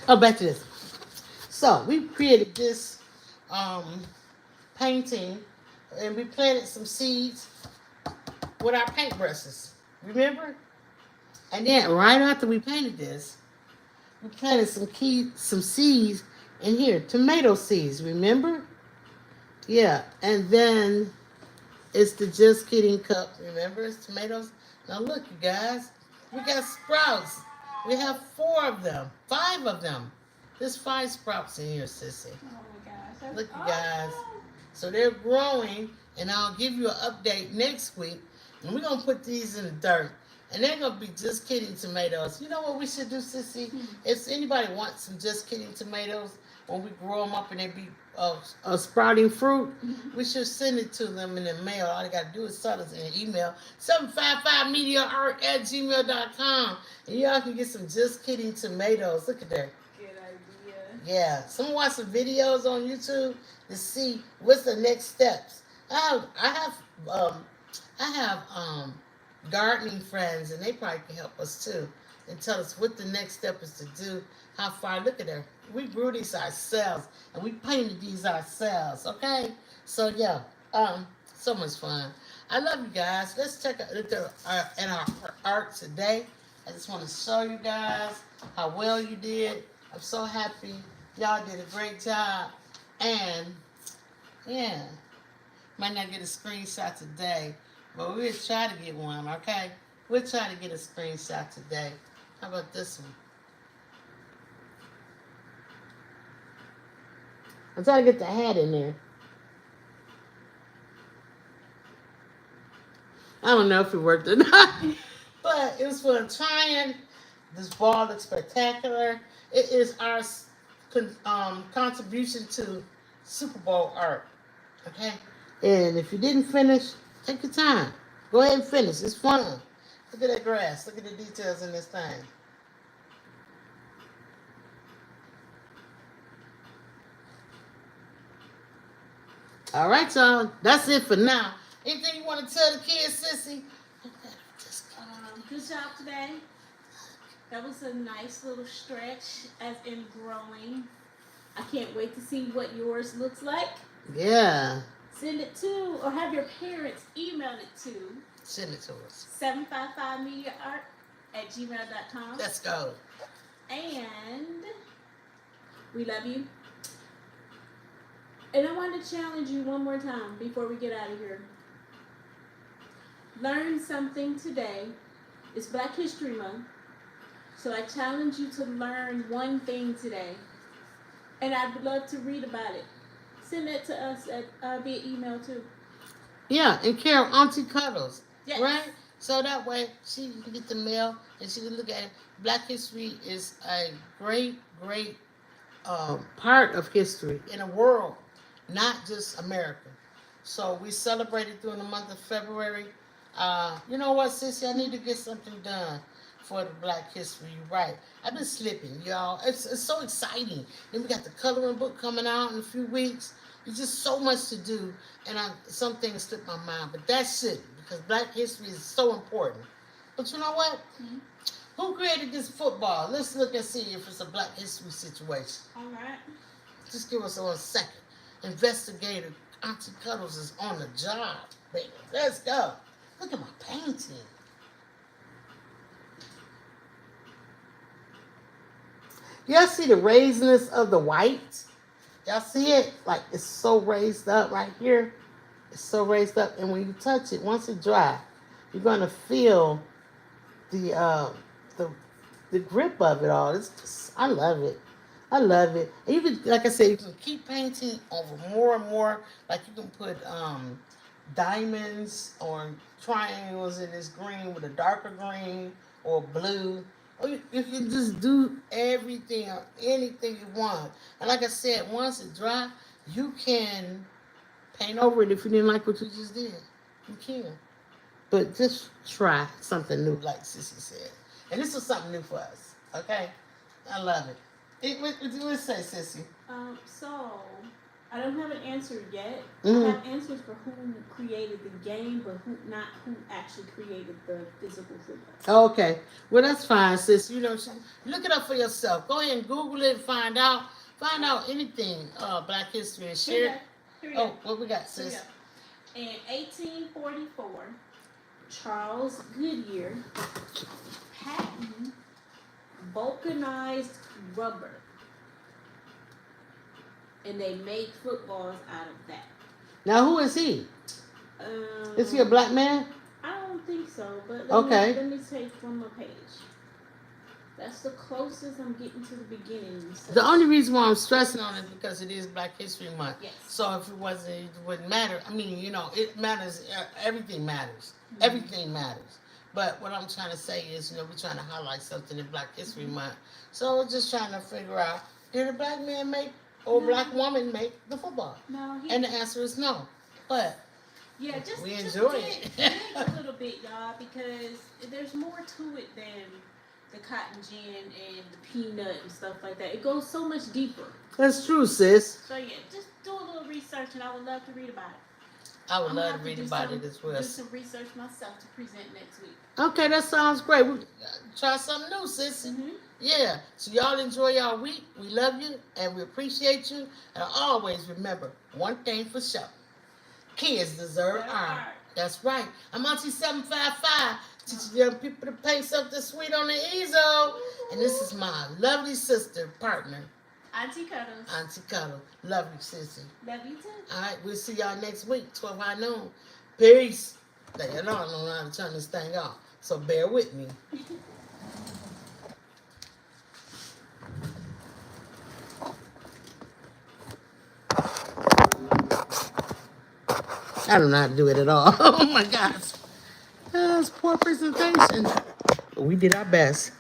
Oh, back to this. So we created this painting, and we planted some seeds with our paintbrushes. Remember? And then right after we painted this, we planted some seeds in here, tomato seeds. Remember? Yeah, and then it's the Just Kidding cup. Remember, it's tomatoes. Now look, you guys, we got sprouts. We have 4 of them, 5 of them. There's 5 sprouts in here, sissy.
Oh my gosh.
Look, you guys. So they're growing, and I'll give you an update next week. And we're going to put these in the dirt. And they're going to be Just Kidding tomatoes. You know what we should do, sissy? If anybody wants some Just Kidding tomatoes, when we grow them up and they be sprouting fruit, we should send it to them in the mail. All they got to do is send us an email, 755mediaart@gmail.com. And y'all can get some Just Kidding tomatoes. Look at that.
Good idea.
Yeah. Someone watch some videos on YouTube to see what's the next steps. I have gardening friends, and they probably can help us too and tell us what the next step is to do, how far. Look at her. We grew these ourselves, and we painted these ourselves, okay? So, yeah, so much fun. I love you guys. Let's check out at our art today. I just want to show you guys how well you did. I'm so happy. Y'all did a great job. And, yeah, might not get a screenshot today, but we'll try to get one, okay? We'll try to get a screenshot today. How about this one? I'm trying to get the hat in there. I don't know if it worked or not, but it was fun trying. This ball looks spectacular. It is our contribution to Super Bowl art, okay? And if you didn't finish, take your time. Go ahead and finish. It's fun. Look at that grass. Look at the details in this thing. All right, y'all. That's it for now. Anything you want to tell the kids, sissy?
Good job today. That was a nice little stretch as in growing. I can't wait to see what yours looks like.
Yeah.
Send it to, or have your parents email it to.
Send it to us.
755mediaart@gmail.com.
Let's go.
And we love you. And I want to challenge you one more time before we get out of here. Learn something today. It's Black History Month. So I challenge you to learn one thing today. And I'd love to read about it. Send that to us via email too.
Yeah, and care of Auntie Cuddles.
Yes.
Right? So that way she can get the mail and she can look at it. Black history is a great, great part of history in the world, not just America. So we celebrated during the month of February. You know what, sissy? I need to get something done for the Black History. You're right. I've been slipping, y'all. It's so exciting. Then we got the coloring book coming out in a few weeks. There's just so much to do, and some things slip my mind, but that shouldn't, because Black History is so important. But you know what?
Mm-hmm.
Who created this football? Let's look and see if it's a Black History situation.
All right.
Just give us 1 second. Investigator Auntie Cuddles is on the job, baby. Let's go. Look at my painting. Y'all see the raisiness of the white? Y'all see it? Like, it's so raised up right here. It's so raised up. And when you touch it, once it dries, you're going to feel the grip of it all. It's just, I love it. I love it. And you can, like I said, you can keep painting over more and more. Like, you can put diamonds or triangles in this green with a darker green or blue. Or you can just do everything or anything you want. And like I said, once it dry, you can paint over it if you didn't like what you just did. You can. But just try something new, like Sissy said. And this is something new for us. Okay? I love it. What do you say, Sissy?
So, I don't have an answer yet.
Mm-hmm.
I have answers for who created the game, but not who actually created the physical football.
Okay. Well, that's fine, sis. You know, look it up for yourself. Go ahead and Google it and find out anything Black History and share.
Here we go.
Oh, what we got, sis?
In 1844, Charles Goodyear patented vulcanized rubber, and they made footballs out of that.
Now, who is he? Is he a black man?
I don't think so, but let me take one more page. That's the closest I'm getting to the beginning.
The only reason why I'm stressing on it is because it is Black History Month.
Yes.
So if it wasn't, it wouldn't matter. I mean, you know, it matters. Everything matters. Mm-hmm. Everything matters. But what I'm trying to say is, you know, we're trying to highlight something in Black History Month. So we're just trying to figure out, did a black man make or a black woman make the football?
No.
And the answer is no. But
yeah,
we enjoy it.
Dig a little bit, y'all, because there's more to it than the cotton gin and the peanut and stuff like that. It goes so much deeper.
That's true, sis.
So yeah, just do a little research, and I would love to read about it.
I would love to read about it as well.
Do some research myself to present next week.
Okay, that sounds great. We try something new, sis.
Mm-hmm.
Yeah. So y'all enjoy y'all week. We love you and we appreciate you. And always remember one thing for sure: kids deserve art. That's right. I'm Auntie 755, teaching young people to paint something sweet on the easel. And this is my lovely sister, partner,
Auntie Cuddles.
Auntie Cuddle. Love you, sissy.
Love you too.
All right, we'll see y'all next week, 12 high noon. Peace. Now, you know I don't know how to turn this thing off, so bear with me. I don't know how to do it at all. Oh my gosh. That's poor presentation. But we did our best.